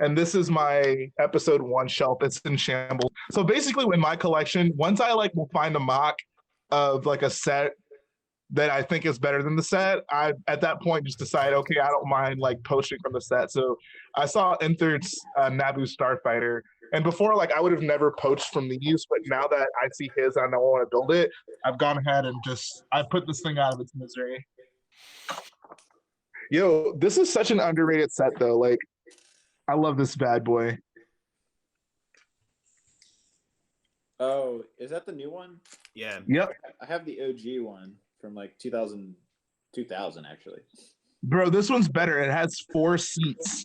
and this is my episode 1 shelf. It's in shambles. So basically, in my collection, once I like will find a mock of like a set that I think is better than the set, I at that point just decide, okay, I don't mind like poaching from the set. So I saw Enther's Naboo Starfighter, and before like I would have never poached from these, but now that I see his and I want to build it, I've gone ahead and I put this thing out of its misery. Yo, this is such an underrated set though. Like, I love this bad boy. Oh, is that the new one? Yeah. Yep. I have the OG one from like 2000 actually. Bro, this one's better. It has 4 seats.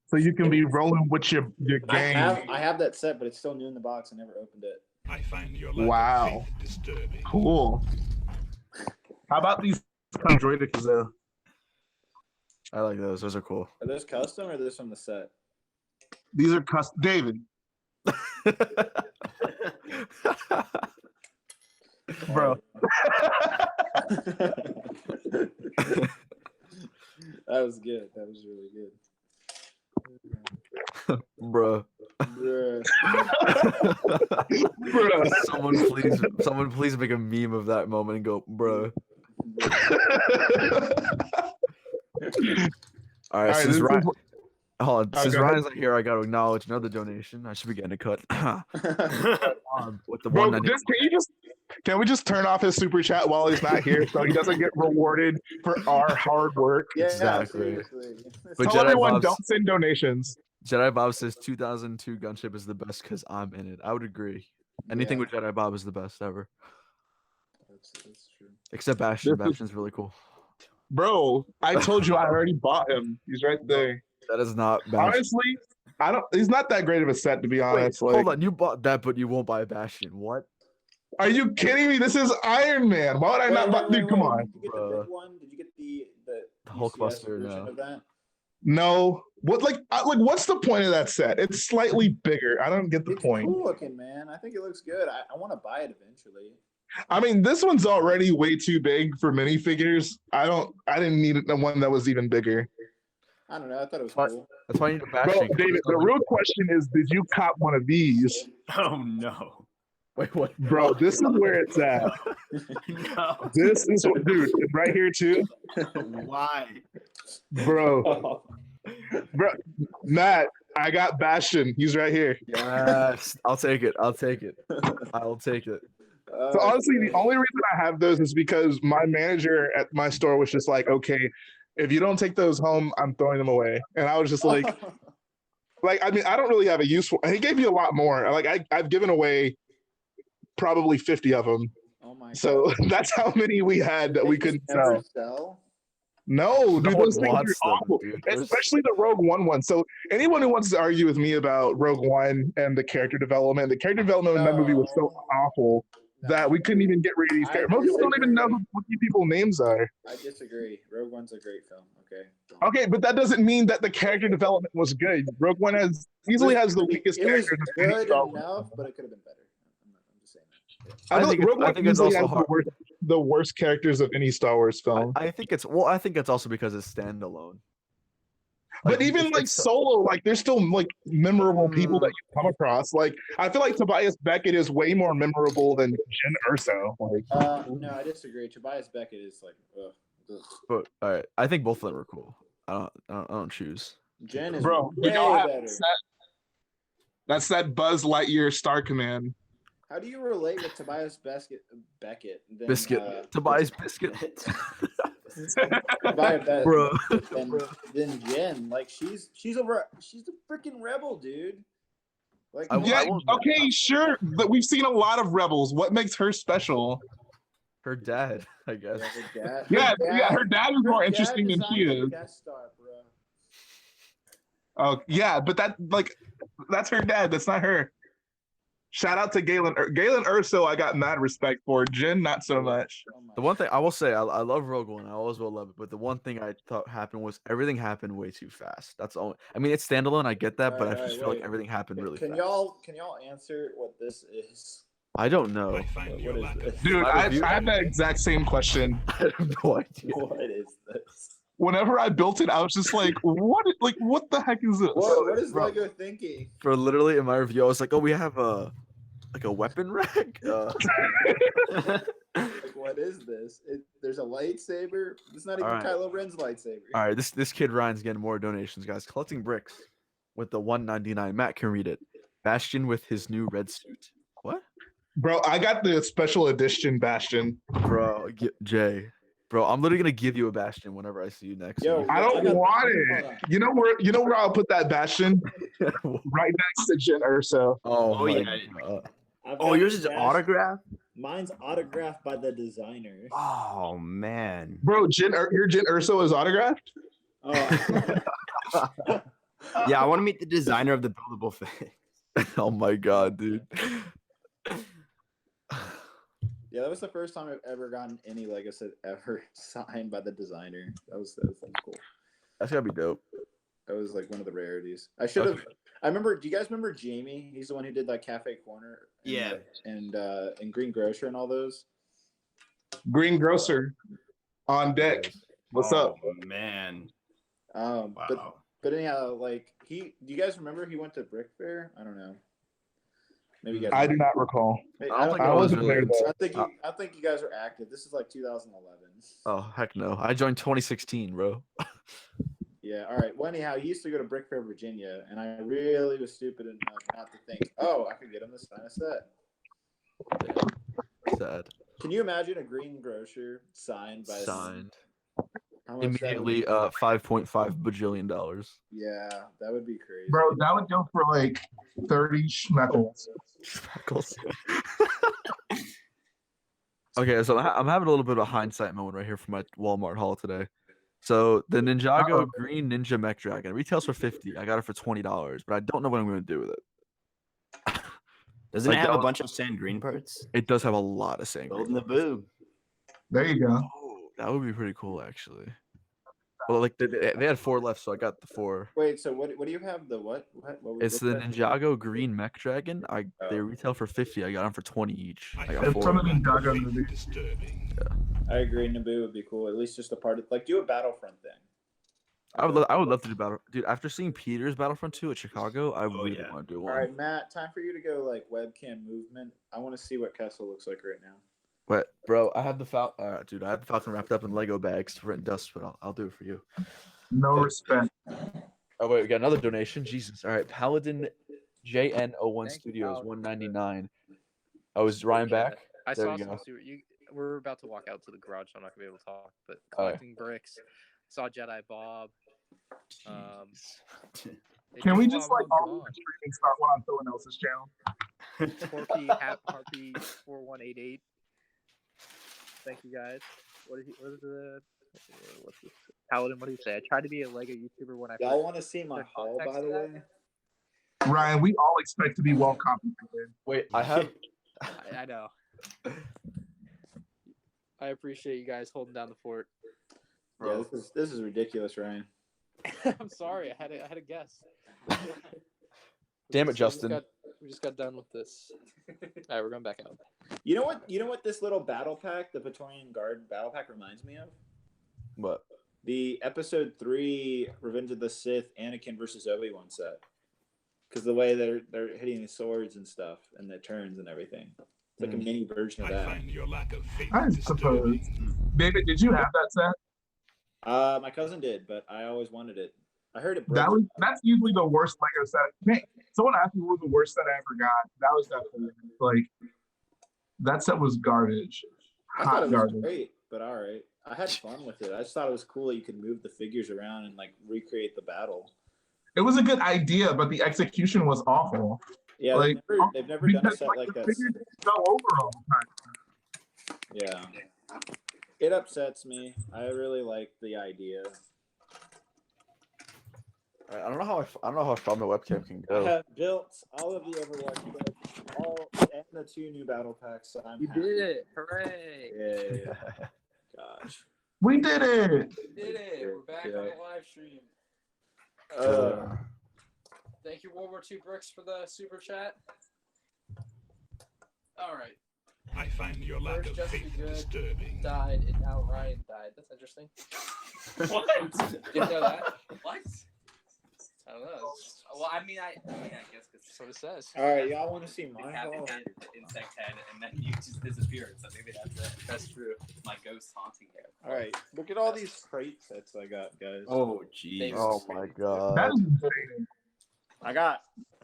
So you can be rolling with your gang. I have that set, but it's still new in the box. I never opened it. I find your lack Wow. of faith disturbing. Cool. How about these Androidicas though? I like those. Those are cool. Are those custom or are those from the set? These are custom. David. Bro. That was good. That was really good. Bruh. Bruh. Someone please make a meme of that moment and go, bruh. All right, since Ryan, hold on. Since Ryan's not here, I gotta acknowledge another donation. I should be getting a cut. With the Bro, one can we just turn off his super chat while he's not here so he doesn't get rewarded for our hard work? Yeah, exactly. But Tell everyone Bob's, don't send donations. Jedi Bob says 2002 Gunship is the best because I'm in it. I would agree. Anything with Jedi Bob is the best ever. That's true. Except Bastion. Bastion's really cool. Bro, I told you I already bought him. He's right there. That is not Bastion. Honestly, he's not that great of a set, to be honest. Wait, hold on, you bought that, but you won't buy a Bastion. What? Are you kidding me? This is Iron Man. Why would I not buy? Dude, come on. Did you get the big one? Did you get the Hulkbuster? version of that? No. What what's the point of that set? It's slightly bigger. I don't get the point. Cool looking, man. I think it looks good. I want to buy it eventually. I mean, this one's already way too big for minifigures. I didn't need the one that was even bigger. I don't know. I thought it was cool. That's why you need a Bro, Bastion. David, the real question is, did you cop one of these? Oh no. Wait, what? Bro, this is where it's at. No. This is what, dude, right here too. Why? Bro, Matt, I got Bastion. He's right here. Yes, I'll take it. I'll take it. I'll take it. So honestly, the only reason I have those is because my manager at my store was just like, okay, if you don't take those home, I'm throwing them away. And I was just like, I mean, I don't really have a use for. He gave me a lot more. Like I've given away probably 50 of them. Oh my so God. that's how many we had that we couldn't Never sell. sell? No, dude, No those one things wants are them, awful. dude. Especially the Rogue One. So anyone who wants to argue with me about Rogue One and the character development in that movie was so awful that we couldn't even get rid of these characters. Most people don't even know what these people's names are. I disagree. Rogue One's a great film. Okay. Okay, but that doesn't mean that the character development was good. Rogue One easily has the weakest It was characters of any good Star Wars enough, but it could have been better. I'm just saying that. I think think Rogue I One think it's easily also has hard. the worst characters of any Star Wars film. I think it's also because it's standalone. But even like Solo, like there's still like memorable people that you come across. Like I feel like Tobias Beckett is way more memorable than Jyn Erso. Like, No, I disagree. Tobias Beckett is like, ugh. But all right, I think both of them are cool. I don't choose. Jen is bro, way we don't have better. that's that Buzz Lightyear Star Command. How do you relate with Tobias Beckett? Than, Biscuit. Tobias Biscuit. Tobias Bro. Than Jen. Like she's a freaking rebel, dude. Like Okay, sure, but we've seen a lot of rebels. What makes her special? Her dad, I guess. her dad, her dad is more interesting than she is. Guest star, bro. Oh yeah, but that's her dad. That's not her. Shout out to Galen. Galen Erso, I got mad respect for. Jyn, not so much. The one thing I will say, I love Rogue One. I always will love it. But the one thing I thought happened was everything happened way too fast. That's all. I mean, it's standalone. I get that, but I just feel like everything happened really fast. Can y'all answer what this is? I don't know. What is this? Dude, I have that exact same question. I have no idea. What is this? whenever I built it, I was just like, what the heck is this? What is Bro. Lego thinking? For literally in my review, I was like, oh, we have a weapon rack. Like, what is this? There's a lightsaber. It's not even Alright. Kylo Ren's lightsaber. All right, this kid Ryan's getting more donations, guys. Collecting bricks with the 199. Matt can read it. Bastion with his new red suit. What? Bro, I got the special edition Bastion. Bro, Jay. Bro, I'm literally gonna give you a Bastion whenever I see you next. Yo, week. I don't want it. You know where I'll put that Bastion? Right next to Jin Urso. Oh, Oh, my yeah. God. I've Oh, got yours is Bash- autographed? Mine's autographed by the designer. Oh, man. Bro, your Jin Urso is autographed? Oh, Yeah, I want to meet the designer of the buildable thing. Oh my God, dude. yeah, that was the first time I've ever gotten any Lego set ever signed by the designer. That was cool. That's gotta be dope. That was like one of the rarities. I should have. I remember. Do you guys remember Jamie? He's the one who did like Cafe Corner. And Green Grocer and all those. Green Grocer on deck. What's up? Man. Wow. Wow. But anyhow, like do you guys remember he went to Brick Fair? I don't know. Maybe you guys. I do not recall. I wasn't there, though. I think you guys were active. This is like 2011. Oh heck no! I joined 2016, bro. Yeah. All right. Well, anyhow, he used to go to Brick Fair, Virginia, and I really was stupid enough not to think, oh, I could get him to sign a set. Sad. Can you imagine a Green Grocer signed by Signed. how much that would Immediately, be? $5.5 bajillion. Yeah, that would be crazy. Bro, that would go for like 30 schmeckles. Okay, so I'm having a little bit of a hindsight moment right here from my Walmart haul today. So the Ninjago Green Ninja Mech Dragon retails for $50. I got it for $20, but I don't know what I'm going to do with it. Doesn't it have a bunch of sand green parts? It does have a lot of sand Building green. the boob. There you go. Oh, that would be pretty cool, actually. Well, like they had 4 left, so I got the 4. Wait, so what do you have? The what? It's the Ninjago Green Mech Dragon. They retail for $50. I got them for $20 each. I got It's 4. from the Ninjago movie. I agree. Naboo would be cool. At least just a part of do a Battlefront thing. I would love to do Battle. Dude, after seeing Peter's Battlefront 2 at Chicago, I really want to do one. All right, Matt. Time for you to go webcam movement. I want to see what Kessel looks like right now. But bro, I have the Falcon. Dude, I have the Falcon wrapped up in Lego bags to prevent dust, but I'll do it for you. No respect. Oh wait, we got another donation. Jesus. All right, Paladin JN01 Thank you, Studios Paladin. 199. Oh, is Ryan back? I There saw you some go. we're about to walk out to the garage, so I'm not gonna be able to talk. But collecting bricks, saw Jedi Bob. Can we just all streaming start one on someone else's channel? Harpy 4188. Thank you guys. What's this? Paladin, what do you say? I tried to be a Lego YouTuber when I Y'all want to see my first haul, by context the to way? that? Ryan, we all expect to be well compensated. Wait, I have. I know. I appreciate you guys holding down the fort. Yeah, this is ridiculous, Ryan. I'm sorry. I had a guess. Damn it, Justin. We just got done with this. All right, we're going back out. You know what this little battle pack, the Praetorian Guard battle pack, reminds me of? What? The Episode 3 Revenge of the Sith Anakin versus Obi-Wan set. Because the way they're hitting the swords and stuff and the turns and everything. It's like a mini version of that. Your lack of faith I suppose. David, did you have that set? My cousin did, but I always wanted it. I heard it broke. That's usually the worst Lego set. Man, someone asked me what was the worst set I ever got. That was definitely that set was garbage. I thought it was garbage. great, but all right. I had fun with it. I just thought it was cool that you could move the figures around and recreate the battle. It was a good idea, but the execution was awful. Yeah, they've never done a set like the that. figures go over all the time. Yeah. It upsets me. I really like the idea. I don't know how far my webcam can I go. have built all of the Overwatch books, and the 2 new battle packs, so I'm happy. did it! Hooray! Yeah. Gosh. We did it! We did it! We're back on the live stream. Thank you, World War II Bricks, for the super chat. All right. I find your lack First of Just faith Be Good disturbing. died, and now Ryan died. That's interesting. What? Didn't know that? What? I don't know. Well, I mean, I guess because That's what it says. All right, y'all want to see the my cat haul? had insect head, and then you just disappeared. So maybe that's it. That's true. My ghost haunting you. All right, look at all these crate sets I got, guys. Oh, jeez. Oh my That god. is insane. I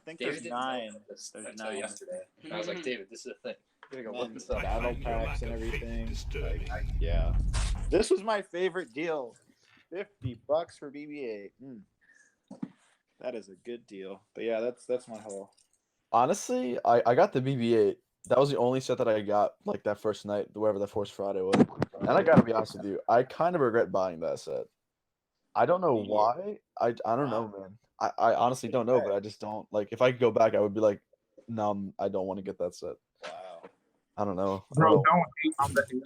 think David there's didn't 9. know this There's until 9. yesterday. I was like, David, this is a thing. You're gonna go look Man, this up. I battle find your packs lack and of faith everything. disturbing. Yeah, this was my favorite deal. $50 for BB-8. That is a good deal. But yeah, that's my haul. Honestly, I got the BB-8. That was the only set that I got like that first night, whatever that Force Friday was. And I gotta be honest with you, I kind of regret buying that set. I don't know why. I don't know, man. I honestly don't know, but I just don't like. If I could go back, I would be like, no, I don't want to get that set. Wow. I don't know. Bro, don't hate on the hate.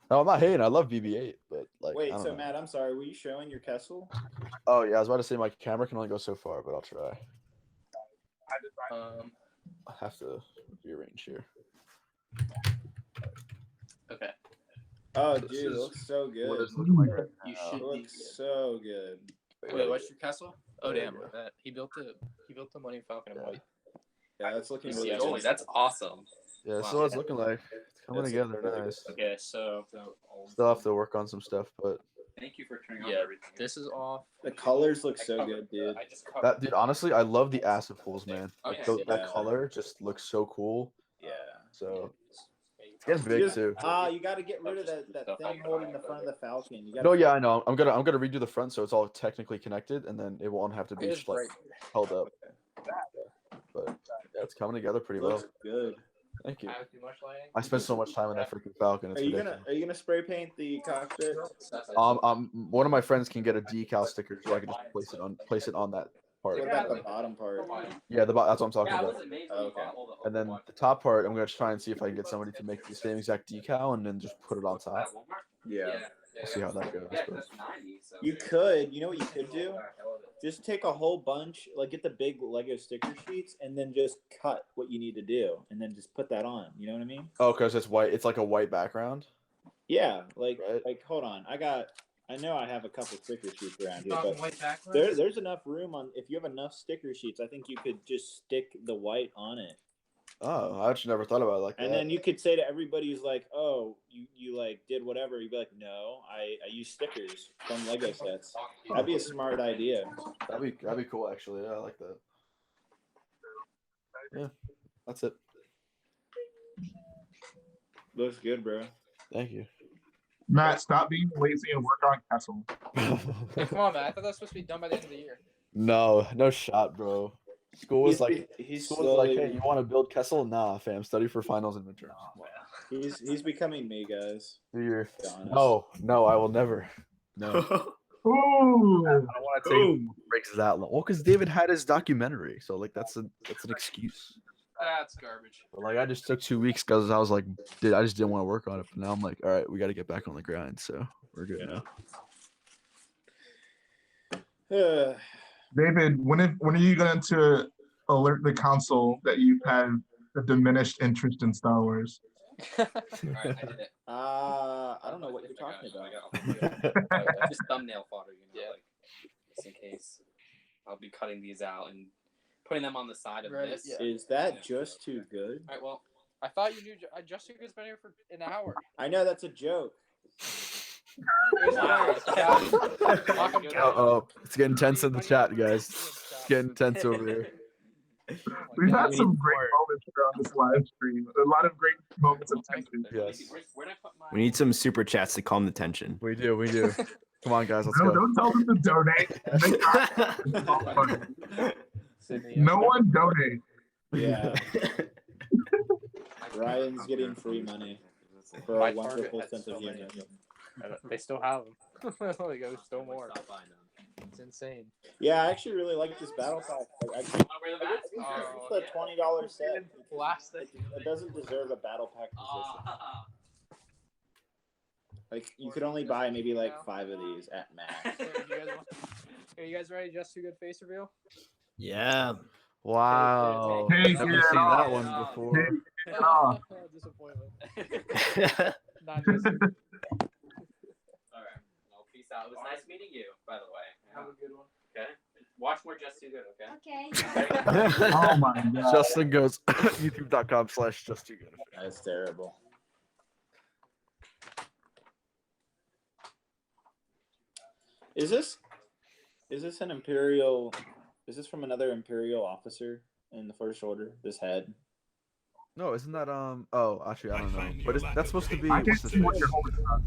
No, I'm not hating. I love BB-8, but like. Wait, I don't so know. Matt, I'm sorry. Were you showing your Kessel? Oh yeah, I was about to say my camera can only go so far, but I'll try. I have to rearrange here. Okay. Oh, This dude, it is looks so What good. it's looking like right You now. should It looks so good. Wait, what's your castle? Oh There damn, you go. that he built the Money Falcon in white. Yeah, that's looking You really see, good. Joey, that's awesome. Yeah, Wow. so what it's looking like. It's coming That's together really nice. Okay, so Still have to work on some stuff, but thank you for turning on Yeah, everything. this is off. The colors look so good, dude. I just covered. that dude, honestly, I love the acid pools, man. Like Okay. that Yeah. color just looks so cool. Yeah. So it's getting big too. You got to get rid of that thing holding the front of the Falcon. You got. No, yeah, I know. I'm gonna redo the front so it's all technically connected, and then it won't have to be It is like bright. held up. But yeah, it's coming together pretty well. Looks good. Thank you. Too much lighting. I spent so much time on that freaking Falcon. It's Are you ridiculous. gonna spray paint the cockpit? One of my friends can get a decal sticker so I can just place it on that part. What about the bottom part? Yeah, that's what I'm talking Yeah, I about. was amazed Oh, when you okay. bought all the And then Overwatch. the top part, I'm gonna try and see if I can get somebody to make the same exact decal and then just put it on top. At Walmart? Yeah. We'll see how that goes. Yeah, But that's 90, so You could. You know what you could do? Just take a whole bunch, like get the big Lego sticker sheets, and then just cut what you need to do, and then just put that on. You know what I mean? oh, because it's white. It's like a white background. Yeah. Like Right. hold on. I know I have a couple sticker sheets around here, Talking but white background. there's enough room on. If you have enough sticker sheets, I think you could just stick the white on it. Oh, I actually never thought about it like that. And then you could say to everybody who's like, "Oh, you like did whatever," you'd be like, "No, I use stickers from Lego sets." That'd be a smart idea. That'd be cool actually. Yeah, I like that. Yeah, that's it. Looks good, bro. Thank you. Matt, stop being lazy and work on Castle. Hey, come on, man. I thought that was supposed to be done by the end of the year. No shot, bro. School is like he's school is like, slowly, hey, you want to build Kessel? Nah, fam. Study for finals and midterms. he's becoming me, guys. You're, be honest. no, I will never. No. Ooh. I don't want to take breaks that long. Well, because David had his documentary, so like that's an excuse. That's garbage. But like I just took 2 weeks because I was like, I just didn't want to work on it. But now I'm like, all right, we got to get back on the grind. So we're good now. David, when are you going to alert the council that you've had a diminished interest in Star Wars? Alright, I did it. I don't know what you're talking about. Just thumbnail fodder, like just in case. I'll be cutting these out and putting them on the side of Right, this. yeah. Is that just too good? Alright, well, I thought you knew. Just Too Good's been here for an hour. I know that's a joke. Oh, it's getting tense in the chat, guys. It's getting tense over here. We've had some great moments on this live stream. A lot of great moments of tension. Yes, where'd I put my... We need some super chats to calm the tension. we do. Come on, guys, let's No, go. don't tell them to donate. No one donate. Yeah. Ryan's getting free money for My a wonderful Target sense had of so many humor. They still have them. Like, there's still more. Stop buying them. It's insane. Yeah, I actually really like this battle pack. Wanna wear the mask? It's a $20 set. Plastic. It doesn't deserve a battle pack position. Like you could only buy maybe like 5 of these at max. Are you guys ready? Just Too Good face reveal? Yeah. Wow, Hey, never get seen off. that one before. Get off. Disappointment. Not just. All right. Well, peace out. It was nice meeting you, by the way. Have a good one. Okay. Watch more Just Too Good. Okay. Okay. Oh my god. Justin goes youtube.com/justtoogood. That's terrible. Is this an Imperial? Is this from another Imperial officer in the First Order? This head. No, isn't that Oh, actually, I don't know. But that's supposed to be. I can't What's his see what face? you're holding up.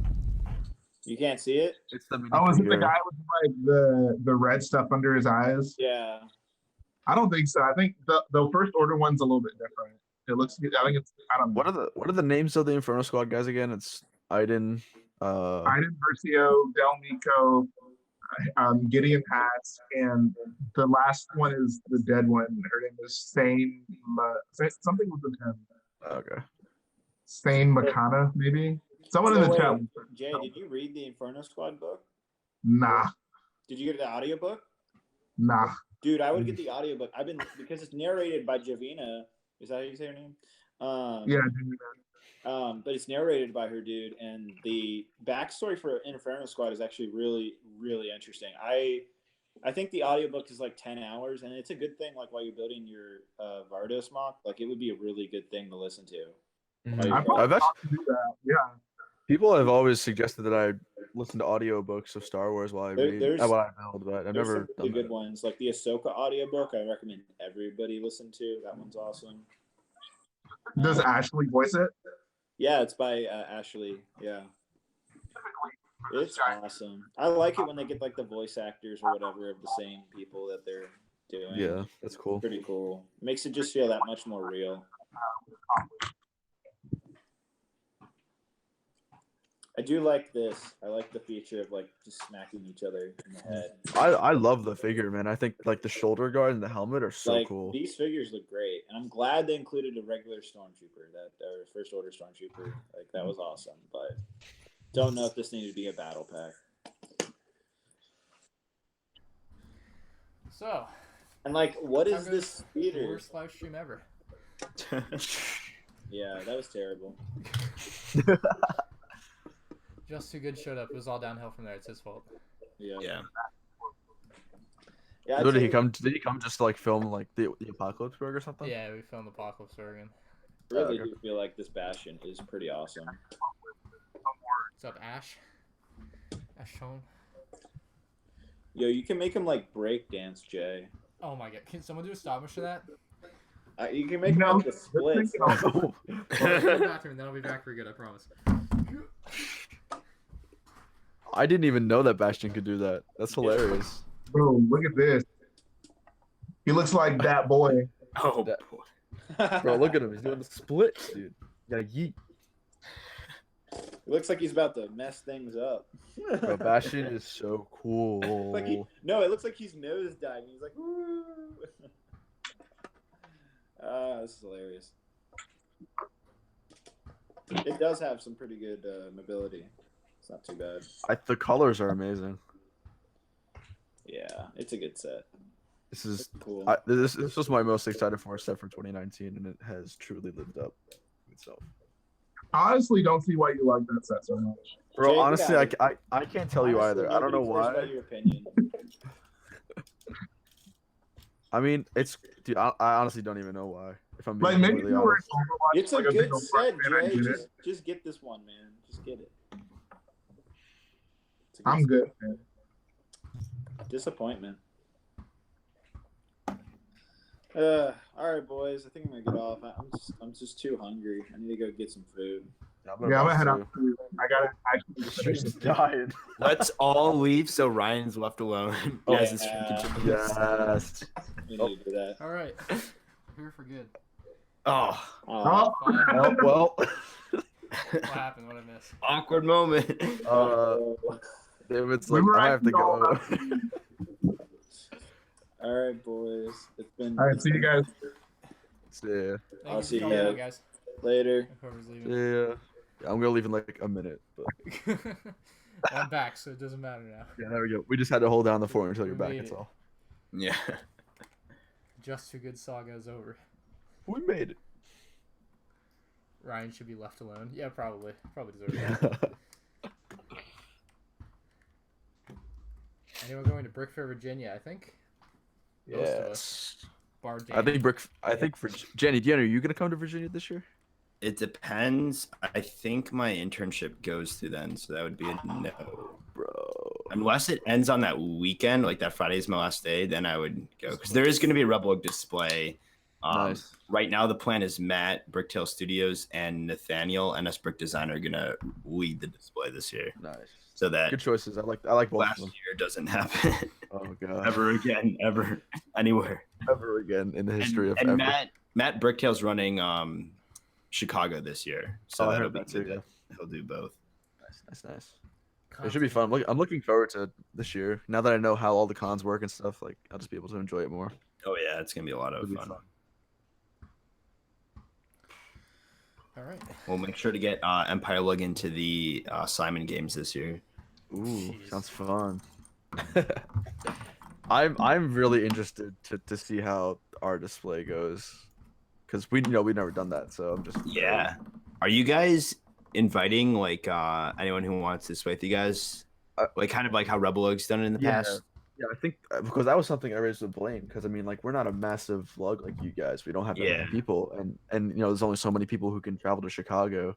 You can't see it. It's the. Oh, is it the minifigure. guy with like the red stuff under his eyes? Yeah. I don't think so. I think the First Order one's a little bit different. It looks. I think it's. I don't know. What are the names of the Inferno Squad guys again? It's Iden. Iden Versio, Del Nico, Gideon Pass, and the last one is the dead one. Her name is Sane. Something with the 10. Okay. Sane Makana, maybe. Someone in the So chat. wait, Jay, did you read the Inferno Squad book? Nah, Did you get the audiobook? nah. Dude, I would get the audiobook. Because it's narrated by Javina. Is that how you say her name? Yeah, But it's narrated by her, dude, and the backstory for Inferno Squad is actually really, really interesting. I think the audiobook is like 10 hours, and it's a good thing. Like while you're building your Vardos mock, like it would be a really good thing to listen to. I probably I've ought to do that. Yeah. People have always suggested that I listen to audiobooks of Star Wars while I read. There's While I build, but I've There's never some really done good ones, like the Ahsoka audiobook. I recommend everybody listen to. That one's awesome. Does Ashley voice it? Yeah, it's by Ashley. Yeah. It's awesome. I like it when they get like the voice actors or whatever of the same people that they're doing. Yeah, that's cool. Pretty cool. Makes it just feel that much more real. I do like this. I like the feature of like just smacking each other in the head. I love the figure, man. I think like the shoulder guard and the helmet are so Like cool. these figures look great, and I'm glad they included a regular stormtrooper, that or First Order stormtrooper. Like that was awesome, but don't know if this needed to be a battle pack. So. And like, what how is goes this the theater? worst live stream ever. Yeah, that was terrible. Just Too Good showed up. It was all downhill from there. It's his fault. Yeah. Yeah. Yeah. So did he come? Did he come just to like film like the Apocalypse Berg or something? Yeah, we filmed Apocalypse Oregon. Really do feel like this Bastion is pretty awesome. What's up, Ash? Ash Tone. Yo, you can make him like break dance, Jay. Oh my god. Can someone do a stop motion of that? You can make him like the splits. Go to the bathroom, then I'll be back for good, I promise. I didn't even know that Bastion could do that. That's hilarious. Bro, look at this. He looks like that boy. Oh, boy. Bro, look at him. He's doing the splits, dude. You gotta yeet. It looks like he's about to mess things up. Bro, Bastion is so cool. Like it looks like he's nose diving. He's like, woo. This is hilarious. It does have some pretty good mobility. It's not too bad. The colors are amazing. Yeah, it's a good set. This is cool. This was my most excited for set for 2019, and it has truly lived up to itself. I honestly don't see why you like that set so much. Bro, Jay, honestly, yeah. I can't tell you either. I don't know why. Your opinion. I mean, dude. I honestly don't even know why. If I'm being Like maybe completely you were honest. in Overwatch, It's a like good big Overwatch set, fan, I Jay. get it. Just get this one, man. Just get it. It's a I'm set. good, man. Disappointment. All right, boys. I think I'm gonna get off. I'm just too hungry. I need to go get some food. Yeah, I'm gonna head out. I gotta actually finish this. Dying. Let's all leave so Ryan's left alone. Oh, Yes, it's Yes. We need to do that. Alright. Here for good. Oh, Oh, Fine. Well. What happened? What did I miss? awkward moment. David's We like, were I have to actually all go. about All right, boys. It's been. all right, see you guys. Yeah. Thank I'll you see for you coming guys. on, guys. Later. Whoever's leaving. Yeah. I'm gonna leave in like a minute. But I'm back, so it doesn't matter now. yeah, there we go. We just had to hold down the fort until you're We back. made That's it. all. Yeah. Just Too Good saga is over. We made it. Ryan should be left alone. Yeah, probably deserves it. Anyone going to Brickfair, Virginia? I think most of us. Yes. Bar I think for Jenny, Deanna, are you gonna come to Virginia this year? It depends. I think my internship goes through then, so that would be a no, Bro. Unless it ends on that weekend, like that Friday is my last day, then I would go because there is going to be a Rebel display. Nice. Right now, the plan is Matt, Bricktail Studios, and Nathaniel, NS Brick Design, are gonna lead the display this year. Nice. So that Good choices. I like both last of them. year doesn't happen Oh god. ever again, ever anywhere. Ever again in the history of and ever. Matt Bricktail's running Chicago this year, so Oh, I that'll heard be that too, good. yeah. He'll do both. Nice. It should be fun. I'm looking forward to this year. Now that I know how all the cons work and stuff, like I'll just be able to enjoy it more. Oh yeah, it's gonna be a lot of It'll be fun. All right. We'll make sure to get Empire Lug into the Simon games this year. Ooh, Jeez. sounds fun. I'm really interested to see how our display goes, because we've never done that, so I'm just Yeah. Are you guys inviting like anyone who wants to sway with you guys? Like kind of like how Rebel Lug's done it in the past? Yeah, I think because that was something I raised with blame, because I mean, like, we're not a massive lug like you guys. We don't have that many people, and there's only so many people who can travel to Chicago.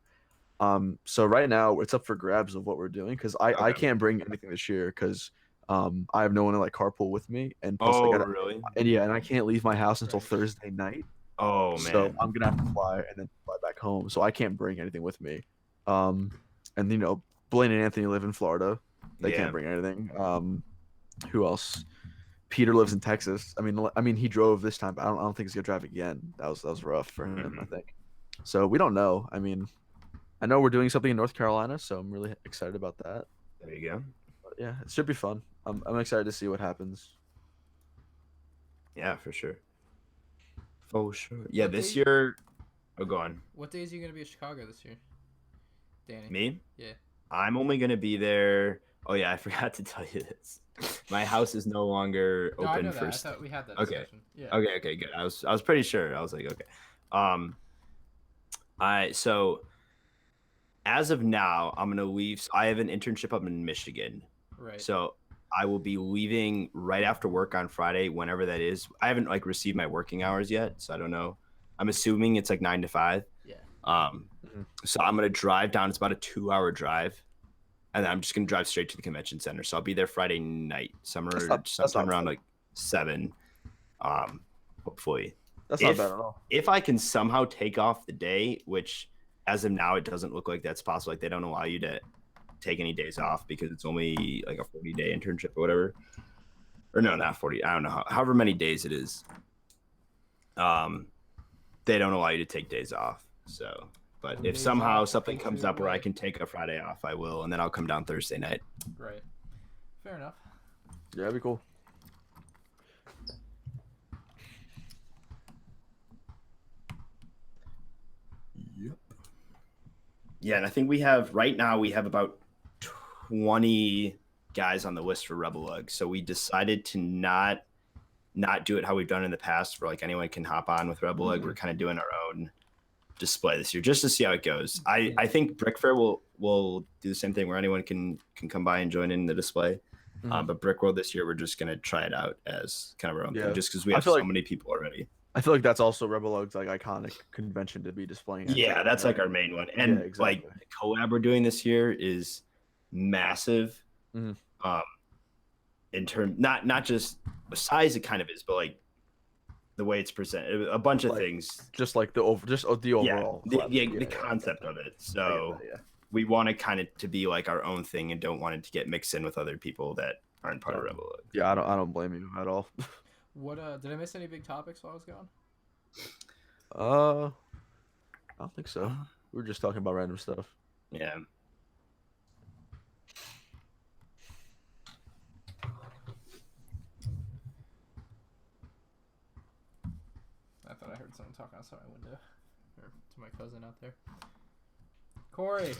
So right now it's up for grabs of what we're doing, because I can't bring anything this year because I have no one to like carpool with me, and plus really? and I can't leave my house until Thursday night. Oh man. So I'm gonna have to fly and then fly back home, so I can't bring anything with me. And Blaine and Anthony live in Florida. They can't bring anything. Who else? Peter lives in Texas. I mean, he drove this time, but I don't think he's gonna drive again. That was rough for him, I think. So we don't know. I mean, I know we're doing something in North Carolina, so I'm really excited about that. There you go. But yeah, it should be fun. I'm excited to see what happens. Yeah, for sure. For sure. Yeah, this year. Oh, go on. What days are you gonna be in Chicago this year, Danny? Me? Yeah. I'm only gonna be there. Oh yeah, I forgot to tell you this. My house is no longer No, I open know for. that. I thought we had that Okay. discussion. Yeah. Okay, good. I was pretty sure. I was like, okay. So as of now, I'm gonna leave. So I have an internship up in Michigan. Right. So I will be leaving right after work on Friday, whenever that is. I haven't like received my working hours yet, so I don't know. I'm assuming it's like 9 to 5. Yeah. So I'm gonna drive down. It's about a 2-hour drive, and then I'm just gonna drive straight to the convention center. So I'll be there Friday night, sometime around like 7. Hopefully. That's not bad at all. If I can somehow take off the day, which as of now it doesn't look like that's possible. Like they don't allow you to take any days off because it's only like a 40-day internship or whatever. Or no, not 40. I don't know. However many days it is. They don't allow you to take days off. So, but if somehow something comes up where I can take a Friday off, I will, and then I'll come down Thursday night. Right. Fair enough. Yeah, that'd be cool. Yep. Yeah, and I think we have about 20 guys on the list for Rebel Lug. So we decided to not do it how we've done in the past, where like anyone can hop on with Rebel Lug. We're kind of doing our own display this year just to see how it goes. I think Brick Fair will do the same thing where anyone can come by and join in the display. But Brick World this year, we're just gonna try it out as kind of our own thing, just because we have so many people already. I feel like that's also Rebel Lug's like iconic convention to be displaying. Yeah, that's like our main one, and like the collab we're doing this year is massive. In term, not just the size it kind of is, but like the way it's presented, a bunch of things. Just like the overall. The concept of it. So we want it kind of to be like our own thing, and don't want it to get mixed in with other people that aren't part of Rebel Lug. Yeah, I don't blame you at all. What did I miss any big topics while I was gone? I don't think so. We were just talking about random stuff. Yeah. I thought I heard someone talking outside my window, or to my cousin out there. Corey.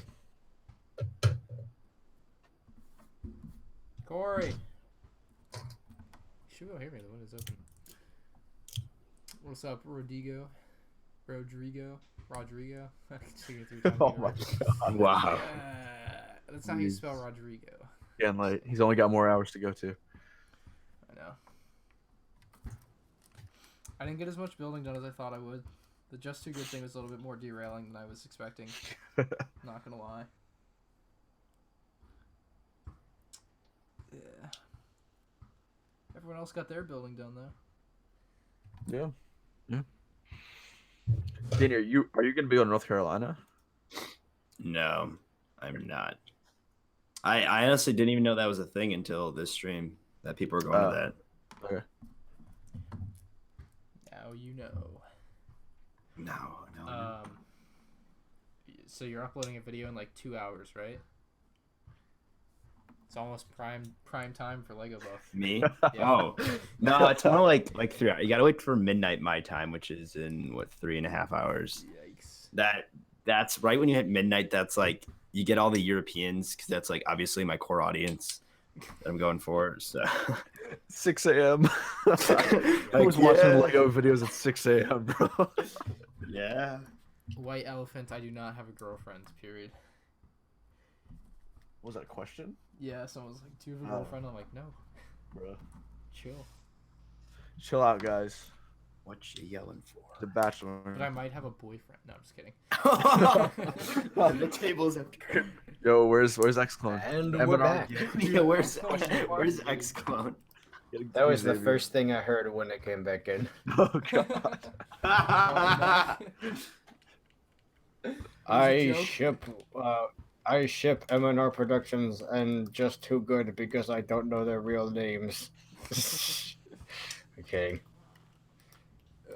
You should be able to hear me. The window's open. What's up, Rodigo? Rodrigo. I can see it 3 times. Oh my right. god. Wow. That's how you spell Rodrigo. Again, like he's only got more hours to go to. I know. I didn't get as much building done as I thought I would. The Just Too Good thing was a little bit more derailing than I was expecting. Not gonna lie. Yeah. Everyone else got their building done though. Yeah. Yeah. Danny, are you gonna be on North Carolina? No, I'm not. I honestly didn't even know that was a thing until this stream that people are going to that. Okay. Now you know. No. So you're uploading a video in like 2 hours, right? It's almost prime time for Lego Buff. Me? Yeah. Oh, no, it's more like 3 hours. You gotta wait for midnight my time, which is in what 3.5 hours. Yikes. That's right when you hit midnight. That's like you get all the Europeans because that's like obviously my core audience that I'm going for. So 6 a.m. I was watching Lego videos at 6 a.m., bro. Yeah. White elephant. I do not have a girlfriend. Period. Was that a question? Yeah. Someone was like, "Do you have a girlfriend?" I'm like, "No, Bro. chill." Chill out, guys. What you yelling for? The Bachelor. But I might have a boyfriend. No, I'm just kidding. The tables have turned. Yo, where's X-Clone? And we're back. Yeah, where's X Clone? That was the first thing I heard when it came back in. Oh god. I ship MandRprodctions and Just Too Good because I don't know their real names. Okay.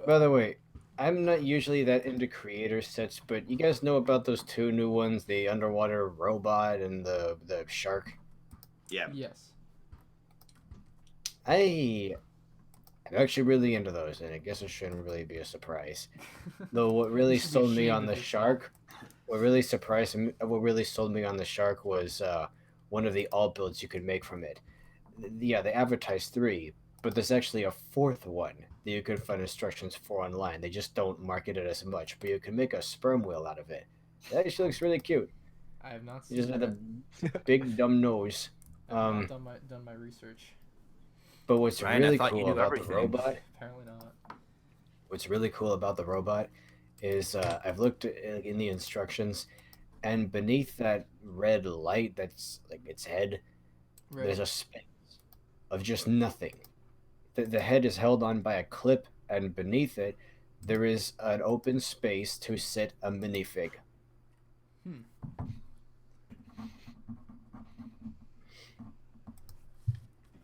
By the way, I'm not usually that into creator sets, but you guys know about those 2 new ones, the underwater robot and the shark? Yeah. Yes. I'm actually really into those, and I guess it shouldn't really be a surprise. Though what really You should be sold me ashamed on of the yourself. shark, what really sold me on the shark was one of the alt builds you could make from it. Yeah, they advertised 3, but there's actually a 4th one that you could find instructions for online. They just don't market it as much, but you can make a sperm whale out of it. It actually looks really cute. I have not You seen just have that. a big dumb nose. I've not done my research. But what's Ryan, I really thought you cool knew about everything. the robot, Apparently not. what's really cool about the robot is I've looked in the instructions, and beneath that red light that's like its head, Right. there's a space of just nothing. The head is held on by a clip, and beneath it, there is an open space to sit a minifig.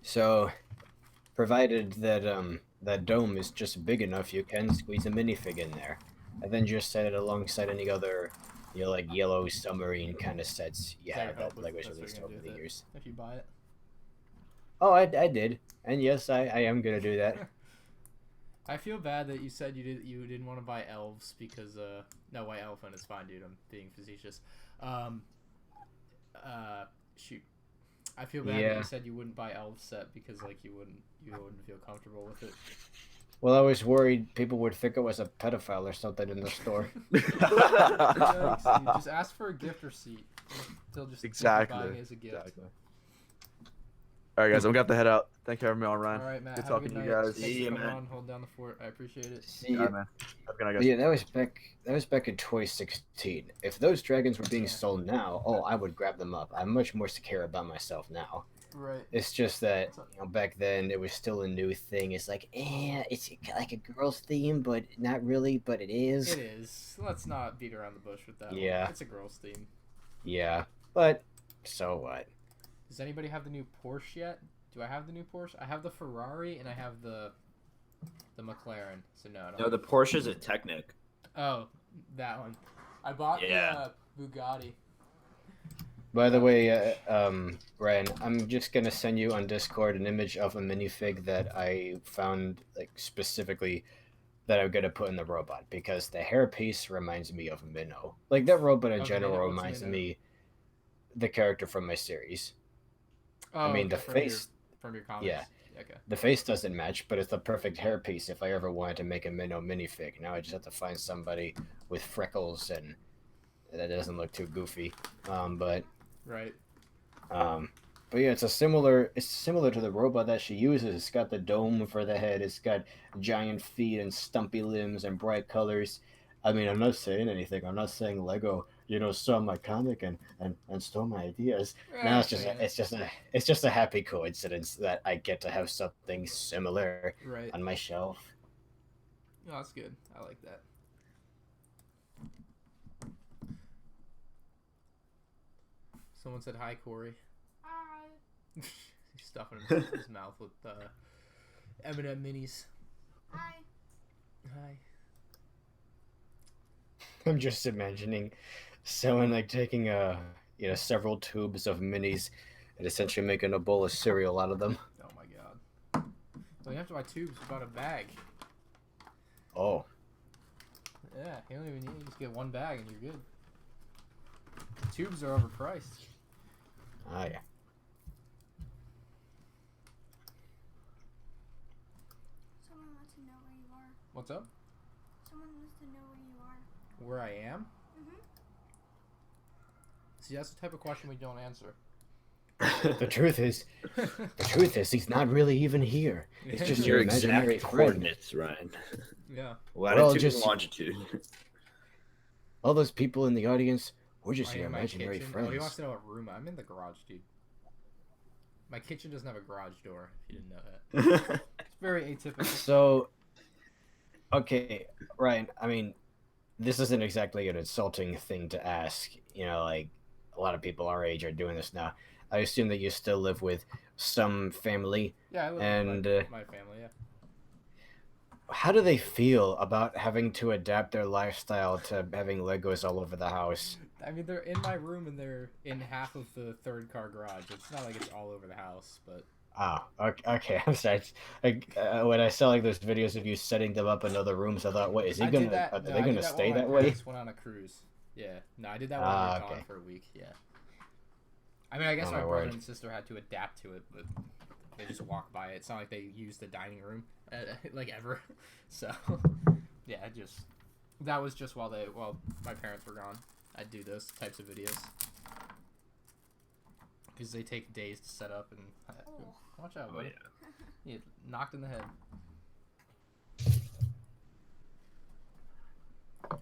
So, provided that that dome is just big enough, you can squeeze a minifig in there, and then just set it alongside any other, like yellow submarine kind of sets you have that Lego's released over the years. If you buy it. Oh, I did, and yes, I am gonna do that. I feel bad that you said you didn't want to buy elves because no, white elephant is fine, dude. I'm being facetious. Shoot. I feel bad that you said you wouldn't buy elf set because like you wouldn't feel comfortable with it. Well, I was worried people would think it was a pedophile or something in the store. Yikes, dude. Just ask for a gift receipt. They'll just think you're buying it as a gift. Exactly. All right, guys, I'm gonna have to head out. Thank you for having me on, Ryan. All right, Matt. Good have a talking good to you night. guys. Thanks See for ya, coming man. on. Hold down the fort. I appreciate it. See All ya. right, man. Have a good night, guys. But yeah, that was back in 2016. If those dragons were being sold now, I would grab them up. I'm much more secure about myself now. Right. It's just that back then it was still a new thing. It's like, it's like a girl's theme, but not really, but it is. It is. Let's not beat around the bush with that. Yeah. One. It's a girl's theme. Yeah, but so what? Does anybody have the new Porsche yet? Do I have the new Porsche? I have the Ferrari and I have the McLaren. So no. No, the Porsche's a Technic. Oh, that one. I bought the Bugatti. By the way, Ryan, I'm just gonna send you on Discord an image of a minifig that I found like specifically that I'm gonna put in the robot because the hairpiece reminds me of Minnow. Like that robot in general Minnow? What's reminds Minnow? me the character from my series. Oh, I mean the from face. from your comics. Yeah, Okay. The face doesn't match, but it's the perfect hairpiece if I ever wanted to make a Minnow minifig. Now I just have to find somebody with freckles and that doesn't look too goofy. Right. But yeah, it's similar to the robot that she uses. It's got the dome for the head. It's got giant feet and stumpy limbs and bright colors. I mean, I'm not saying anything. I'm not saying Lego, saw my comic and stole my ideas. Now it's just a happy coincidence that I get to have something similar Right. on my shelf. Oh, that's good. I like that. Someone said hi, Corey. Hi. He's stuffing his mouth with M&M minis. Hi. Hi. I'm just imagining someone like taking several tubes of minis and essentially making a bowl of cereal out of them. Oh my god. Well, you have to buy tubes. You bought a bag. Oh. Yeah, you don't even need. You just get one bag and you're good. The tubes are overpriced. Ah, yeah. Someone wants to know where you are. What's up? Someone wants to know where you are. Where I am? Mhm. See, that's the type of question we don't answer. The truth is, he's not really even here. It's just Your your imaginary exact friend. coordinates, Ryan. Yeah. Latitude just- and longitude. All those people in the audience, we're just I your am in my imaginary kitchen. friends. Oh, he wants to know what room I'm in. The garage, dude. My kitchen doesn't have a garage door. If you didn't know that, it's very atypical. So, okay, Ryan. I mean, this isn't exactly an insulting thing to ask. Like a lot of people our age are doing this now. I assume that you still live with some family. Yeah, I live and with my family. Yeah. how do they feel about having to adapt their lifestyle to having Legos all over the house? I mean, they're in my room and they're in half of the third car garage. It's not like it's all over the house, but Ah, okay. I'm sorry. When I saw like those videos of you setting them up in other rooms, I thought, "What is he I gonna? did that. Are No, they I did gonna that stay when my that way?" parents went on a cruise. Yeah. No, I did that when we were gone okay. for a week. Yeah. I mean, I guess Oh, my my brother word. and sister had to adapt to it, but they just walk by it. It's not like they use the dining room, like ever. So, yeah, that was just while my parents were gone. I'd do those types of videos because they take days to set up and watch out, buddy. You get knocked in the head.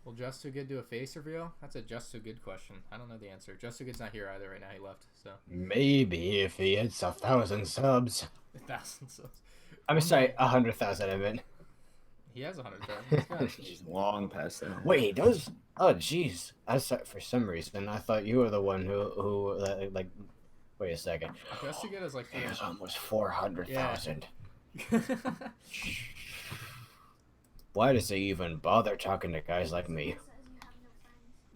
Will Just Too Good do a face reveal? That's a Just Too Good question. I don't know the answer. Just Too Good's not here either right now. He left, so. Maybe if he hits 1,000 subs. 1,000 subs. I'm sorry, 100,000. I meant. He has 100,000. She's long past that. Wait, he does? Oh, jeez. For some reason, I thought you were the one who like. Wait a second. Just Too Good is like. He has almost 400,000. Yeah. Why does he even bother talking to guys like me?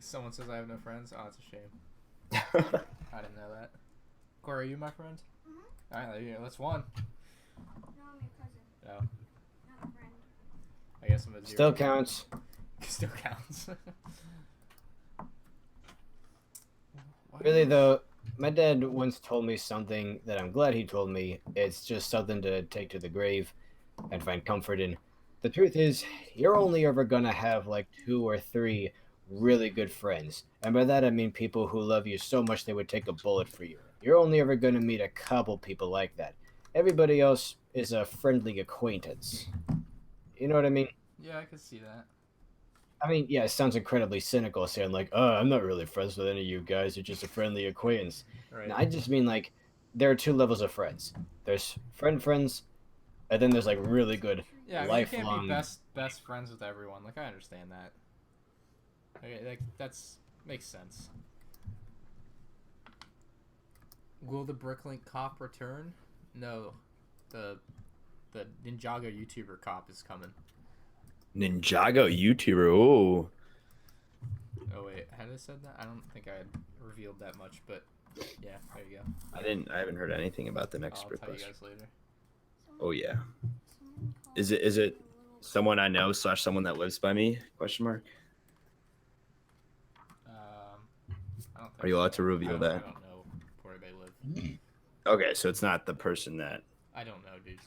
Someone says I have no friends. Oh, that's a shame. I didn't know that. Corey, are you my friend? Mhm. All right, that's one. No, I'm your cousin. Oh, Not a friend. I guess I'm a zero. Still counts. Still counts. Really though, my dad once told me something that I'm glad he told me. It's just something to take to the grave and find comfort in. The truth is, you're only ever gonna have like 2 or 3 really good friends. And by that I mean people who love you so much they would take a bullet for you. You're only ever gonna meet a couple people like that. Everybody else is a friendly acquaintance. You know what I mean? Yeah, I can see that. I mean, yeah, it sounds incredibly cynical saying like, "Oh, I'm not really friends with any of you guys. You're just a friendly acquaintance." Right. No, I just mean like, there are 2 levels of friends. There's friends, and then there's like really good Yeah, I mean, lifelong. you can't be best friends with everyone. Like, I understand that. Okay, like that's makes sense. Will the Bricklink cop return? No, the Ninjago YouTuber cop is coming. Ninjago YouTuber. Oh. Oh wait, had I said that? I don't think I had revealed that much, but yeah, there you go. I haven't heard anything about the next I'll Brick tell you Bus. guys later. Oh yeah. Is it someone I know / someone that lives by me? Question mark. I don't think Are you allowed to so. reveal I that? don't know where they live. Okay, so it's not the person that. I don't know, dude.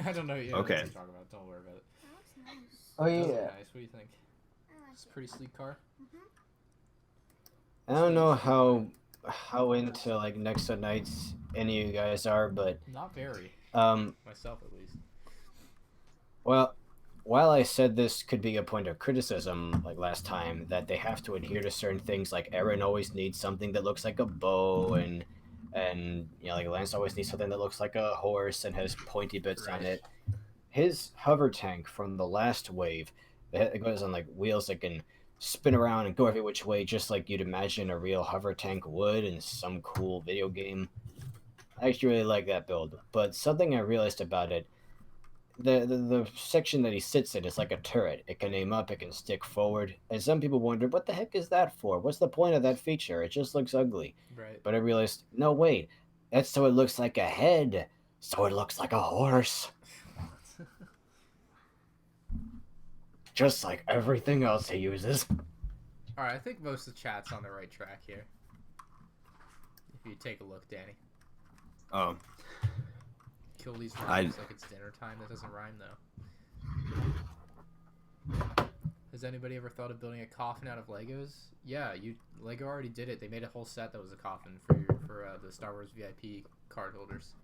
I don't know. Yeah, Okay. What you're talking about. Don't worry about it. That looks nice. Oh It does look yeah. nice. What do you think? I like It's a it. pretty sleek car. I don't know how into like Next to Nights any of you guys are, but Not very. myself at least. Well, while I said this could be a point of criticism, like last time, that they have to adhere to certain things, like Aaron always needs something that looks like a bow, and like Lance always needs something that looks like a horse and has pointy bits on it. His hover tank from the last wave, it goes on like wheels that can spin around and go every which way, just like you'd imagine a real hover tank would in some cool video game. I actually really like that build, but something I realized about it, the section that he sits in is like a turret. It can aim up, it can stick forward, and some people wonder, what the heck is that for? What's the point of that feature? It just looks ugly. Right. But I realized, no, wait, that's so it looks like a head, so it looks like a horse. Just like everything else he uses. Alright, I think most of the chat's on the right track here. If you take a look, Danny. Oh. Kill these rhymes like it's dinner time. That doesn't rhyme, though. Has anybody ever thought of building a coffin out of Legos? Yeah, Lego already did it. They made a whole set that was a coffin for the Star Wars VIP card holders.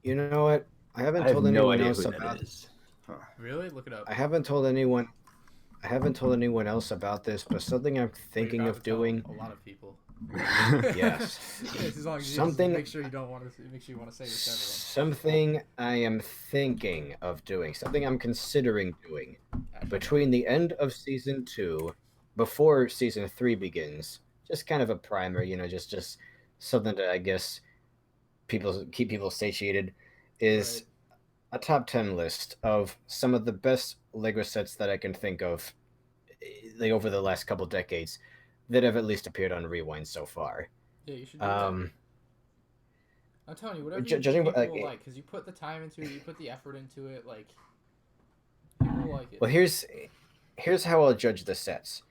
You know what? I haven't told no anyone idea else who that about is. Huh. Really? Look it up. I haven't told anyone else about this, but something I'm thinking of doing. A lot of people. Yes. As long as you Something. Make sure you don't want to. Make sure you want to say this to Something I am thinking of doing. Something I'm considering doing. Between the end of season 2, before season 3 begins, just kind of a primer, just something to, I guess, keep people satiated, is a top 10 list of some of the best Lego sets that I can think of, like over the last couple decades, that have at least appeared on Rewind so far. Yeah, you should do that. I'm telling you, whatever judging people like, will like, because you put the time into it, you put the effort into it, like, people will like it. Well, here's how I'll judge the sets.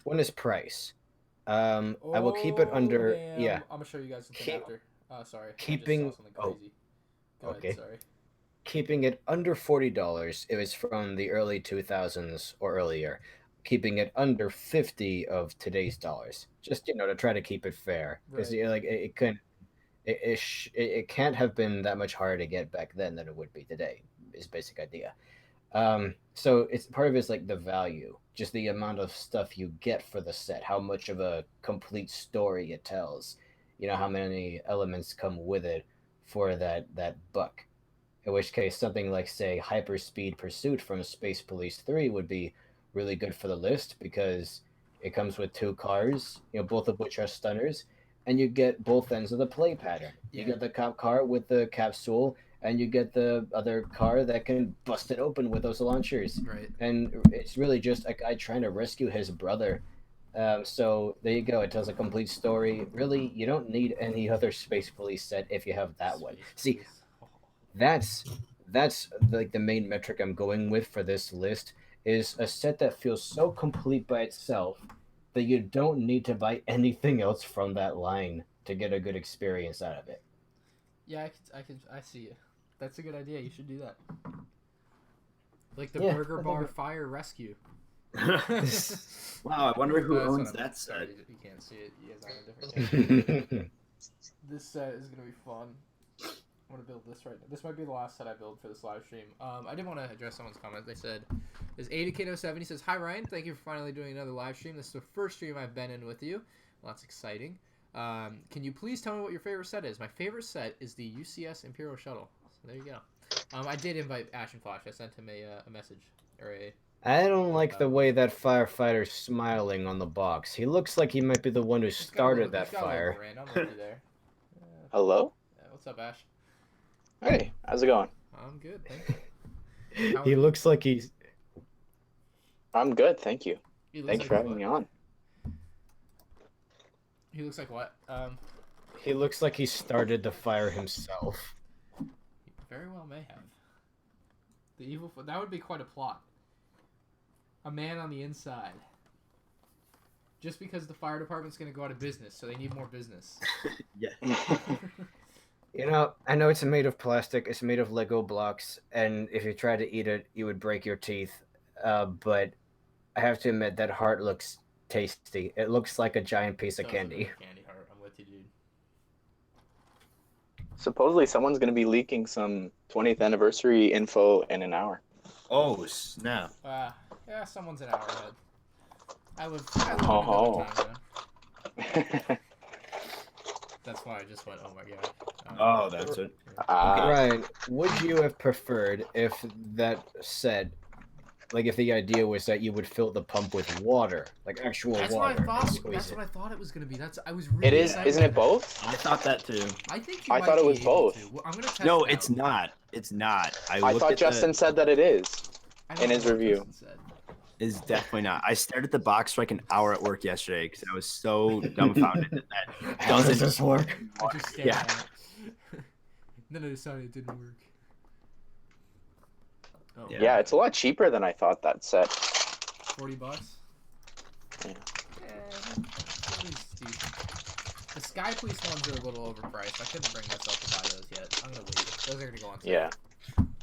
One is price. I will keep it under. Damn. Yeah. I'm gonna show you guys something after. Sorry. Keeping. I just saw something crazy. Go okay. ahead, sorry. Keeping it under $40. It was from the early 2000s or earlier. Keeping it under 50 of today's dollars. Just to try to keep it fair, because like it couldn't. It can't have been that much harder to get back then than it would be today. Is basic idea. So it's part of it's like the value, just the amount of stuff you get for the set, how much of a complete story it tells, how many elements come with it for that buck. In which case, something like, say, Hyperspeed Pursuit from Space Police 3 would be really good for the list, because it comes with 2 cars, both of which are stunners, and you get both ends of the play pattern. You get the cop car with the capsule, and you get the other car that can bust it open with those launchers. Right. And it's really just a guy trying to rescue his brother. So there you go. It tells a complete story. Really, you don't need any other Space Police set if you have that one. See, that's like the main metric I'm going with for this list, is a set that feels so complete by itself that you don't need to buy anything else from that line to get a good experience out of it. Yeah, I see it. That's a good idea. You should do that. Like the Burger Bar Fire Rescue. Wow, I wonder who owns that set. Sorry, you can't see it. You guys are on a different camera. This set is gonna be fun. I'm gonna build this right now. This might be the last set I build for this live stream. I did want to address someone's comment. They said, "Is ADK07?" He says, "Hi Ryan, thank you for finally doing another live stream. This is the first stream I've been in with you. Well, that's exciting. Can you please tell me what your favorite set is? My favorite set is the UCS Imperial Shuttle. So there you go. I did invite Ash and Flash. I sent him a message or a. I don't like the way that firefighter's smiling on the box. He looks like he might be the one who started that fire. Hello? Yeah, what's up, Ash? Hey, how's it going? I'm good, thank you. He looks like he's... I'm good, thank you. Thanks for having what? me on. He looks like what? He looks like he started the fire himself. He very well may have. The evil... That would be quite a plot. A man on the inside. Just because the fire department's going to go out of business, so they need more business. Yeah. You know, I know it's made of plastic. It's made of Lego blocks, and if you try to eat it, you would break your teeth. But I have to admit that heart looks tasty. It looks like a giant piece of Does look like candy. a candy heart. I'm with you, dude. Supposedly, someone's going to be leaking some 20th anniversary info in an hour. Oh snap! Yeah, someone's an hour ahead. I live in another time zone. That's why I just went, oh my god. Oh, that's it. Ryan, would you have preferred if that set, like if the idea was that you would fill the pump with water, like actual That's water, what I thought. and squeeze That's it? what I thought it was gonna be. I was really It is, excited isn't it about both? I thought that too. I think you I might thought it be was able both. to. Well, I'm gonna test No, it it's out. not. It's not. I looked thought at Justin said that it is I don't in know his what review. Justin said. Is definitely not. I stared at the box for like an hour at work yesterday because I was so dumbfounded that How does this work? I just stared Yeah. at it. Then I decided it didn't work. Oh, Yeah, it's a lot cheaper than I thought that set. $40. Yeah. The Sky Police ones are a little overpriced. I couldn't bring myself to buy those yet. I'm gonna wait. Those are gonna go on sale. Yeah.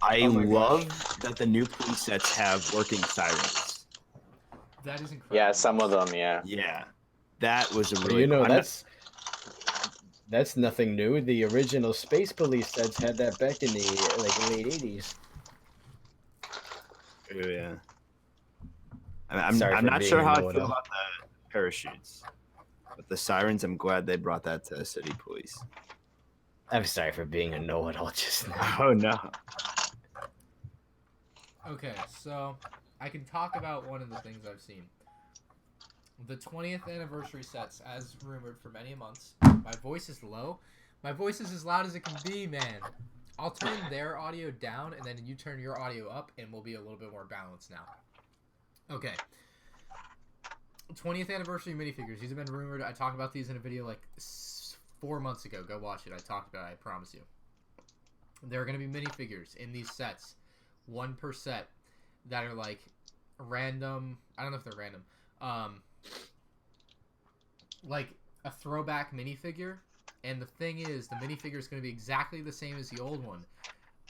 I Oh my love that the new police sets have working sirens. That is incredible. Yeah, some of them, yeah. Yeah, that was a Well, really. you know, I'm not- that's nothing new. The original Space Police sets had that back in the late '80s. Oh, yeah. Sorry I'm for not being sure how I know-it-all. feel about the parachutes, but the sirens. I'm glad they brought that to city police. I'm sorry for being a know-it-all just now. Oh no. Okay, so I can talk about one of the things I've seen. The 20th anniversary sets, as rumored for many months. My voice is low. My voice is as loud as it can be, man. I'll turn their audio down, and then you turn your audio up, and we'll be a little bit more balanced now. Okay. 20th anniversary minifigures. These have been rumored. I talked about these in a video like 4 months ago. Go watch it. I talked about it. I promise you. There are going to be minifigures in these sets. 1 per set. That are like random. I don't know if they're random. Like a throwback minifigure. And the thing is, the minifigure is going to be exactly the same as the old one.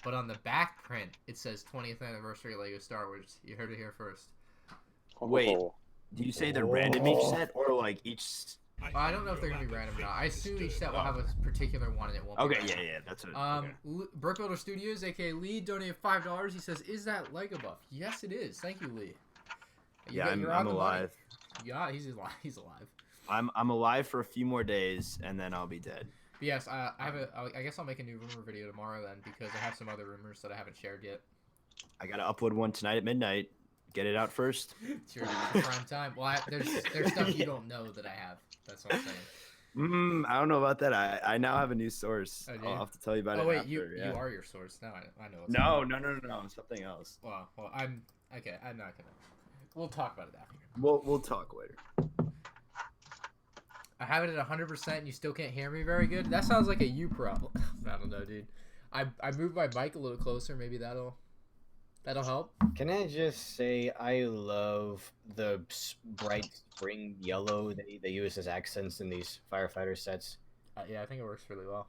But on the back print, it says 20th anniversary Lego Star Wars. You heard it here first. Wait, do you say they're random each set or like each? I don't know if they're going to be random or not. I assume each set will have a particular one and it won't be Okay, random. yeah, that's what. Okay. Brick Builder Studios, aka Lee, donated $5. He says, "Is that Lego Buff?" Yes, it is. Thank you, Lee. Yeah, I'm alive. Yeah, he's alive. He's alive. I'm alive for a few more days and then I'll be dead. But yes, I guess I'll make a new rumor video tomorrow then because I have some other rumors that I haven't shared yet. I gotta upload one tonight at midnight. Get it out first. It's your prime time. Well, there's stuff you don't know that I have. That's what I'm saying. I don't know about that. I now have a new source. Oh, do I'll you? have to tell you about it. Oh wait, after, you are your source. Now I know. No, something else. Well, I'm okay. I'm not gonna. We'll talk about it after. We'll talk later. I have it at 100% and you still can't hear me very good. That sounds like a you problem. I don't know, dude. I moved my mic a little closer. Maybe that'll help. Can I just say I love the bright spring yellow that they use as accents in these firefighter sets. Yeah, I think it works really well.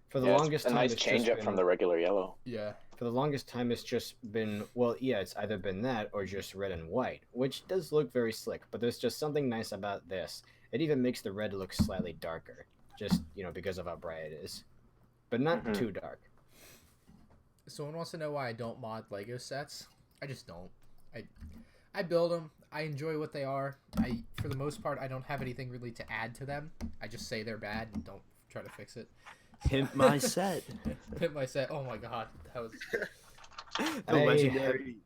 For the longest it's a time, nice it's change just up been, from the regular yellow. Yeah. For the longest time, it's just been it's either been that or just red and white, which does look very slick. But there's just something nice about this. It even makes the red look slightly darker, just because of how bright it is, but not too dark. Someone wants to know why I don't mod Lego sets. I just don't. I build them. I enjoy what they are. For the most part, I don't have anything really to add to them. I just say they're bad and don't try to fix it. Pimp my set. Pimp my set. Oh my god, that was the legendary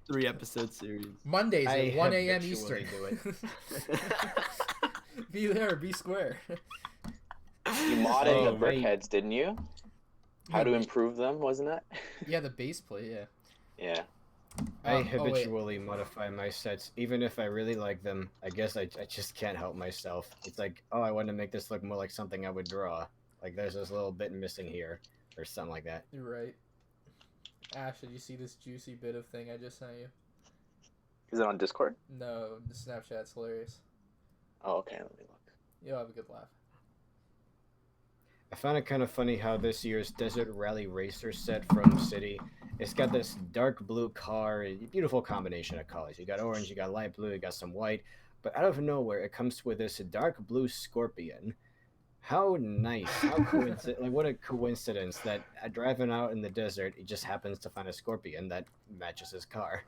3-episode series. Mondays at 1 a.m. habitually Eastern. do it. Be there, be square. You modded the brickheads, didn't you? How to Yeah. improve them, wasn't it? Yeah, the base plate, yeah. Yeah. I habitually modify my sets, even if I really like them. I guess I just can't help myself. It's like, oh, I want to make this look more like something I would draw. Like there's this little bit missing here, or something like that. You're right. Ash, did you see this juicy bit of thing I just sent you? Is it on Discord? No, the Snapchat's hilarious. Oh, okay. Let me look. You'll have a good laugh. I found it kind of funny how this year's Desert Rally Racer set from City, it's got this dark blue car, a beautiful combination of colors. You got orange, you got light blue, you got some white, but out of nowhere, it comes with this dark blue Scorpion. How nice! How coincident! Like, what a coincidence that driving out in the desert, he just happens to find a Scorpion that matches his car.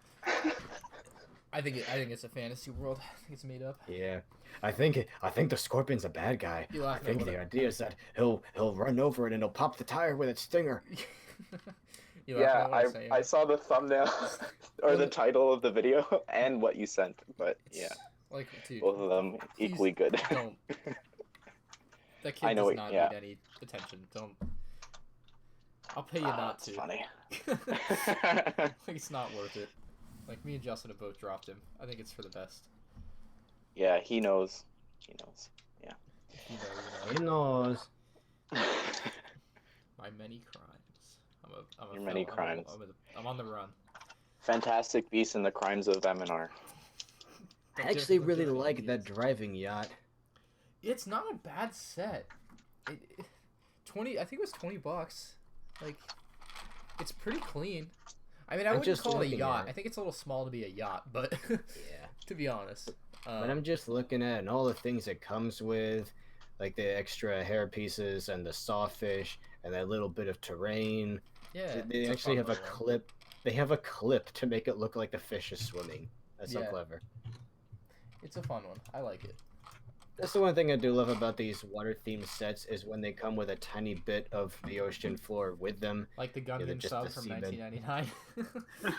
I think it's a fantasy world. I think it's made up. Yeah, I think the Scorpion's a bad guy. You I laugh at think what the idea is that he'll run over it and he'll pop the tire with its stinger. You laugh Yeah, at what I say, I saw the thumbnail or the title of the video and what you sent, but yeah, like, dude, both of them equally good. Don't. That kid I know does it- not yeah. need any attention. Don't. I'll pay you Ah, not that's to. funny. Like, it's not worth it. Like, me and Justin have both dropped him. I think it's for the best. Yeah, he knows. He knows. Yeah. You know, He knows. my many crimes. I'm a Your many felon. crimes. I'm on the run. Fantastic Beasts and the Crimes of M&R. I actually really like that driving yacht. It's not a bad set. 20. I think it was $20. Like, it's pretty clean. I mean, I I'm wouldn't just call it a looking yacht. at it. I think it's a little small to be a yacht, but Yeah. to be honest. But I'm just looking at and all the things it comes with, like the extra hair pieces and the sawfish and that little bit of terrain. Yeah, They it's a actually fun have a little one. clip. They have a clip to make it look like the fish is swimming. That's so Yeah. clever. It's a fun one. I like it. That's the one thing I do love about these water-themed sets is when they come with a tiny bit of the ocean floor with them. Like the Yeah, Gundam just sub the from seabed. 1999.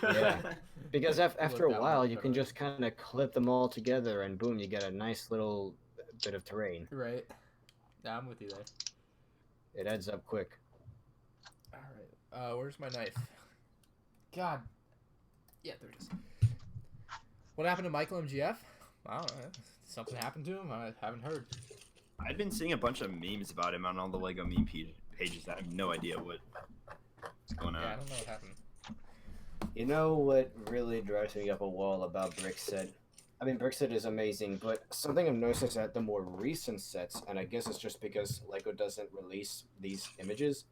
Yeah, because after a Look, that while, one you better. can just kind of clip them all together, and boom, you get a nice little bit of terrain. Right. Yeah, I'm with you there. It adds up quick. All right. Where's my knife? God. Yeah, there it is. What happened to Michael MGF? I don't know. Something happened to him? I haven't heard. I've been seeing a bunch of memes about him on all the Lego meme pages. I have no idea what's going on. Yeah, I don't know what happened. You know what really drives me up a wall about Brickset? I mean, Brickset is amazing, but something I've noticed is that the more recent sets, and I guess it's just because Lego doesn't release these images,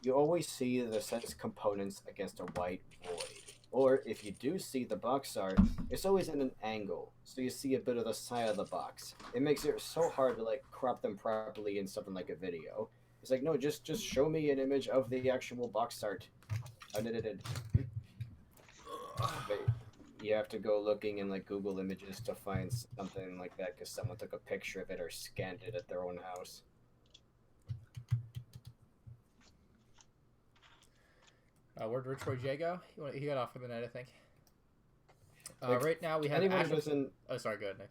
you always see the set's components against a white void. Or if you do see the box art, it's always at an angle, so you see a bit of the side of the box. It makes it so hard to like crop them properly in something like a video. It's like, no, just show me an image of the actual box art. Unedited. But you have to go looking in like Google Images to find something like that because someone took a picture of it or scanned it at their own house. Where'd Rich Boy J go? He got off for the night, I think. Like, Right now we have anyone who Ashton... doesn't, Oh, sorry, go ahead, Nick.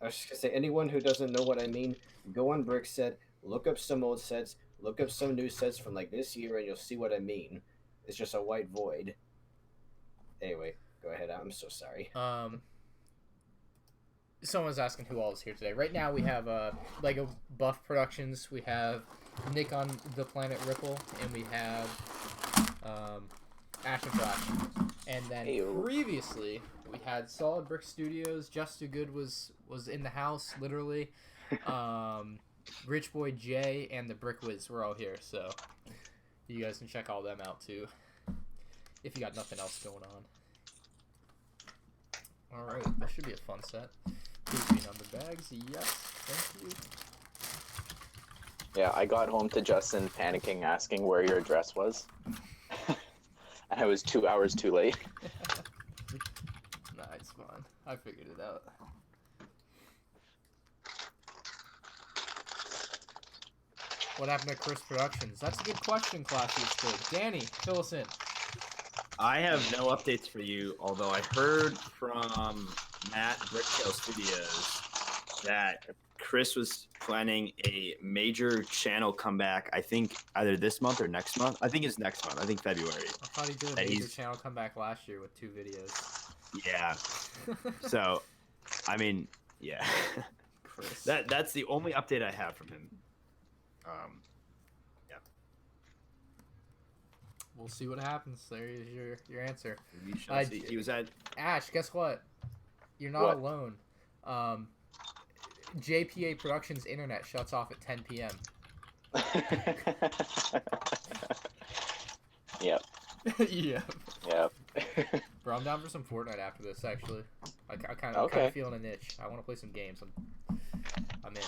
I was just gonna say, anyone who doesn't know what I mean, go on Brickset, look up some old sets, look up some new sets from like this year, and you'll see what I mean. It's just a white void. Anyway, go ahead. I'm so sorry. Someone's asking who all is here today. Right now we have Lego Buff Productions, we have Nick on the Planet Ripple, and we have Ashton Flash. And then Ayo. previously we had Solid Brick Studios. Just Too Good was in the house, literally. Rich Boy J and the Brick Wiz were all here, so you guys can check all them out too if you got nothing else going on. Alright, that should be a fun set. Please number bags, yes, thank you. Yeah, I got home to Justin panicking, asking where your address was. And I was 2 hours too late. Nah, it's fine. I figured it out. What happened to Chris Productions? That's a good question, Classy Squid. Danny, fill us in. I have no updates for you, although I heard from Matt Bricktail Studios that Chris was planning a major channel comeback. I think either this month or next month. I think it's next month. I think February. I thought he did a That major he's- channel comeback last year with 2 videos. Yeah. So, I mean, yeah. Chris. That's the only update I have from him. Yeah. We'll see what happens. There's your answer. We shall see. He was at Ash, guess what? You're not What? alone. JPA Productions internet shuts off at 10 p.m. Yep. Yeah. Yep. Bro, I'm down for some Fortnite after this. Actually, I'm kind of Okay. feeling an itch. I want to play some games. I'm in.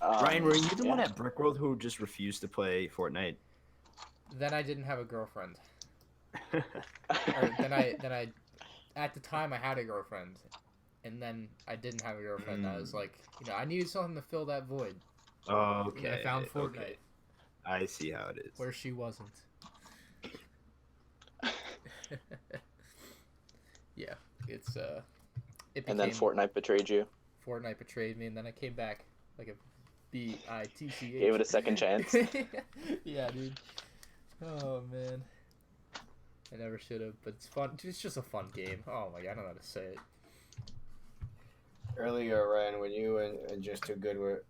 Ryan, were you the yeah. one at Brickworld who just refused to play Fortnite? Then I didn't have a girlfriend. Or then I, at the time I had a girlfriend, and then I didn't have a girlfriend. I was like, I needed something to fill that void. Okay. And I found Fortnite. Okay. I see how it is. Where she wasn't. Yeah, it's And then Fortnite betrayed you. Fortnite betrayed me, and then I came back like a bitch. Gave it a second chance. Yeah, dude. Oh man, I never should have, but it's fun. Dude, it's just a fun game. Oh my god, I don't know how to say it. Earlier, Ryan, when you and Just Too Good were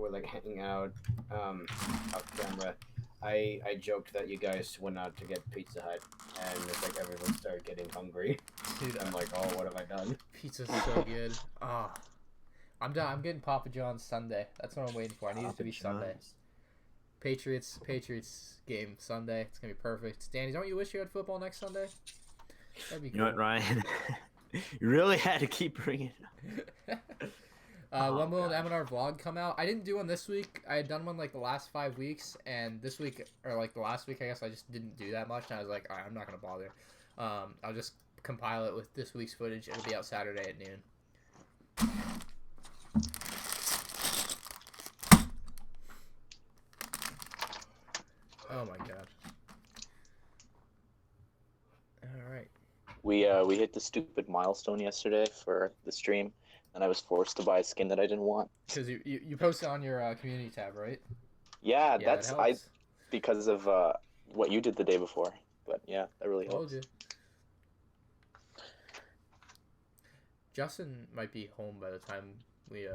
like hanging out off camera, I joked that you guys went out to get Pizza Hut, and it's like everyone started getting hungry. Dude, I'm like, oh, what have I done? Pizza's so good. Ah, I'm done. I'm getting Papa John's Sunday. That's what I'm waiting for. I need it to be Sunday. Patriots game Sunday. It's gonna be perfect. Danny, don't you wish you had football next Sunday? That'd be cool. You know what, Ryan? You really had to keep bringing it up. When will an M&R vlog come out? I didn't do one this week. I had done one like the last 5 weeks, and this week, or like the last week, I guess I just didn't do that much. And I was like, all right, I'm not gonna bother. I'll just compile it with this week's footage. It'll be out Saturday at noon. Oh my god. All right. We hit the stupid milestone yesterday for the stream, and I was forced to buy a skin that I didn't want. Because you posted on your community tab, right? Yeah, Yeah, that's that I helps. because of what you did the day before. But yeah, that really Told helps. you. Justin might be home by the time we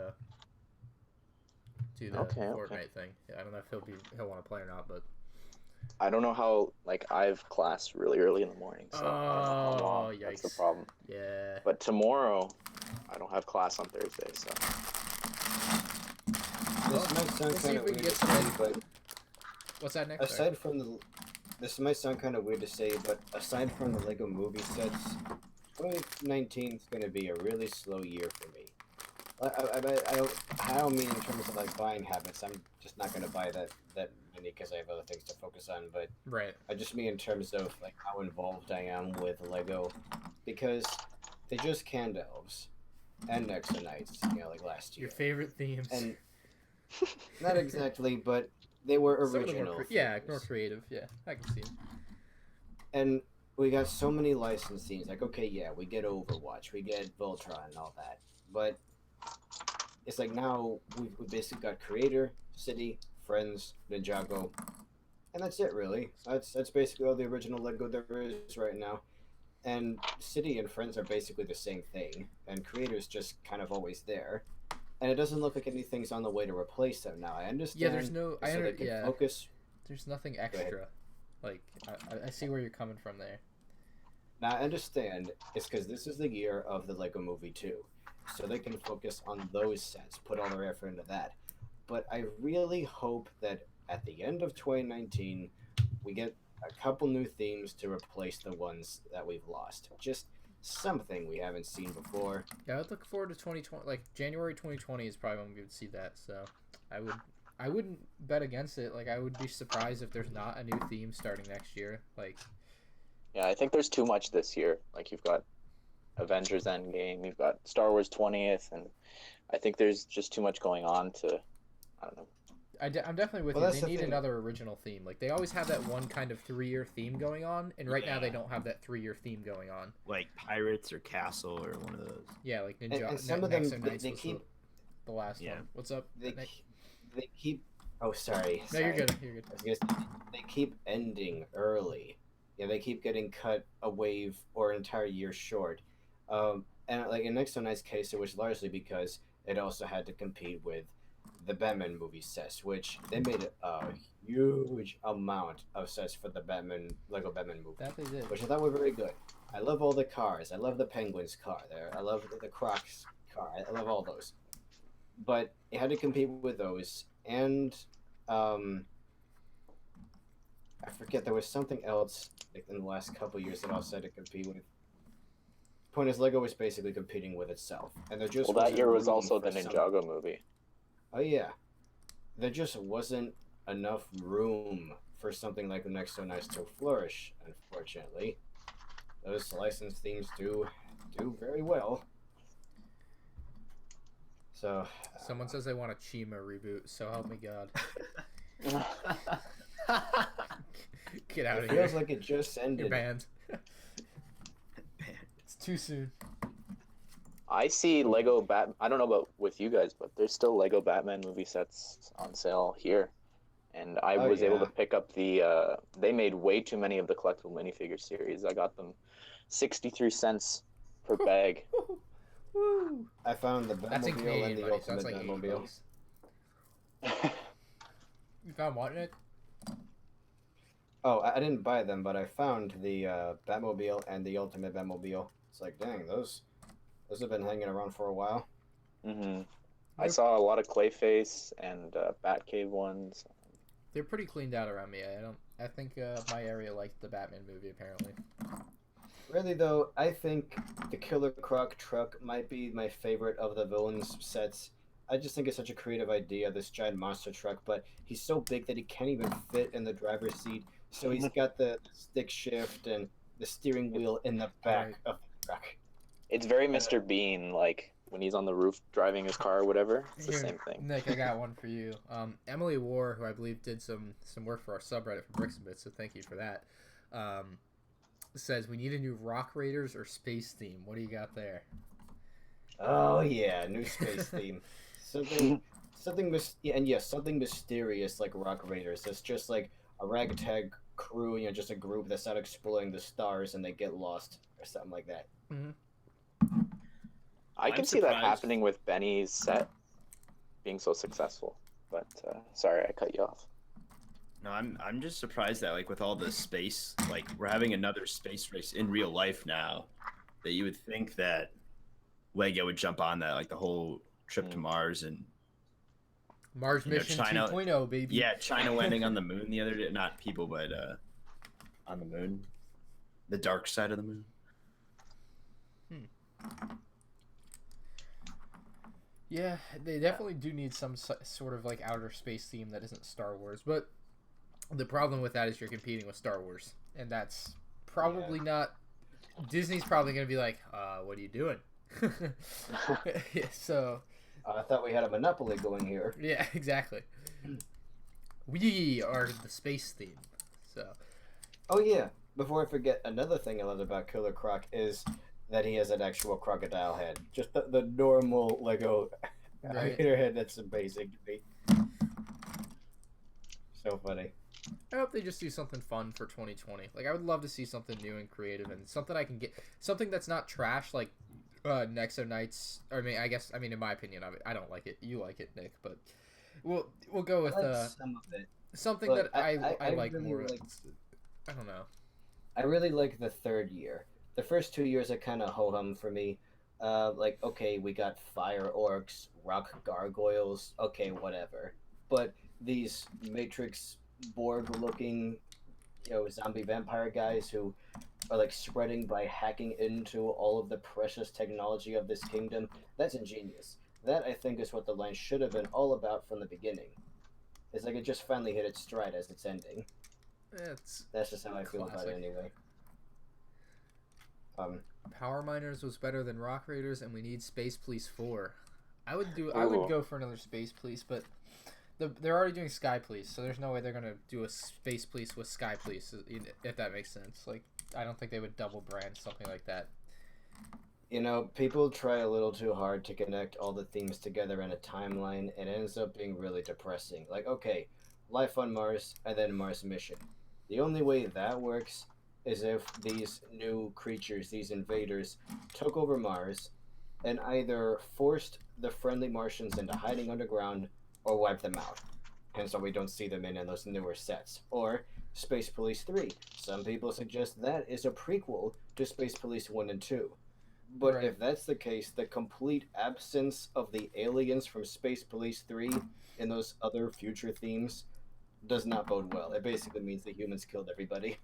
do the Fortnite thing. I don't know if he'll want to play or not, but I don't know how, like, I have class really early in the morning, so I don't know how long. yikes. That's the problem. Yeah. But tomorrow, I don't have class on Thursday, so. This might sound We'll see kind if of we weird can get to some say, but What's that next? aside from the, this might sound kind of weird to say, but aside from the Lego movie sets, 2019 is going to be a really slow year for me. I don't mean in terms of like buying habits. I'm just not going to buy that many because I have other things to focus on. But right. I just mean in terms of like how involved I am with Lego, because they just canned elves and Nexo Knights, like last year. Your favorite themes. And not exactly, but they were Some of them original. yeah, more creative. Yeah, I can see it. And we got so many licensed themes. Like, okay, yeah, we get Overwatch, we get Voltron and all that. But it's like now we basically got Creator, City, Friends, Ninjago, and that's it really. That's basically all the original Lego there is right now. And City and Friends are basically the same thing, and Creator's just kind of always there. And it doesn't look like anything's on the way to replace them now. I understand. Yeah, there's no. They can focus. There's nothing extra. Like I see where you're coming from there. Now I understand it's because this is the year of the Lego Movie 2, so they can focus on those sets, put all their effort into that. But I really hope that at the end of 2019, we get a couple new themes to replace the ones that we've lost. Just something we haven't seen before. Yeah, I'd look forward to 2020. Like January 2020 is probably when we would see that. So I wouldn't bet against it. Like I would be surprised if there's not a new theme starting next year. Like. Yeah, I think there's too much this year. Like, you've got Avengers Endgame, you've got Star Wars 20th, and I think there's just too much going on to, I don't know. I'm definitely with you. They need another original theme. Like, they always have that one kind of 3-year theme going on, and right now they don't have that 3-year theme going on. Like Pirates or Castle or one of those. Yeah, like Ninja. And some of them, they keep the last one. What's up? They keep. Oh, sorry. No, you're good. You're good. I guess they keep ending early. Yeah, they keep getting cut a wave or an entire year short. And like in Nexo Knight's case, it was largely because it also had to compete with the Batman movie sets, which they made a huge amount of sets for the Lego Batman movie. That they did. Which I thought were very good. I love all the cars. I love the Penguin's car there. I love the Croc's car. I love all those. But it had to compete with those, and I forget, there was something else like in the last couple years that also had to compete with. Point is, Lego was basically competing with itself, and there just Well, that wasn't year was room also for the some- Ninjago movie. Oh yeah, there just wasn't enough room for something like the Next So Nice to flourish. Unfortunately, those licensed themes do very well. So Someone says they want a Chima reboot, so help me God. Get out it of feels here. like it just ended. You're banned. It's too soon. I see Lego I don't know about with you guys, but there's still Lego Batman movie sets on sale here. And I Oh, was able yeah. to pick up the, they made way too many of the collectible minifigure series. I got them 63 cents per bag. Woo! I found the That's in Batmobile Canadian and the money, so Ultimate that's like 80 Batmobile. bucks. You found what, Nick? Oh, I didn't buy them, but I found the Batmobile and the Ultimate Batmobile. It's like, dang, those have been hanging around for a while. Mm-hmm. I saw a lot of Clayface and Batcave ones. They're pretty cleaned out around me. I think my area liked the Batman movie apparently. Really though, I think the Killer Croc truck might be my favorite of the villains sets. I just think it's such a creative idea, this giant monster truck, but he's so big that he can't even fit in the driver's seat. So he's got the stick shift and the steering wheel in the back Right. of the truck. It's very Mr. Bean, like when he's on the roof driving his car or whatever. It's the Here, same thing. Nick, I got one for you. Emily War, who I believe did some work for our subreddit for Bricks and Bits, so thank you for that. Says we need a new Rock Raiders or space theme. What do you got there? Oh yeah, new space theme. Something something mysterious like Rock Raiders. It's just like a ragtag crew, just a group that's out exploring the stars and they get lost or something like that. Mm-hmm. I can see that happening with Benny's set being so successful. But sorry, I cut you off. No, I'm just surprised that like with all the space, like we're having another space race in real life now, that you would think that Lego would jump on that, like the whole trip to Mars and Mars Mission China, 2.0, baby. Yeah, China landing on the moon the other day. Not people, but on the moon, the dark side of the moon. Yeah, they definitely do need some sort of like outer space theme that isn't Star Wars, but the problem with that is you're competing with Star Wars, and that's probably not. Disney's probably going to be like, what are you doing? Yeah, so. I thought we had a monopoly going here. Yeah, exactly. We are the space theme, so. Oh yeah, before I forget, another thing I loved about Killer Croc is that he has an actual crocodile head. Just the normal Lego alligator head that's amazing to me. So funny. I hope they just do something fun for 2020. Like, I would love to see something new and creative and something I can get. Something that's not trash, like Nexo Knights. I mean, in my opinion of it, I don't like it. You like it, Nick, but we'll go with some of it. Something But that I like really more. like, I don't know. I really like the third year. The first 2 years are kind of ho-hum for me. Like, okay, we got fire orcs, rock gargoyles, okay, whatever. But these Matrix Borg-looking, zombie vampire guys who are like spreading by hacking into all of the precious technology of this kingdom, that's ingenious. That, I think, is what the line should have been all about from the beginning. It's like it just finally hit its stride as it's ending. That's just how I feel about it anyway. Power Miners was better than Rock Raiders, and we need Space Police 4. I would go for another Space Police, but they're already doing Sky Police, so there's no way they're gonna do a Space Police with Sky Police, if that makes sense. Like, I don't think they would double brand something like that. People try a little too hard to connect all the themes together in a timeline, and it ends up being really depressing. Like, okay, life on Mars, and then Mars mission. The only way that works is if these new creatures, these invaders, took over Mars and either forced the friendly Martians into hiding underground or wiped them out. Hence why we don't see them in those newer sets. Or Space Police 3. Some people suggest that is a prequel to Space Police 1 and 2. But Right. if that's the case, the complete absence of the aliens from Space Police 3 and those other future themes does not bode well. It basically means the humans killed everybody.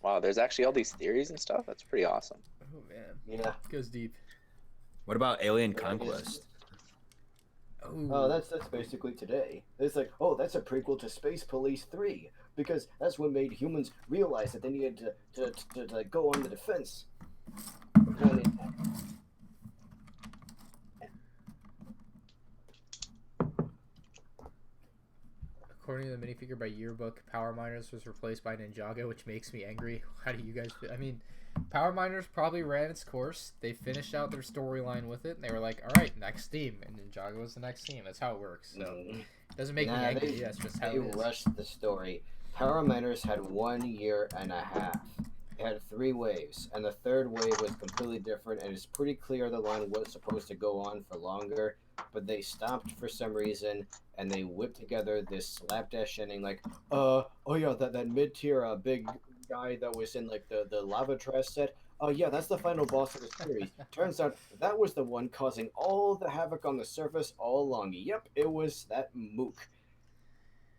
Wow, there's actually all these theories and stuff. That's pretty awesome. Oh man, Yeah. goes deep. What about Alien Yeah, I guess- Conquest? Oh, that's basically today. It's like, oh, that's a prequel to Space Police 3 because that's what made humans realize that they needed to go on the defense. Before they attack. According to the minifigure by Yearbook, Power Miners was replaced by Ninjago, which makes me angry. How do you guys feel? I mean, Power Miners probably ran its course. They finished out their storyline with it, and they were like, all right, next theme. And Ninjago was the next theme. That's how it works. So it doesn't make me angry. That's just how they it is. rushed the story. Power Miners had 1 year and a half. It had 3 waves, and the third wave was completely different, and it's pretty clear the line was supposed to go on for longer, but they stopped for some reason, and they whipped together this slapdash ending like, oh yeah, that mid-tier big guy that was in like the lava trash set. Oh yeah, that's the final boss of the series. Turns out that was the one causing all the havoc on the surface all along. Yep, it was that mook.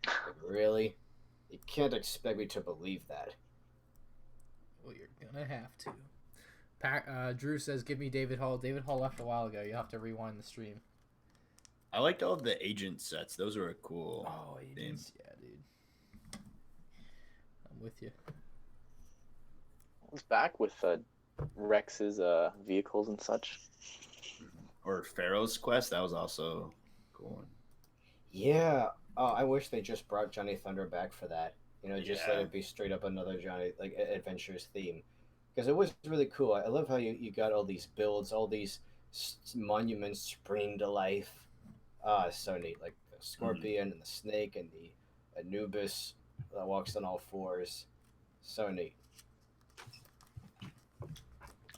Like, really? You can't expect me to believe that. Well, you're gonna have to. Drew says, "Give me David Hall." David Hall left a while ago. You have to rewind the stream. I liked all the agent sets. Those were a cool. Oh, agents, yeah, dude. I'm with you. I was back with Rex's vehicles and such. Or Pharaoh's Quest. That was also cool. Yeah. Oh, I wish they just brought Johnny Thunder back for that. You know, just let Yeah. it be straight up another Johnny Adventures theme, because it was really cool. I love how you got all these builds, all these monuments springing to life. So neat. Like the scorpion and the snake and the Anubis that walks on all fours. So neat.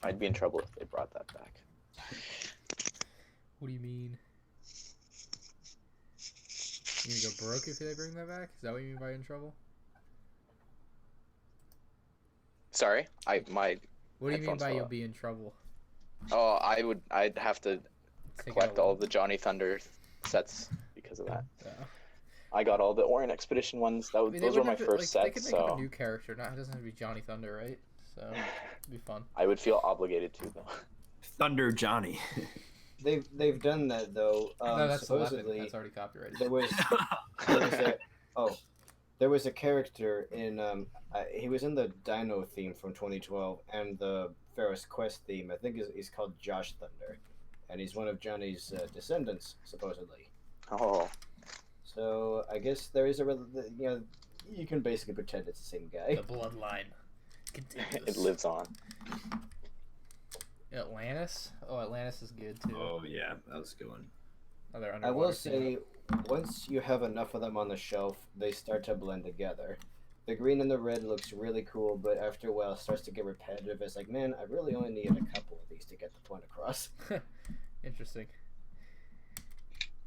I'd be in trouble if they brought that back. What do you mean? You gonna go broke if they bring that back? Is that what you mean by in trouble? Sorry, my. What do you mean headphones by fell you'll out. be in trouble? Oh, I'd have to Take collect out all of the Johnny Thunder sets because of that. Yeah. I got all the Orient Expedition ones. That was, I mean, those were my they first they could sets, make up so a new character. Not, it doesn't have to be Johnny Thunder, right? So it'd be fun. I would feel obligated to though. Thunder Johnny. They've done that though. No, that's the weapon. Supposedly That's already copyrighted. there was there was a character in he was in the Dino theme from 2012 and the Pharaoh's Quest theme. I think he's called Josh Thunder, and he's one of Johnny's descendants supposedly. Oh, So I guess there is you can basically pretend it's the same guy. The bloodline continues. it lives on. Atlantis? Oh, Atlantis is good too. Oh yeah, that was a good one. Another I will underwater theme. say, once you have enough of them on the shelf, they start to blend together. The green and the red looks really cool, but after a while it starts to get repetitive. It's like, man, I really only needed a couple of these to get the point across. Interesting.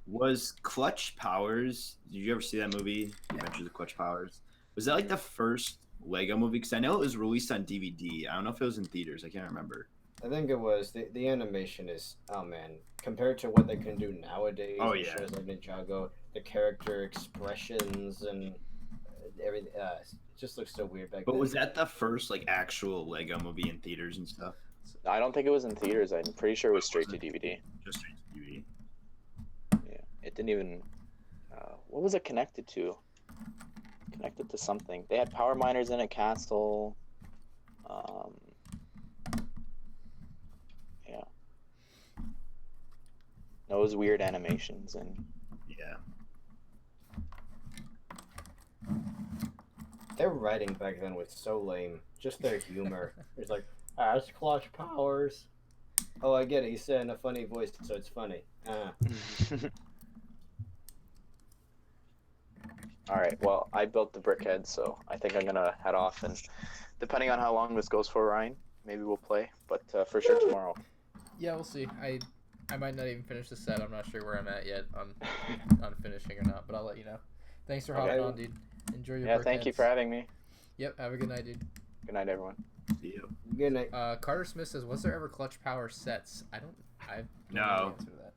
Was Clutch Powers? Did you ever see that movie, Adventures of Clutch Powers? Was that like the first Lego movie? Because I know it was released on DVD. I don't know if it was in theaters. I can't remember. I think it was. The animation is, oh man, compared to what they can do nowadays, Oh, in yeah. shows like Ninjago, the character expressions and everything, it just looks so weird back But then. was that the first like actual Lego movie in theaters and stuff? I don't think it was in theaters. I'm pretty sure it was straight to DVD. Just straight to DVD. Yeah, it didn't even. What was it connected to? Connected to something. They had power miners in a castle. Yeah. Those weird animations and. Yeah. Their writing back then was so lame. Just their humor. It's like, it's Clutch Powers. Oh, I get it. He's saying a funny voice, so it's funny. All right. Well, I built the brickhead, so I think I'm gonna head off. And depending on how long this goes for, Ryan, maybe we'll play. But for sure tomorrow. Yeah, we'll see. I might not even finish the set. I'm not sure where I'm at yet on finishing or not, but I'll let you know. Thanks for hopping Okay. on, dude. Enjoy your Yeah. Thank you brickheads. for having me. Yep. Have a good night, dude. Good night, everyone. See you. Good night. Carter Smith says, "Was there ever clutch power sets?" I don't know No. the answer to that.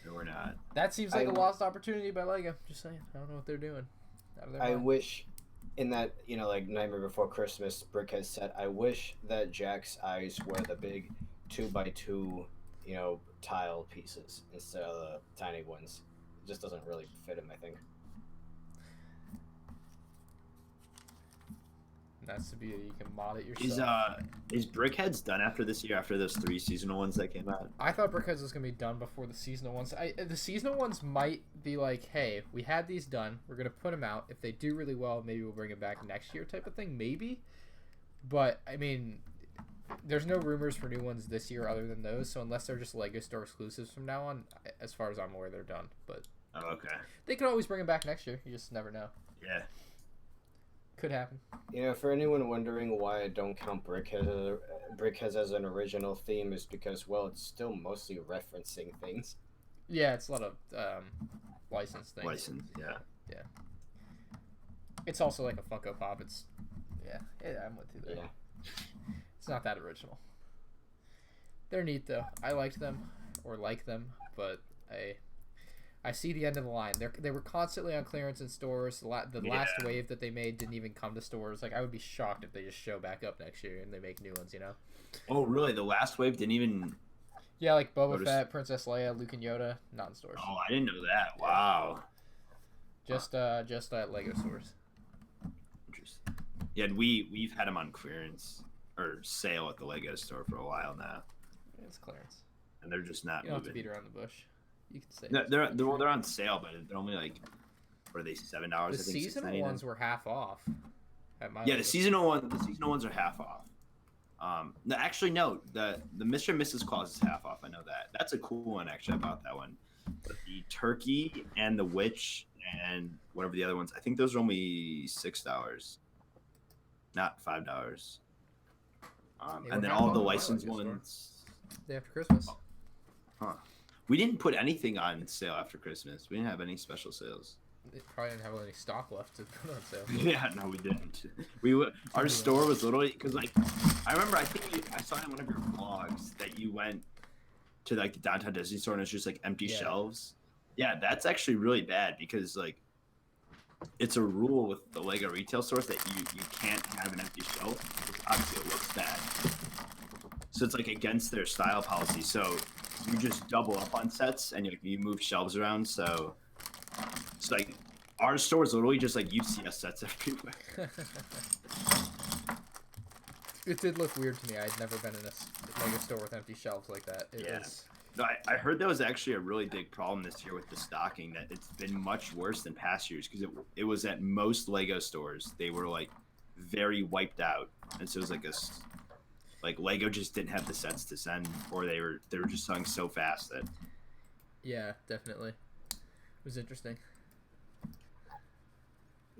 No, we're not. That seems like a lost opportunity by Lego. Just saying. I don't know what they're doing. Out of their I mind. wish in that, like Nightmare Before Christmas Brickhead set, I wish that Jack's eyes were the big 2x2, tile pieces instead of the tiny ones. It just doesn't really fit him, I think. That's the beauty. You can mod it yourself. Is Brickheads done after this year? After those 3 seasonal ones that came out? I thought Brickheads was gonna be done before the seasonal ones. The seasonal ones might be like, hey, we had these done. We're gonna put them out. If they do really well, maybe we'll bring it back next year, type of thing. Maybe. But I mean, there's no rumors for new ones this year other than those. So unless they're just Lego Store exclusives from now on, as far as I'm aware, they're done. But okay. They could always bring them back next year. You just never know. Yeah. Could happen. For anyone wondering why I don't count Brickheads as an original theme, is because, well, it's still mostly referencing things. Yeah, it's a lot of licensed things. License, yeah. Yeah. It's also like a Funko Pop. It's, yeah, I'm with you there. Yeah. It's not that original. They're neat though. I liked them, or like them, but I see the end of the line. They were constantly on clearance in stores. The last wave that they made didn't even come to stores. Like, I would be shocked if they just show back up next year and they make new ones, Oh, really? The last wave didn't even... Yeah, like Boba Fett, Princess Leia, Luke and Yoda, not in stores. Oh, I didn't know that. Wow. Just at Lego stores. Interesting. Yeah, we've had them on clearance or sale at the Lego store for a while now. It's clearance. And they're just not You don't moving. have to beat around the bush. You can say No, they're on sale, but they're only like, what are they, $7? the I think seasonal ones were half off. At my the seasonal ones are half off. No, actually, no. The Mr. and Mrs. Claus is half off. I know that. That's a cool one. Actually, I bought that one. But the turkey and the witch and whatever the other ones, I think those are only $6, not $5. And then all the licensed ones. Day after Christmas. Huh. We didn't put anything on sale after Christmas. We didn't have any special sales. They probably didn't have any stock left to put on sale. Yeah, no, we didn't. Our store was literally, because like, I remember I saw in one of your vlogs that you went to like the downtown Disney store and it's just like empty shelves. Yeah, that's actually really bad because like, it's a rule with the Lego retail stores that you can't have an empty shelf. Obviously, it looks bad. So it's like against their style policy. So you just double up on sets and you move shelves around. So it's like our store is literally just like UCS sets everywhere. It did look weird to me. I'd never been in a Lego store with empty shelves like that. It was... No, I heard that was actually a really big problem this year with the stocking, that it's been much worse than past years because it was at most Lego stores. They were like very wiped out. And so it was like Lego just didn't have the sets to send, or they were just selling so fast that... Yeah, definitely. It was interesting.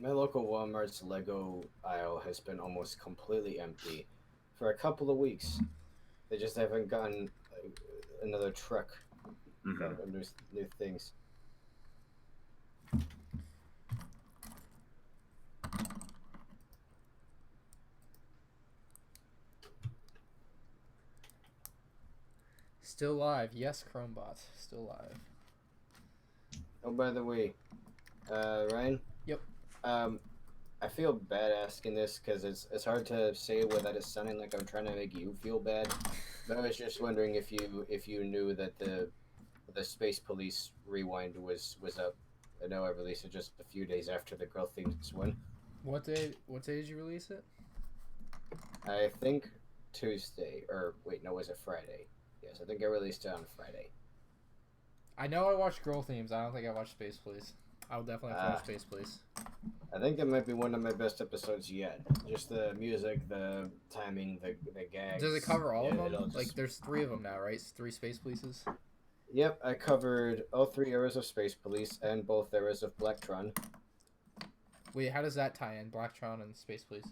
My local Walmart's Lego aisle has been almost completely empty for a couple of weeks. They just haven't gotten another truck of new things. Still live. Yes, Chromebot. Still live. Oh, by the way, Ryan? Yep. I feel bad asking this because it's hard to say without it sounding like I'm trying to make you feel bad. But I was just wondering if you knew that the Space Police Rewind was up. I know I released it just a few days after the Girl Themes one. What day did you release it? I think Tuesday, or wait, no, was it Friday? Yes, I think I released it on Friday. I know I watched Girl Themes. I don't think I watched Space Police. I'll definitely have to watch Space Police. I think it might be one of my best episodes yet. Just the music, the timing, the gags. Does it cover all of them? Like, there's 3 of them now, right? 3 Space Polices? Yep, I covered all 3 eras of Space Police and both eras of Blacktron. Wait, how does that tie in, Blacktron and Space Police?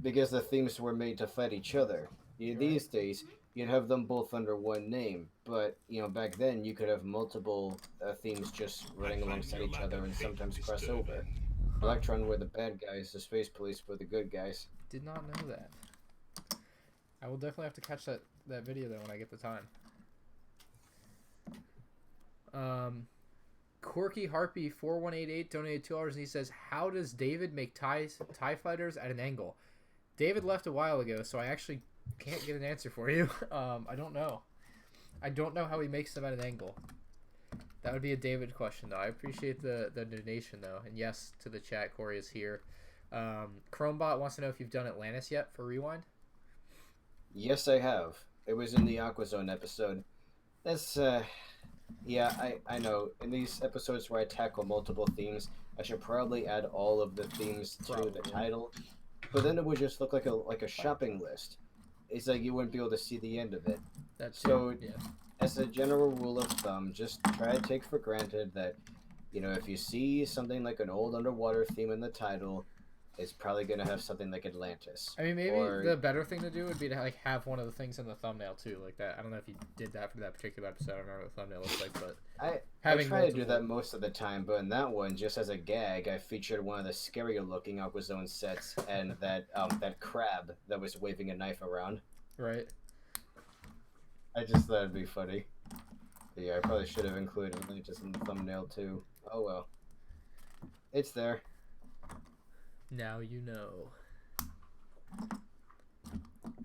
Because the themes were made to fight each other. These days, you'd have them both under one name, but back then you could have multiple themes just running alongside each other and sometimes cross over. Electron were the bad guys, the Space Police were the good guys. Did not know that. I will definitely have to catch that video though when I get the time. Corky Harpy 4188 donated $2 and he says, "How does David make TIE fighters at an angle?" David left a while ago, so I actually can't get an answer for you. I don't know. I don't know how he makes them at an angle. That would be a David question, though. I appreciate the donation, though. And yes, to the chat, Corey is here. Chromebot wants to know if you've done Atlantis yet for Rewind. Yes, I have. It was in the Aqua Zone episode. That's, yeah, I know. In these episodes where I tackle multiple themes, I should probably add all of the themes to the title. But then it would just look like a shopping list. It's like you wouldn't be able to see the end of it. That's so, yeah. As a general rule of thumb, just try to take for granted that, you know, if you see something like an old underwater theme in the title, it's probably going to have something like Atlantis. I mean, maybe the better thing to do would be to like have one of the things in the thumbnail too, like that. I don't know if you did that for that particular episode. I don't remember what the thumbnail looks like, but I try to do that most of the time. But in that one, just as a gag, I featured one of the scarier looking Aqua Zone sets and that crab that was waving a knife around. Right. I just thought it'd be funny. But yeah, I probably should have included Atlantis in the thumbnail too. Oh well. It's there. Now you know.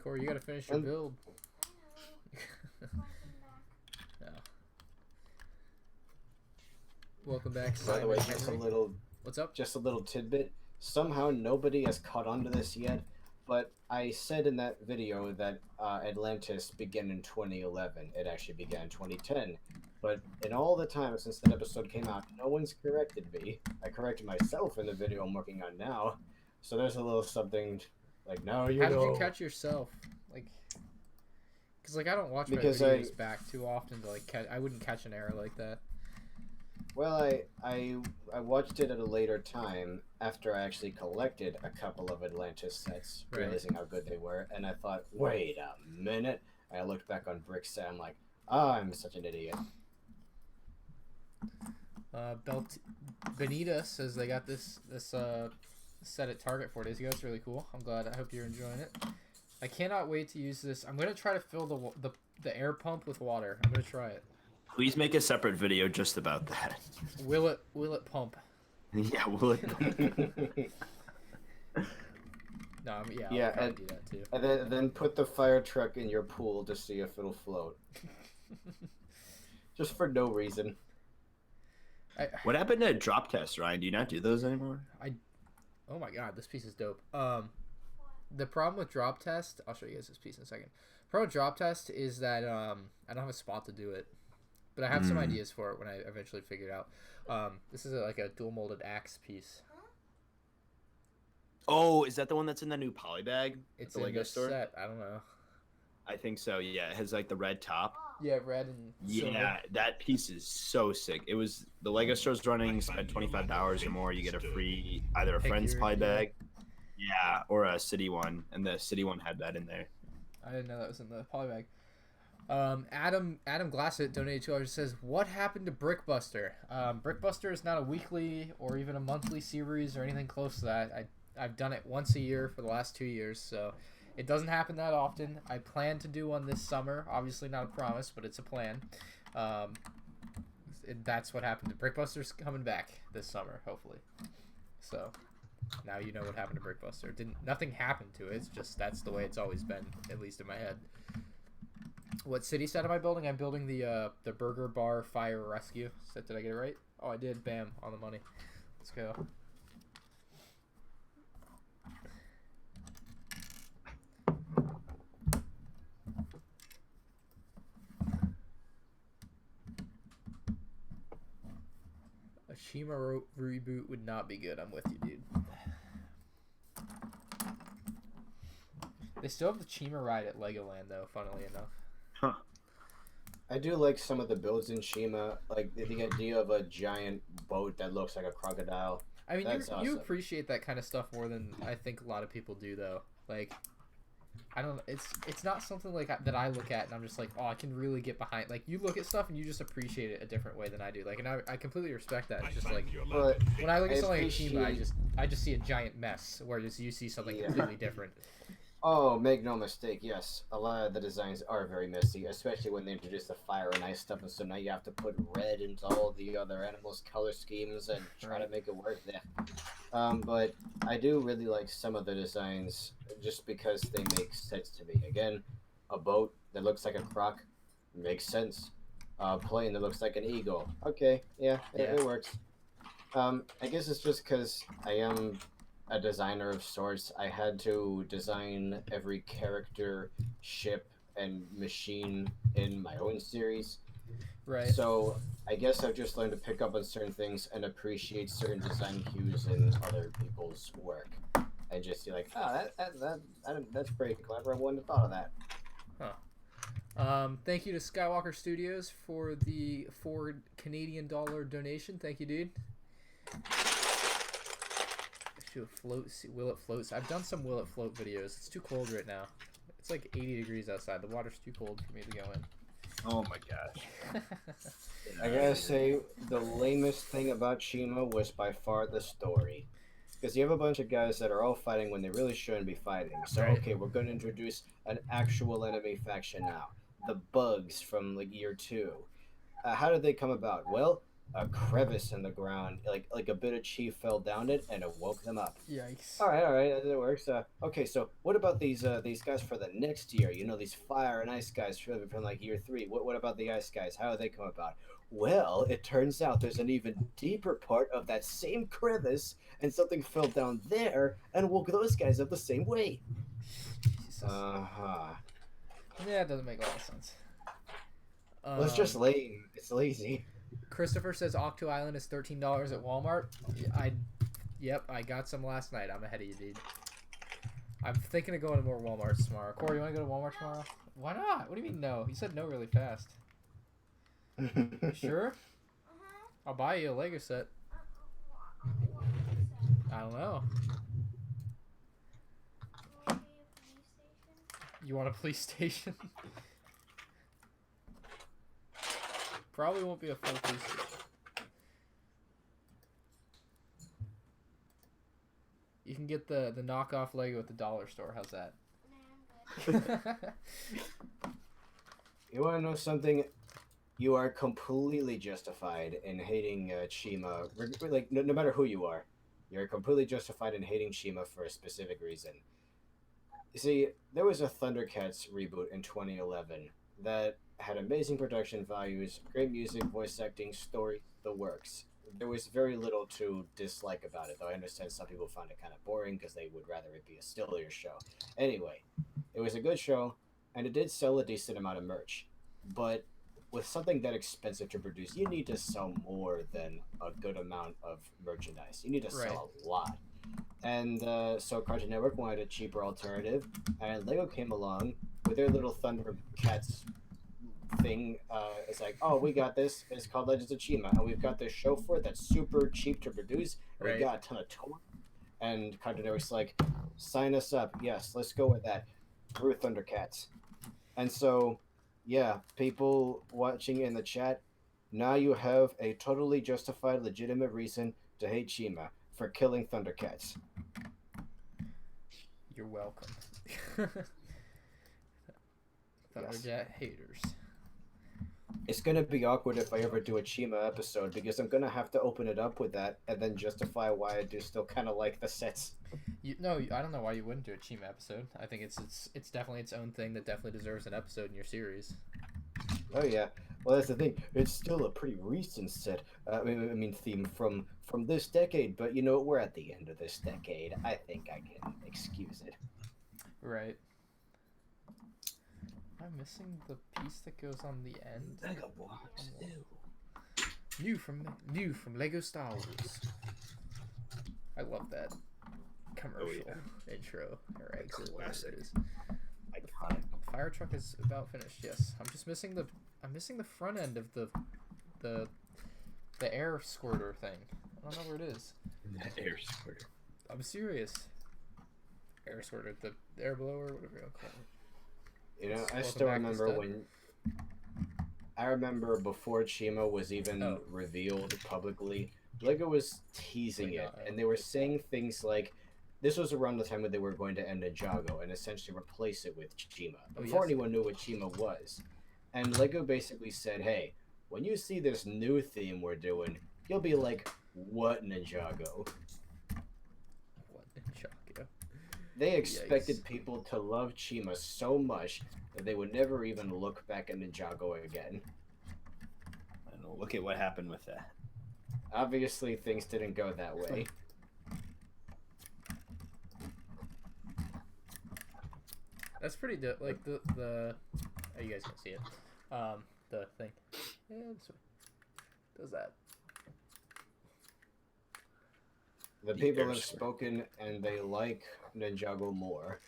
Corey, you gotta finish your build. No. Welcome back. By the way, just a little. What's up? Just a little tidbit. Somehow nobody has caught on to this yet, but I said in that video that Atlantis began in 2011. It actually began in 2010. But in all the time since that episode came out, no one's corrected me. I corrected myself in the video I'm working on now. So there's a little something like, now you know. How did you catch yourself? Like, because like I don't watch my videos back too often to like I wouldn't catch an error like that. Well, I watched it at a later time after I actually collected a couple of Atlantis sets, realizing how good they were, and I thought, wait a minute. I looked back on Brick's set, I'm like, I'm such an idiot. Benita says they got this set at Target 4 days ago. It's really cool. I'm glad. I hope you're enjoying it. I cannot wait to use this. I'm gonna try to fill the air pump with water. I'm gonna try it. Please make a separate video just about that. Will it pump? Yeah, will it pump? No, I'll do that too. And then put the fire truck in your pool to see if it'll float. Just for no reason. What happened to drop tests, Ryan? Do you not do those anymore? Oh my god, this piece is dope. The problem with drop test, I'll show you guys this piece in a second. The problem with drop test is that I don't have a spot to do it, but I have some ideas for it when I eventually figure it out. This is like a dual molded axe piece. Oh, is that the one that's in the new poly bag? It's the in Lego the store. set. I don't know. I think so. Yeah, it has like the red top. Yeah, red and silver. Yeah, that piece is so sick. It was the Lego store's running. Spend $25 or more, you get a free either a friend's poly bag, yeah, or a city one, and the city one had that in there. I didn't know that was in the poly bag. Adam Glassett donated $2. Says, what happened to Brickbuster? Brickbuster is not a weekly or even a monthly series or anything close to that. I've done it once a year for the last 2 years, so it doesn't happen that often. I plan to do one this summer. Obviously not a promise, but it's a plan. That's what happened to Brickbuster's coming back this summer, hopefully. So now you know what happened to Brickbuster. Nothing happened to it. It's just that's the way it's always been, at least in my head. What city set am I building? I'm building the Burger Bar Fire Rescue set. Did I get it right? Oh, I did. Bam, on the money. Let's go. A Shima reboot would not be good. I'm with you, dude. They still have the Chima ride at Legoland, though, funnily enough. Huh. I do like some of the builds in Shima, like the idea of a giant boat that looks like a crocodile. I mean, That's you awesome. appreciate that kind of stuff more than I think a lot of people do, though. Like, I don't. It's not something like that I look at and I'm just like, oh, I can really get behind. Like you look at stuff and you just appreciate it a different way than I do. Like, and I completely respect that. It's just like But when I look at I something like Chima, appreciate- I just see a giant mess, whereas you see something Yeah. completely different. Oh, make no mistake, yes. A lot of the designs are very messy, especially when they introduce the fire and ice stuff, and so now you have to put red into all the other animals' color schemes and try to make it work there. But I do really like some of the designs just because they make sense to me. Again, a boat that looks like a croc makes sense. A plane that looks like an eagle. Okay, yeah, it works. I guess it's just because I am a designer of sorts. I had to design every character, ship, and machine in my own series. Right. So I guess I've just learned to pick up on certain things and appreciate certain design cues in other people's work. And just be like, oh, that's pretty clever. I wouldn't have thought of that. Thank you to Skywalker Studios for the $4 Canadian donation. Thank you, dude. Should float. Will it float? I've done some will it float videos. It's too cold right now. It's like 80 degrees outside. The water's too cold for me to go in. Oh my gosh. I gotta say, the lamest thing about Chima was by far the story. Because you have a bunch of guys that are all fighting when they really shouldn't be fighting. So, Right. okay, we're going to introduce an actual enemy faction now. The Bugs from like year 2. How did they come about? Well, a crevice in the ground, like a bit of chi fell down it, and it woke them up. Yikes. All right, that works. Okay, so what about these guys for the next year? You know, these fire and ice guys from like year 3. What about the ice guys? How did they come about? Well, it turns out there's an even deeper part of that same crevice, and something fell down there and woke those guys up the same way. Jesus. Uh-huh. Yeah, it doesn't make a lot of sense. Well, it's just lame. It's lazy. Christopher says Octo Island is $13 at Walmart. Yep, I got some last night. I'm ahead of you, dude. I'm thinking of going to more Walmarts tomorrow. Corey, you want to go to Walmart tomorrow? Why not? What do you mean no? You said no really fast. Sure? I'll buy you a Lego set. I don't know. You want a police station? Probably won't be a full police station. You can get the knockoff Lego at the dollar store. How's that? You want to know something? You are completely justified in hating Chima. Like, no matter who you are, you're completely justified in hating Chima for a specific reason. You see, there was a Thundercats reboot in 2011 that had amazing production values, great music, voice acting, story, the works. There was very little to dislike about it, though I understand some people found it kind of boring because they would rather it be a stillier show. Anyway, it was a good show, and it did sell a decent amount of merch. But with something that expensive to produce, you need to sell more than a good amount of merchandise. You need to sell a lot. And so Cartoon Network wanted a cheaper alternative, and Lego came along with their little Thundercats thing. It's like, oh, we got this. It's called Legends of Chima, and we've got this show for it that's super cheap to produce. And we got a ton of toys. And Cartoon Network's like, sign us up. Yes, let's go with that. Through Thundercats. And so, yeah, people watching in the chat, now you have a totally justified, legitimate reason to hate Chima for killing Thundercats. You're welcome. Thundercat haters. It's gonna be awkward if I ever do a Chima episode because I'm gonna have to open it up with that and then justify why I do still kind of like the sets. No, I don't know why you wouldn't do a Chima episode. I think it's definitely its own thing that definitely deserves an episode in your series. Oh yeah, well that's the thing. It's still a pretty recent set. I mean theme from this decade, but you know we're at the end of this decade. I think I can excuse it. Right. Am I missing the piece that goes on the end? Lego blocks. New from Lego Star Wars. I love that commercial intro or exit. Classic. Iconic. Fire truck is about finished. Yes, I'm just missing the front end of the air squirter thing. I don't know where it is. The air squirter. I'm serious. air sword or the air blower, whatever you call it. You know, I Welcome still back, remember Stud. when. I remember before Chima was even revealed publicly, Lego was teasing it, and they were saying things like, this was around the time when they were going to end Ninjago and essentially replace it with Chima, before anyone knew what Chima was. And Lego basically said, hey, when you see this new theme we're doing, you'll be like, what Ninjago? What Ninjago? They expected people to love Chima so much that they would never even look back at Ninjago again. I don't know, look at what happened with that. Obviously, things didn't go that way. That's pretty dope. Like the oh, you guys can see it. The thing. Yeah, this way. Does that. The people have spoken, and they like Ninjago more.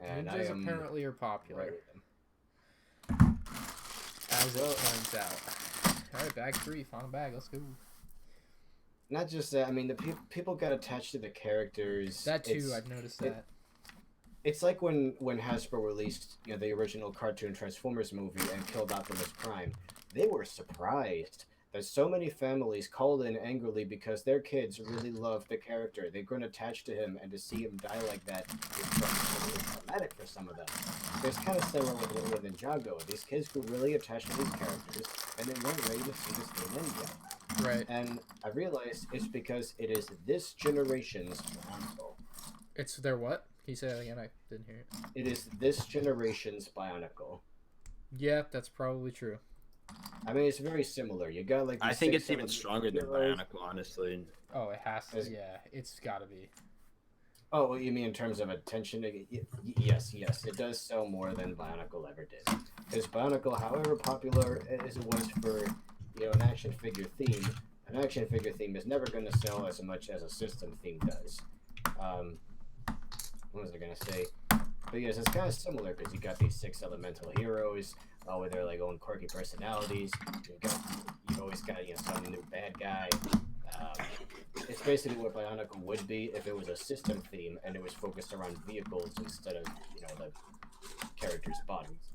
And Ninjas I am apparently are popular. right with them. As it turns out. Alright, bag 3, final bag, let's go. Not just that, I mean, the people got attached to the characters. That too, I've noticed that. It's like when Hasbro released, you know, the original cartoon Transformers movie and killed Optimus Prime. They were surprised that so many families called in angrily because their kids really loved the character. They've grown attached to him, and to see him die like that is traumatic for some of them. It's kind of similar with Ninjago. These kids grew really attached to these characters, and they weren't ready to see this game end yet. Right. And I realized it's because it is this generation's Bionicle. It's their what? Can you say that again? I didn't hear it. It is this generation's Bionicle. Yeah, that's probably true. I mean, it's very similar. You got like. I think it's even stronger than Bionicle, honestly. Oh, it has to. Yeah, it's got to be. Oh, well, you mean in terms of attention? Yes, it does sell more than Bionicle ever did. Because Bionicle, however popular as it was for, you know, an action figure theme, an action figure theme is never going to sell as much as a system theme does. What was I going to say? But yes, it's kind of similar because you got these 6 elemental heroes with their like own quirky personalities. You've always got, you know, some new bad guy. It's basically what Bionicle would be if it was a system theme and it was focused around vehicles instead of, you know, the characters' bodies.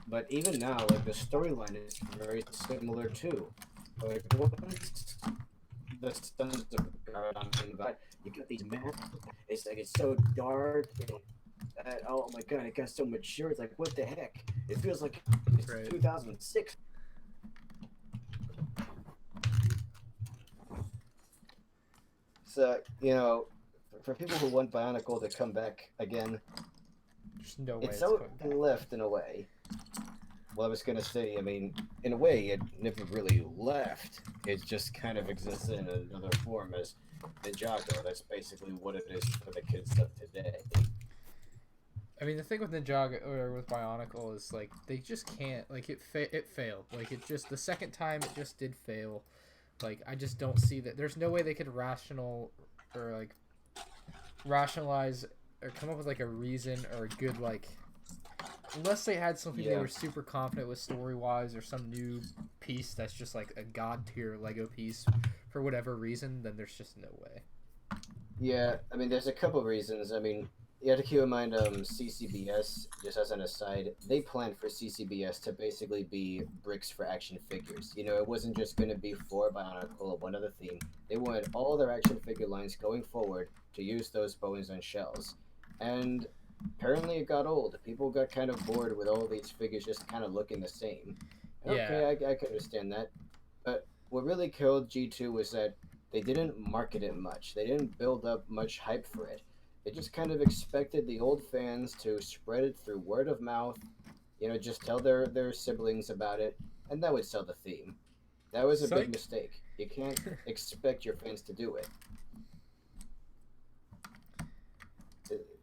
But even now, like, the storyline is very similar too. Like, once the Sons of God, I'm thinking about, you got these maps. It's like, it's so dark. Oh my god, it got so mature. It's like, what the heck? It feels like it's 2006. So, you know, for people who want Bionicle to come back again, there's no way it's so left in a way. Well, I was going to say, I mean, in a way, it never really left. It just kind of exists in another form as Ninjago. That's basically what it is for the kids of today. I mean, the thing with Ninjago or with Bionicle is like they just can't. Like it failed. Like it just the second time it just did fail. Like I just don't see that. There's no way they could rationalize or come up with like a reason or a good like. Unless they had something they were super confident with story-wise or some new piece that's just like a god-tier Lego piece for whatever reason, then there's just no way. Yeah, I mean, there's a couple reasons. I mean, you have to keep in mind CCBS, just as an aside, they planned for CCBS to basically be bricks for action figures. You know, it wasn't just going to be for Bionicle or one other theme. They wanted all their action figure lines going forward to use those bones and shells. And apparently it got old. People got kind of bored with all these figures just kind of looking the same. Okay, I can understand that. But what really killed G2 was that they didn't market it much. They didn't build up much hype for it. They just kind of expected the old fans to spread it through word of mouth, you know, just tell their siblings about it, and that would sell the theme. That was a big mistake. You can't expect your fans to do it.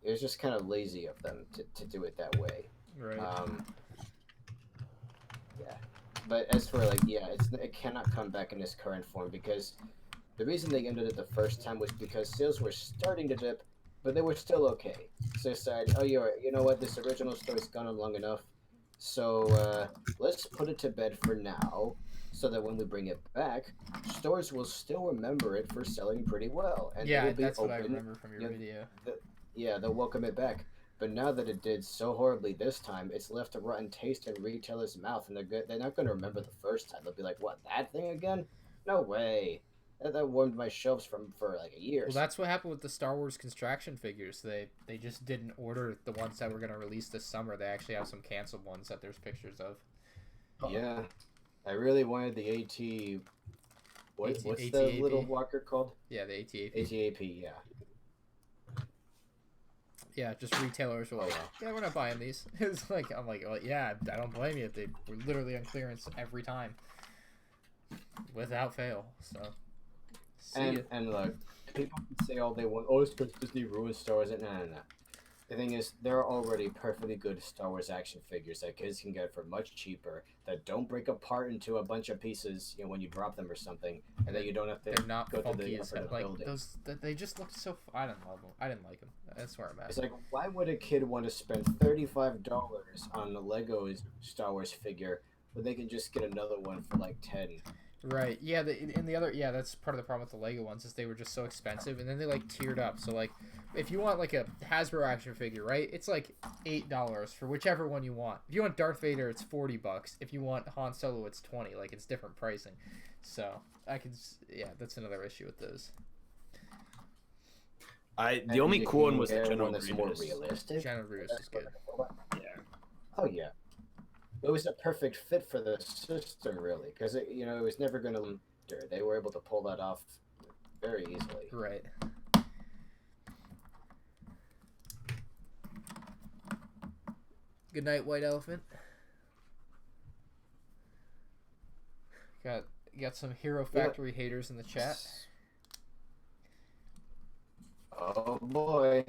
It was just kind of lazy of them to do it that way. Right. Yeah. But as for like, it cannot come back in this current form because the reason they ended it the first time was because sales were starting to dip, but they were still okay. So they decided, oh, you know what, this original story's gone on long enough. So let's put it to bed for now, so that when we bring it back, stores will still remember it for selling pretty well, and Yeah, it'll be that's what I open. remember from your video. Yeah, they'll welcome it back. But now that it did so horribly this time, it's left a rotten taste in retailers' mouth, and they're not going to remember the first time. They'll be like, "What, that thing again? No way! That warmed my shelves for like a year." Well, that's what happened with the Star Wars construction figures. They just didn't order the ones that were going to release this summer. They actually have some canceled ones that there's pictures of. Yeah, I really wanted the AT. What's ATAP? the little walker called? Yeah, the ATAP. ATAP, yeah. Yeah, just retailers were like, yeah, we're not buying these. It's like, I'm like, well, yeah, I don't blame you. They were literally on clearance every time, without fail. So, and look, people can say all they want. Oh, it's because Disney ruined Star Wars. No. The thing is, there are already perfectly good Star Wars action figures that kids can get for much cheaper, that don't break apart into a bunch of pieces, when you drop them or something, and that you don't have to they're not go through funky the as effort hell. of Like building. those, they just looked so. I didn't love them. I didn't like them. That's where I'm at. It's like, why would a kid want to spend $35 on a Lego Star Wars figure when they can just get another one for like 10? Right. Yeah. That's part of the problem with the Lego ones is they were just so expensive, and then they like tiered up. So like, if you want like a Hasbro action figure, right? It's like $8 for whichever one you want. If you want Darth Vader, it's $40. If you want Han Solo, it's $20. Like it's different pricing. So that's another issue with those. The only cool one was the General one that's more Grievous. realistic. General Grievous is good. Yeah. Oh yeah. It was a perfect fit for the system, really, because it was never going to. They were able to pull that off very easily. Right. Good night, White Elephant. Got some Hero Factory haters in the chat. Oh boy.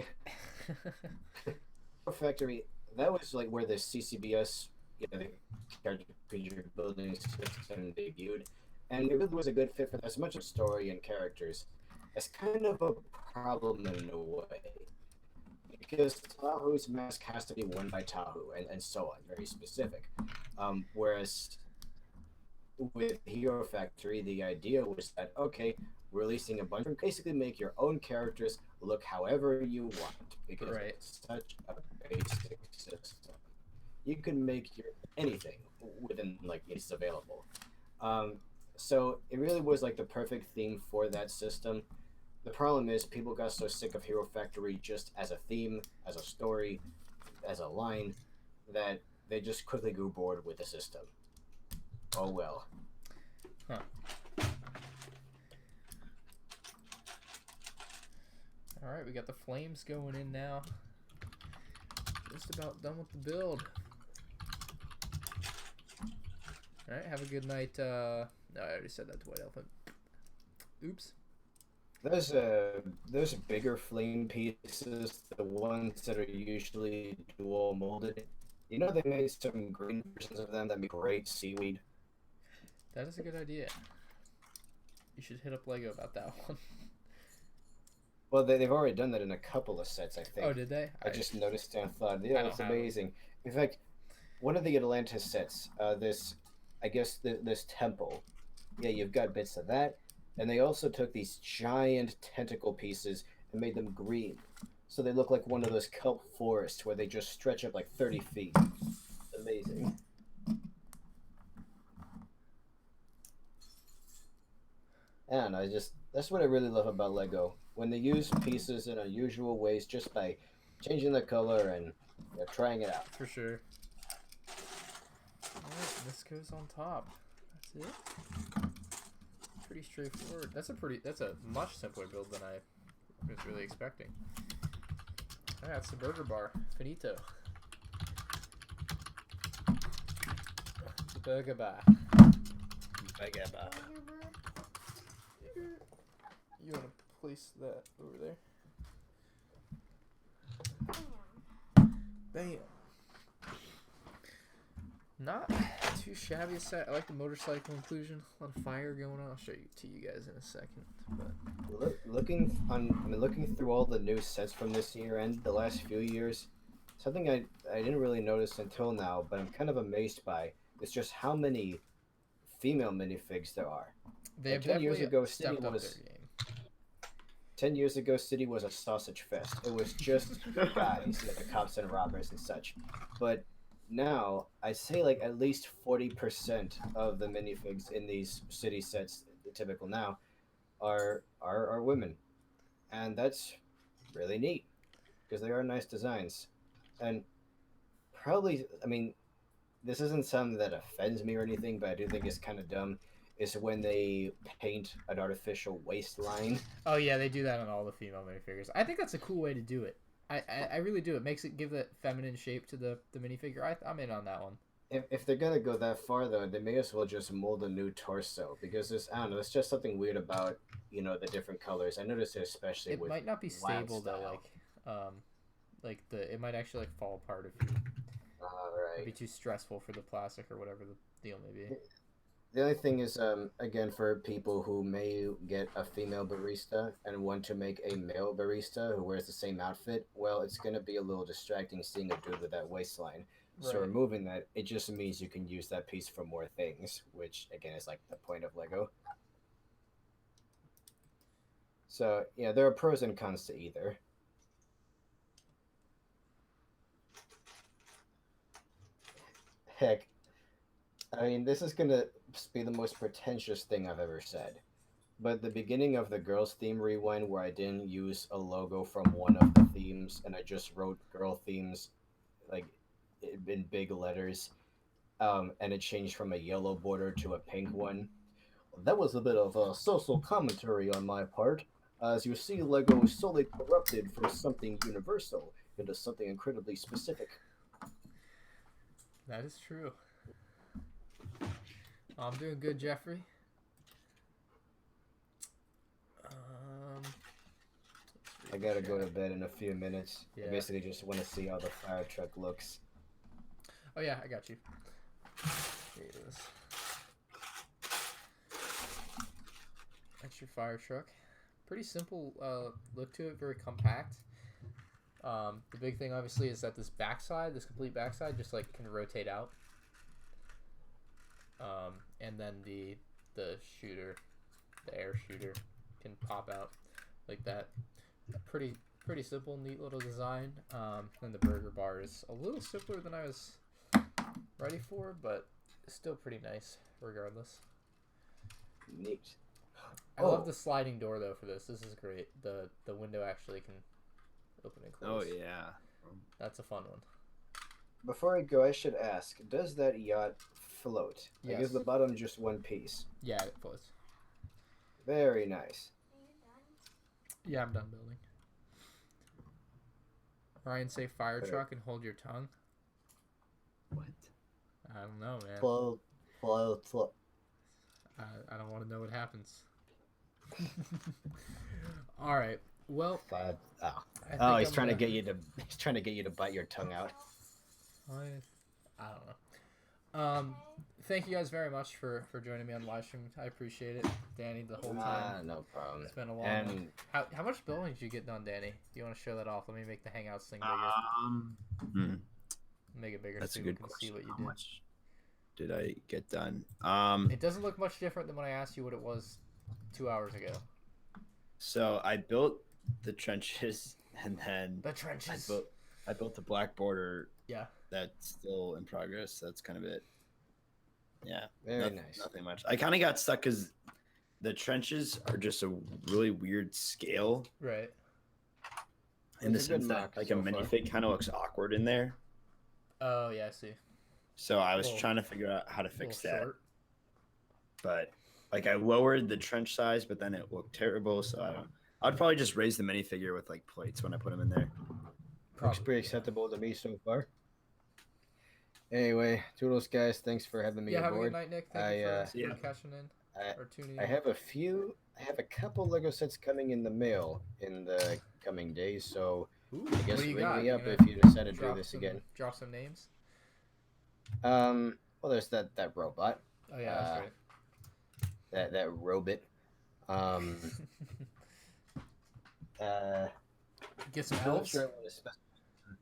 Hero Factory. That was like where the CCBS, the character building system debuted, and it really was a good fit for as much of story and characters. It's kind of a problem in a way, because Tahoe's mask has to be worn by Tahoe, and so on, very specific. Whereas with Hero Factory, the idea was that, okay, we're releasing a bunch, basically make your own characters look however you want, because it's such a basic system. You can make anything within like it's available. So it really was like the perfect theme for that system. The problem is people got so sick of Hero Factory just as a theme, as a story, as a line, that they just quickly grew bored with the system. Oh well. Huh. Alright, we got the flames going in now. Just about done with the build. Alright, have a good night. No, I already said that to White Elephant. Oops. Those bigger flame pieces, the ones that are usually dual molded. They made some green versions of them that make great seaweed. That is a good idea. You should hit up Lego about that one. Well, they've already done that in a couple of sets, I think. Oh, did they? I just noticed and thought, yeah, it's amazing. In fact, one of the Atlantis sets, this temple, yeah, you've got bits of that, and they also took these giant tentacle pieces and made them green, so they look like one of those kelp forests where they just stretch up like 30 feet. Amazing. And that's what I really love about Lego. When they use pieces in unusual ways just by changing the color and trying it out. For sure. Alright, this goes on top. That's it. Pretty straightforward. That's a much simpler build than I was really expecting. Alright, that's the burger bar. Finito. The burger bar. Burger bar. You want to place that over there? Bam. Not too shabby a set. I like the motorcycle inclusion. A lot of fire going on. I'll show you to you guys in a second. But looking through all the new sets from this year and the last few years, something I didn't really notice until now, but I'm kind of amazed by is just how many female minifigs there are. They have 10 years definitely ago, City stepped up was their game. 10 years ago, City was a sausage fest. It was just guys, the cops and robbers and such. But now, I say like at least 40% of the minifigs in these City sets, the typical now, are women, and that's really neat because they are nice designs. And probably, I mean, this isn't something that offends me or anything, but I do think it's kind of dumb. Is when they paint an artificial waistline. Oh yeah, they do that on all the female minifigures. I think that's a cool way to do it. I really do. It makes it give that feminine shape to the minifigure. I'm in on that one. If they're gonna go that far though, they may as well just mold a new torso because there's I don't know, it's just something weird about the different colors. I noticed it especially. It with might not be Wild stable though. Style. It might actually like fall apart if you. Right. It'd be too stressful for the plastic or whatever the deal may be. The only thing is, again, for people who may get a female barista and want to make a male barista who wears the same outfit, well, it's going to be a little distracting seeing a dude with that waistline. So Right. removing that, it just means you can use that piece for more things, which, again, is like the point of Lego. So, yeah, there are pros and cons to either. Heck, I mean, this is going to be the most pretentious thing I've ever said. But the beginning of the girls theme rewind where I didn't use a logo from one of the themes and I just wrote girl themes like in big letters, and it changed from a yellow border to a pink one. That was a bit of a social commentary on my part. As you see, Lego is slowly corrupted from something universal into something incredibly specific. That is true. I'm doing good, Jeffrey. I gotta go to bed in a few minutes. Yeah. I basically just want to see how the fire truck looks. Oh yeah, I got you. Here it is. That's your fire truck. Pretty simple look to it, very compact. The big thing obviously is that this complete backside, just like can rotate out. And then the shooter, the air shooter, can pop out like that. Pretty simple, neat little design. And the burger bar is a little simpler than I was ready for, but still pretty nice regardless. Neat. I love the sliding door though for this. This is great. The window actually can open and close. Oh yeah, that's a fun one. Before I go, I should ask: does that yacht float? Yes. Like, is the bottom just one piece? Yeah, it floats. Very nice. Yeah, I'm done building. Ryan, say fire truck and hold your tongue. What? I don't know, man. Float. I don't want to know what happens. All right. Well. He's trying to get you to. He's trying to get you to bite your tongue out. I don't know. Thank you guys very much for joining me on live stream. I appreciate it, Danny. The whole time. No problem. It's been a long. How much building did you get done, Danny? Do you want to show that off? Let me make the Hangouts thing bigger. Make it bigger. That's so a good people can question. see what you How did. much did I get done? It doesn't look much different than when I asked you what it was 2 hours ago. So I built the trenches, and then the trenches. I built the black border. Yeah. That's still in progress. That's kind of it. Yeah. Very nice. Nothing much. I kind of got stuck because the trenches are just a really weird scale. Right. In the sense that like a minifig kind of looks awkward in there. Oh yeah, I see. So I was trying to figure out how to fix that. Short. But like I lowered the trench size, but then it looked terrible. So I'd probably just raise the minifigure with like plates when I put them in there. Looks pretty acceptable to me so far. Anyway, toodles, guys. Thanks for having me have a aboard. good night, Nick. Thank you for catching in or tuning in. I have a couple Lego sets coming in the mail in the coming days, so I guess what do you ring got? me up if you decide to do this again. Drop some names. Well, there's that robot. Oh yeah, that's right. That robot. Get some I'm not elves. sure I want to specify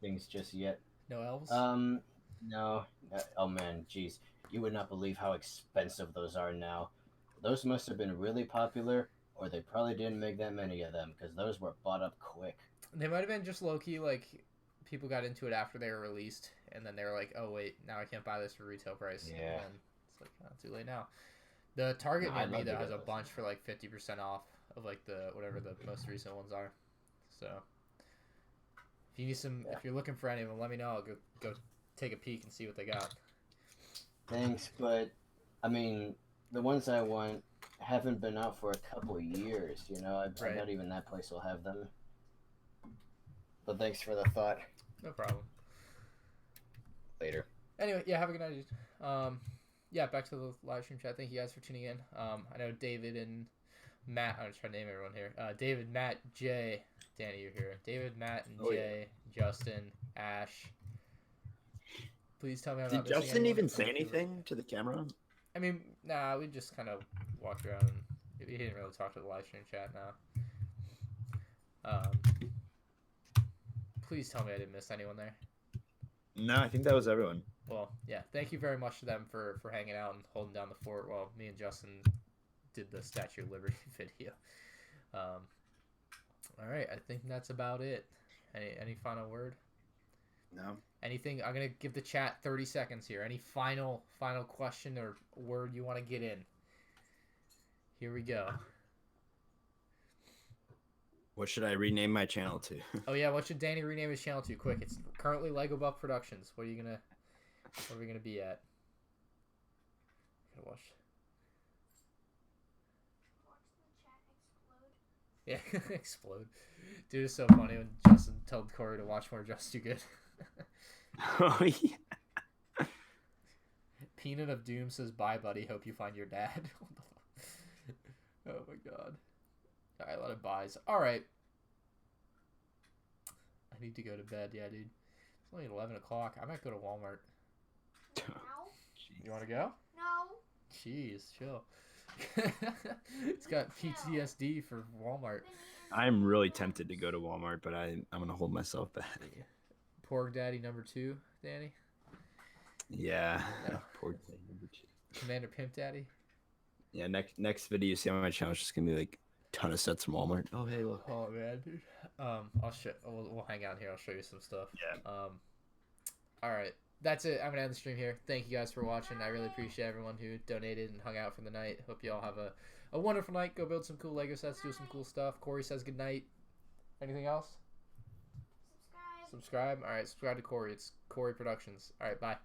things just yet. No elves. No. Oh man, jeez, you would not believe how expensive those are now. Those must have been really popular, or they probably didn't make that many of them because those were bought up quick. They might have been just low key like people got into it after they were released, and then they were like, "Oh wait, now I can't buy this for retail price." Yeah. And then it's like, oh, too late now. The Target No, near me I'd though love to has a get those. bunch for like 50% off of like the whatever the most recent ones are. So if you need some, if you're looking for any of them, let me know. I'll go take a peek and see what they got. Thanks, but I mean, the ones I want haven't been out for a couple of years. You know, I Right. bet even that place will have them. But thanks for the thought. No problem. Later. Anyway, yeah, have a good night, dude. Yeah, back to the live stream chat. Thank you guys for tuning in. I know David and Matt. I'm just trying to name everyone here. David, Matt, Jay, Danny, you're here. David, Matt, and Jay, Justin, Ash. Please tell me I'm Did not missing Justin anyone. even say anything to the camera? I mean, nah, we just kind of walked around and he didn't really talk to the live stream chat now. Please tell me I didn't miss anyone there. No, I think that was everyone. Well, yeah, thank you very much to them for hanging out and holding down the fort while me and Justin did the Statue of Liberty video. All right, I think that's about it. Any final word? No. Anything? I'm gonna give the chat 30 seconds here. Any final question or word you want to get in? Here we go. What should I rename my channel to? Oh yeah, what should Danny rename his channel to? Quick, it's currently Lego Buff Productions. Where are we gonna be at? Gotta watch. Yeah, explode. Dude, it's so funny when Justin told Corey to watch more Just Too Good. Oh yeah. Peanut of Doom says, "Bye, buddy. Hope you find your dad." Oh my god. Alright, a lot of buys. Alright. I need to go to bed. Yeah, dude. It's only 11 o'clock. I might go to Walmart. No. You want to go? No. Jeez, chill. It's got PTSD for Walmart. I'm really tempted to go to Walmart, but I'm gonna hold myself back. Porg Daddy number 2, Danny. Yeah. Yeah. Poor thing, number 2. Commander Pimp Daddy. Yeah, next video you see on my channel is just gonna be like a ton of sets from Walmart. Oh hey, look. Oh man, dude. I'll show. We'll hang out here. I'll show you some stuff. Yeah. All right. That's it. I'm gonna end the stream here. Thank you guys for watching. I really appreciate everyone who donated and hung out for the night. Hope you all have a wonderful night. Go build some cool Lego sets. Do some cool stuff. Corey says good night. Anything else? Subscribe. All right. Subscribe to Corey. It's Corey Productions. All right. Bye.